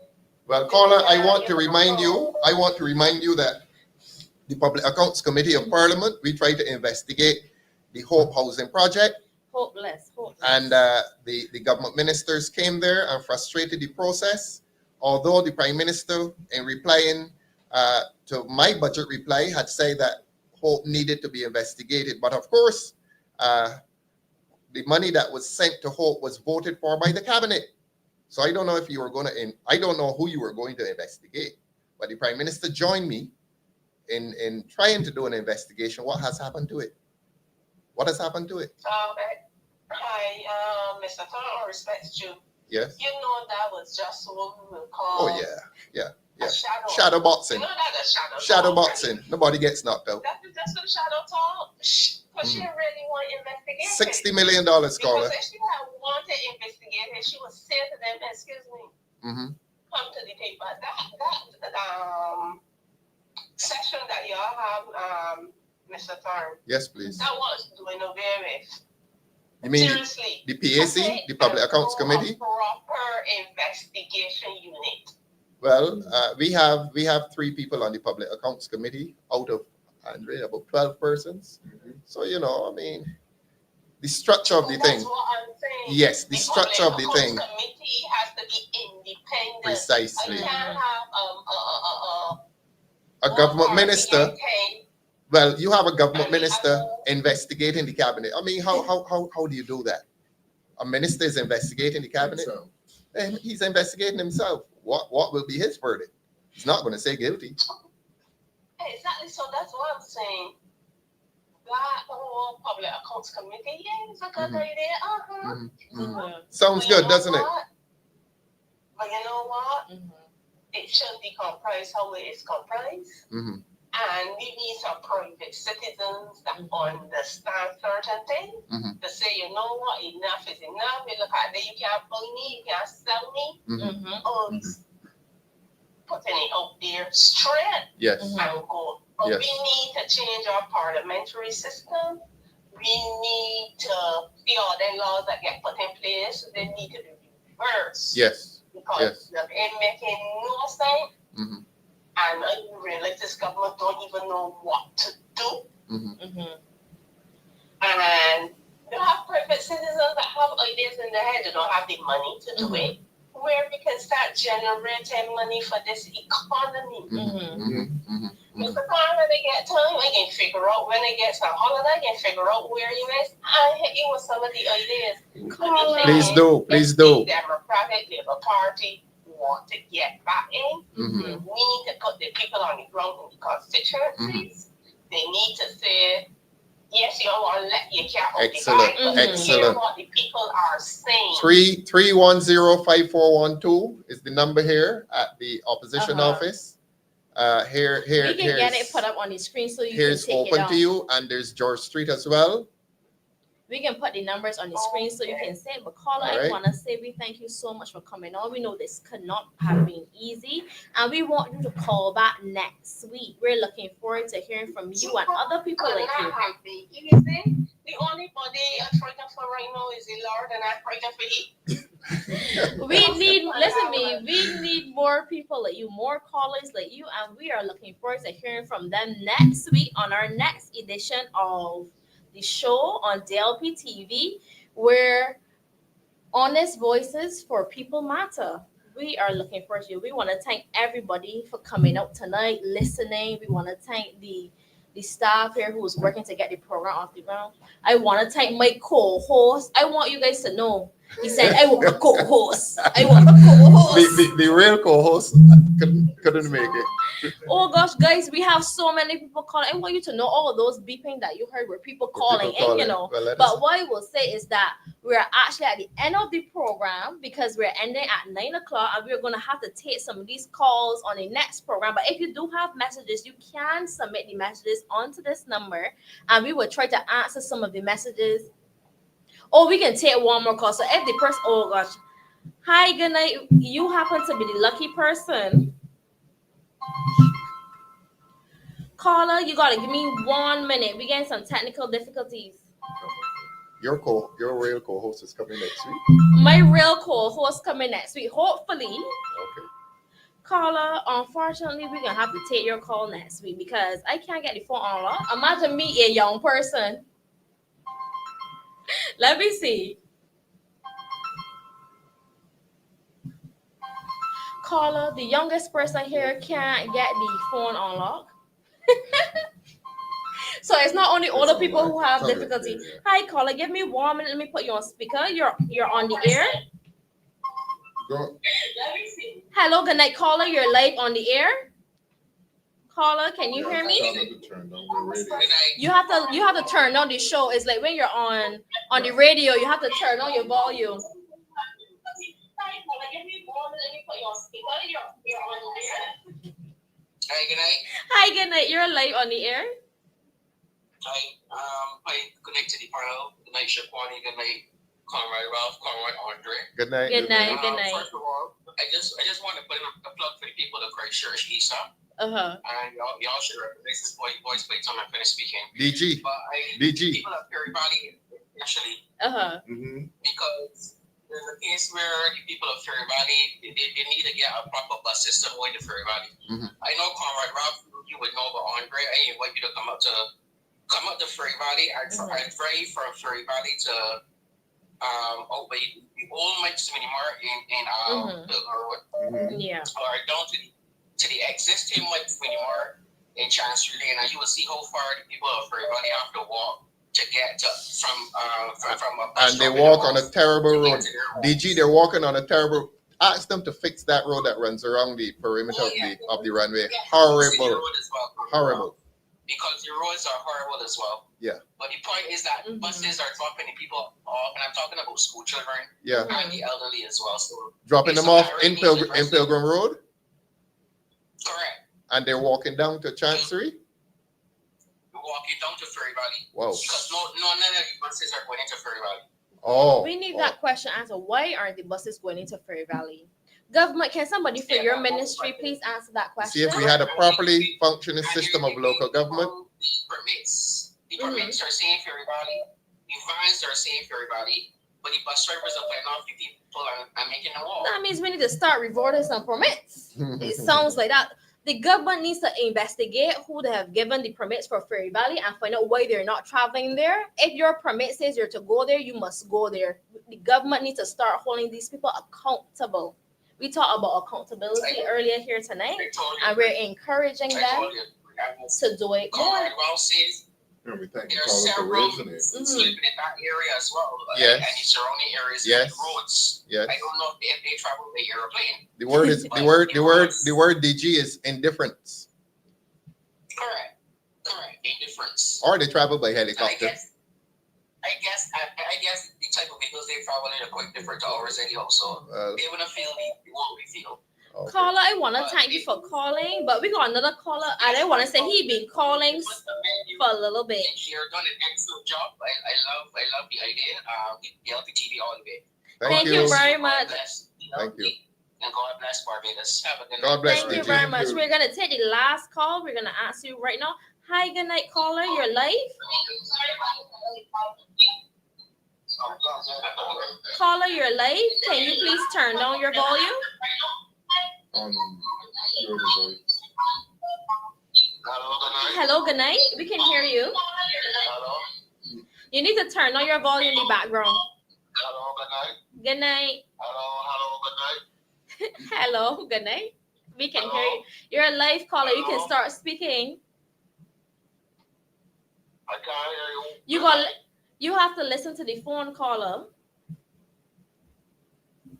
Well, caller, I want to remind you that the Public Accounts Committee of Parliament, we try to investigate the Hope Housing Project. Hopeless. And the government ministers came there and frustrated the process. Although the Prime Minister, in replying to my budget reply, had said that Hope needed to be investigated. But of course, the money that was sent to Hope was voted for by the cabinet. So I don't know if you were going to, I don't know who you were going to investigate, but the Prime Minister joined me in trying to do an investigation. What has happened to it? What has happened to it? Hi, Mr. Thorne, respect you. Yes. You know that was just what we will call Oh yeah. a shadow. Shadow boxing. You know that a shadow. Shadow talk, boxing. Nobody gets knocked out. That's what shadow talk. Because she really want investigation. $60 million, scholar. Because if she had wanted investigation, she would say to them, "Excuse me, come to the paper." That session that y'all have, Mr. Thorne. Yes, please. That was doing a very You mean seriously. the PAC, the Public Accounts Committee? Proper investigation unit. Well, we have 3 people on the Public Accounts Committee out of, Andre, about 12 persons. So, you know, I mean, the structure of the thing. That's what I'm saying. Yes, the structure of the thing. The committee has to be independent. Precisely. I can't have A government minister. okay. Well, you have a government minister investigating the cabinet. I mean, how do you do that? A minister is investigating the cabinet, and he's investigating himself. What will be his verdict? He's not going to say guilty. Exactly. So that's what I'm saying. That whole public accounts committee, yeah, it's a good idea. Sounds good, doesn't it? But you know what? It should be comprised how it is comprised. And we need some private citizens that understand certain things to say, you know what, enough is enough. You look at that, you can't bully me, you can't sell me. Putting it out there straight and go. But we need to change our parliamentary system. We need to see all the laws that get put in place. They need to be reversed. Yes. Because it ain't making no sense. And really, this government don't even know what to do. And you have private citizens that have ideas in their head. They don't have the money to do it. Where we can start generating money for this economy. Mr. Khan, when they get time, I can figure out when they get some holiday, I can figure out where you is. I hit you with some of the ideas. Please do. The Democratic Labour Party want to get back in. We need to put the people on the ground in the constituencies. They need to say, yes, you want to let your cat out the bag, but hear what the people are saying. 3105412 is the number here at the opposition office. Here, we can get it put up on the screen so you can take open it out. to you, and there's George Street as well. We can put the numbers on the screen so you can say it. But caller, I want to say we thank you so much for coming on. We know this could not have been easy, and we want you to call back next week. We're looking forward to hearing from you and other people like you. The only body I'm fighting for right now is the Lord, and I'm fighting for He. We need more people like you, more callers like you, and we are looking forward to hearing from them next week on our next edition of the show on DLP TV, where honest voices for people matter. We are looking forward to you. We want to thank everybody for coming out tonight, listening. We want to thank the staff here who is working to get the program off the ground. I want to thank my co-host. I want you guys to know. He said, I want a co-host. I want a co-host. The real co-host couldn't make it. Oh gosh, guys, we have so many people calling. I want you to know all of those beeping that you heard were people calling in, you know. Well, but what I will say is that we're actually at the end of the program because we're ending at 9 o'clock and we're going to have to take some of these calls on the next program. But if you do have messages, you can submit the messages onto this number and we will try to answer some of the messages. Or we can take one more call. So if the person, oh gosh, hi, good night. You happen to be the lucky person. Caller, you gotta give me 1 minute. We getting some technical difficulties. Your real co-host is coming next week. My real co-host coming next week, hopefully. Okay. Caller, unfortunately, we're gonna have to take your call next week because I can't get the phone on. Imagine me, a young person. Let me see. Caller, the youngest person here can't get the phone unlocked. So it's not only older It's people all who right. have It's all difficulty. right, yeah. Hi, caller, give me 1 minute. Let me put you on speaker. You're on the air. Go. Hello, good night, caller. You're live on the air. Caller, can you hear me? Tell them to turn down the radio. You have to turn on the show. It's like when you're on the radio, you have to turn on your volume. Hi, good night. Hi, good night. You're live on the air. Hi, good night to the panel. Good night, Shaquani. Good night, Conrad Ralph, Conrad Andre. Good night. Good night. Good night. First of all, I just want to put in a plug for the people of Christchurch, East, Uh-huh. and y'all should recognize this voice by the time I'm finished speaking. DG. But people of Perry Valley, especially, Uh-huh. because there's a case where the people of Ferry Valley, they need to get a proper bus system going to Ferry Valley. I know Conrad Ralph, you would know about Andre. I invite you to come up to Ferry Valley. I drive from Ferry Valley to out by the old Mike's Mini Mart in Pilgrim Road, Yeah. or down to the existing Mike's Mini Mart in Chancery Lane, and you will see how far the people of Ferry Valley have to walk to get to from a bus And they stop in walk the on a north terrible to get road. to their homes. DG, they're walking on a terrible. Ask them to fix that road that runs around the perimeter of the runway. Horrible. Horrible. Because the roads are horrible as well. Yeah. But the point is that buses are dropping the people off, and I'm talking about school children Yeah. and the elderly as well. So Dropping it's them off not really in Pilgrim Road, correct. and they're walking down to Chancery. Walking down to Ferry Valley. Wow. Because none of the buses are going into Ferry Valley. Oh. We need that question answered. Why aren't the buses going into Ferry Valley? Government, can somebody for your ministry please answer that question? See if we had a properly functioning system of local government. The permits are saying Ferry Valley. The vans are saying Ferry Valley. But the bus drivers are putting off the people and making them walk. That means we need to start revoting some permits. It sounds like that. The government needs to investigate who they have given the permits for Ferry Valley and find out why they're not traveling there. If your permit says you're to go there, you must go there. The government needs to start holding these people accountable. We talked about accountability earlier here tonight, and we're encouraging them to do it more. Conrad Ralph says And we thank you there are for several raising it. sleeping in that area as well. Yes. And the surrounding areas Yes. and the roads. Yes. I don't know if they travel by airplane. The word is the word DG is indifference. Correct. Indifference. Or they travel by I helicopter. guess the type of vehicles they travel in are quite different to ours anyhow. So they wouldn't feel what we feel. Okay. Caller, I want to thank you for calling, but we got another caller, and I want to say he been calling for a little bit. You're done an excellent job. I love the idea. DLP TV all the way. Thank you you. very much. Thank you. And God bless Barbados. Have a good God night. bless Thank you DG. very much. We're gonna take the last call. We're gonna ask you right now. Hi, good night, caller. You're live. Caller, you're live. Can you please turn down your volume? Your voice. Hello, good night. We can hear you. Hello. You need to turn on your volume in the background. Hello. Good night. Good night. Hello. Good night. Hello, good night. We can hear you. You're a live caller. You can start speaking. I can't hear you. You have to listen to the phone caller.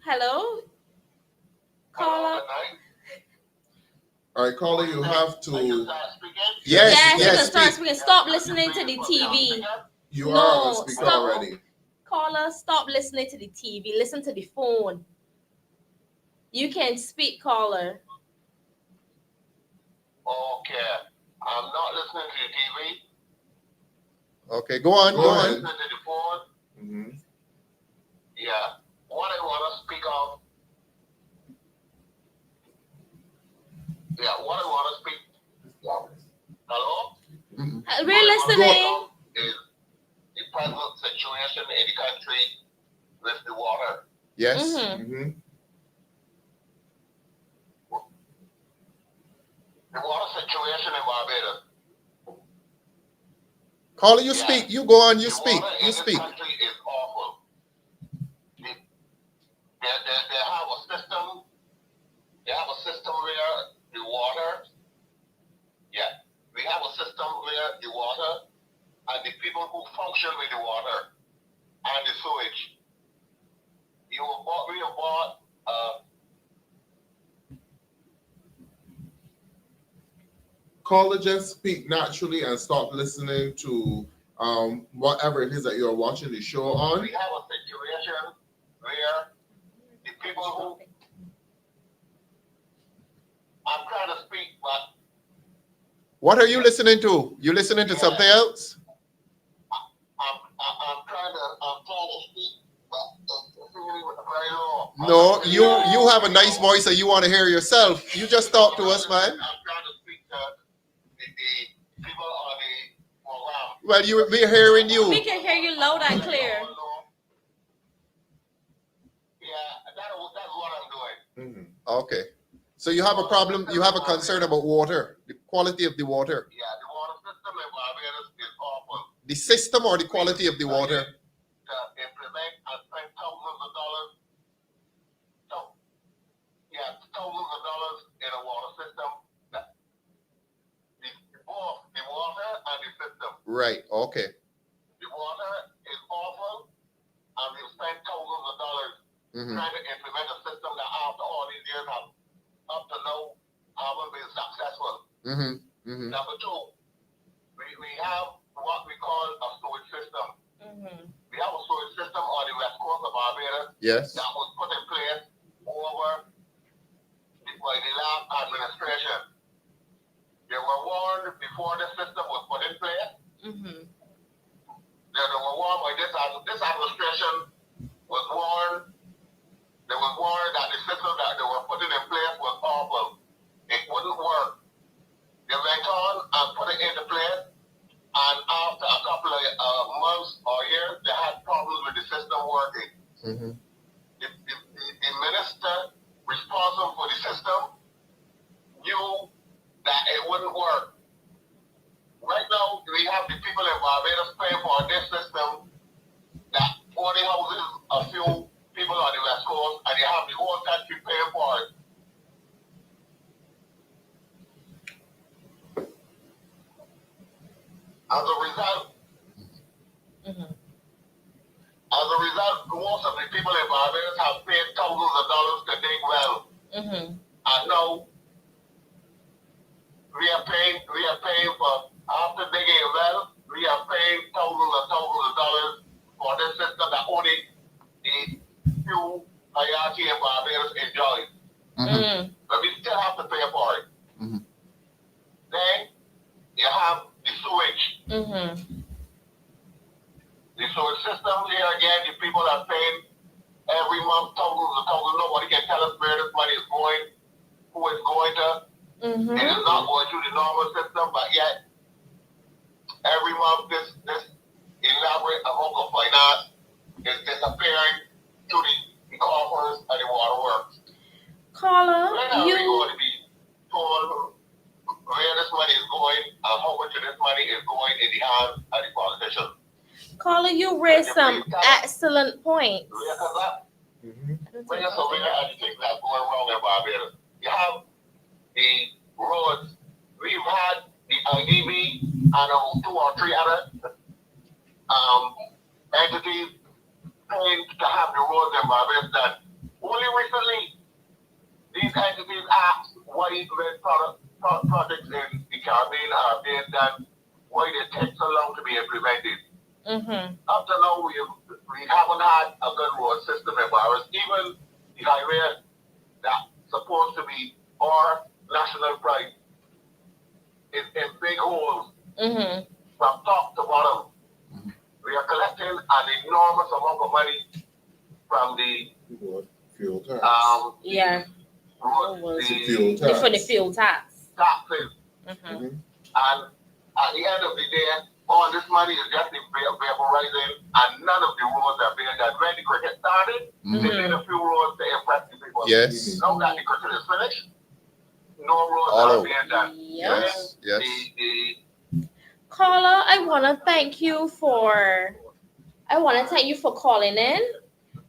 Hello? Caller? All right, caller, you have to. Yes, you can yes. start Speak. speaking. Stop listening to the TV. You are No, on the speaker stop. already. Caller, stop listening to the TV. Listen to the phone. You can speak, caller. Okay. I'm not listening to the TV. Okay, go on, go Go on. ahead. Listening to the phone. Mm-hmm. Yeah. What I want to speak of. Yeah. What I want to speak. Hello. We're listening. Is the present situation in the country with the water. Yes. Mhm. Mm-hmm. The water situation in Barbados. Caller, you speak. You go on. You The speak. water in You this speak. country is awful. They have a system. They have a system where the water. Yeah, we have a system where the water function with the water and the sewage. We have bought Caller, just speak naturally and stop listening to whatever it is that you're watching the show on. we have a situation where the people who I'm trying to speak, but What are you listening to? You listening to something else? I'm trying to speak, but it's really very low. No, you have a nice voice and you want to hear yourself. You just talk to us, man. I'm trying to speak to the people on the program. Well, we're hearing We you. can hear you loud and clear. Yeah, that's what I'm doing. Okay. So you have a problem, you have a concern about water, the quality of the water. Yeah, the water system in Barbados is awful. The system or the quality of the water? To implement and spend thousands of dollars. So, yeah, thousands of dollars in a water system. Both the water and the system. Right, okay. The water is awful, and we've spent thousands of dollars trying to implement a system that after all these years have up to now haven't been successful. Number two, we have what we call a sewage system. We have a sewage system on the west coast of Barbados Yes. that was put in place by the last administration. They were warned before the system was put in place. They were warned by this administration was warned. They were warned that the system that they were putting in place was awful. It wouldn't work. They went on and put it into place, and after a couple of months or years, they had problems with the system working. The minister responsible for the system knew that it wouldn't work. Right now, we have the people in Barbados paying for this system that only houses a few people on the west coast, and you have the whole country paying for it. As a result, most of the people in Barbados have paid thousands of dollars to dig well, and now we are paying for after digging a well, we are paying thousands of dollars for this system that only the few hierarchy in Barbados enjoy. But we still have to pay for it. Then you have the sewage. The sewage system here again, the people are paying every month thousands of dollars. Nobody can tell us where this money is going, who it's going to. It is not going through the normal system, but yet every month this elaborate amount of finance is disappearing to the coffers and the waterworks. Caller, When are we going to be told where this money is going and how much of this money is going in the hands of the politicians? Caller, you raised some excellent points. When you're so many other things that are going wrong in Barbados, you have the roads. We've had the IDB and 2 or 3 other entities paying to have the roads in Barbados done. Only recently, these entities asked why projects in the Caribbean are being done, why they take so long to be implemented. Up to now, we haven't had a good road system in Barbados. Even the highway that's supposed to be our national pride is in big holes from top to bottom. We are collecting an enormous amount of money from the fuel tax. Fuel tax. For the fuel tax. Taxes. And at the end of the day, all this money is just vaporizing, and none of the roads are being done. When the cricket started, they did a few roads to impress the people. Yes. Now that the cricket is finished, no roads are being done. Yes. Caller, I want to thank you for calling in,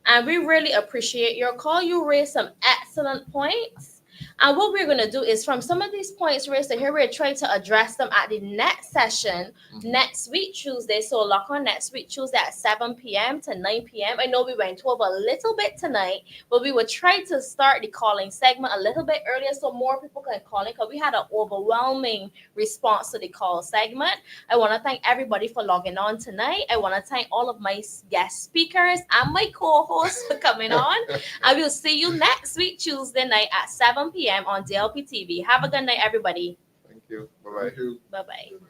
and we really appreciate your call. You raised some excellent points, And what we're going to do is from some of these points raised here, we're trying to address them at the next session next week, Tuesday. So lock on next week, Tuesday at 7 p.m. to 9 p.m. I know we went over a little bit tonight, but we will try to start the calling segment a little bit earlier so more people can call in because we had an overwhelming response to the call segment. I want to thank everybody for logging on tonight. I want to thank all of my guest speakers and my co-hosts for coming on. I will see you next week, Tuesday night at 7 p.m. on DLP TV. Have a good night, everybody. Thank you. Bye bye. Thank you. Bye-bye.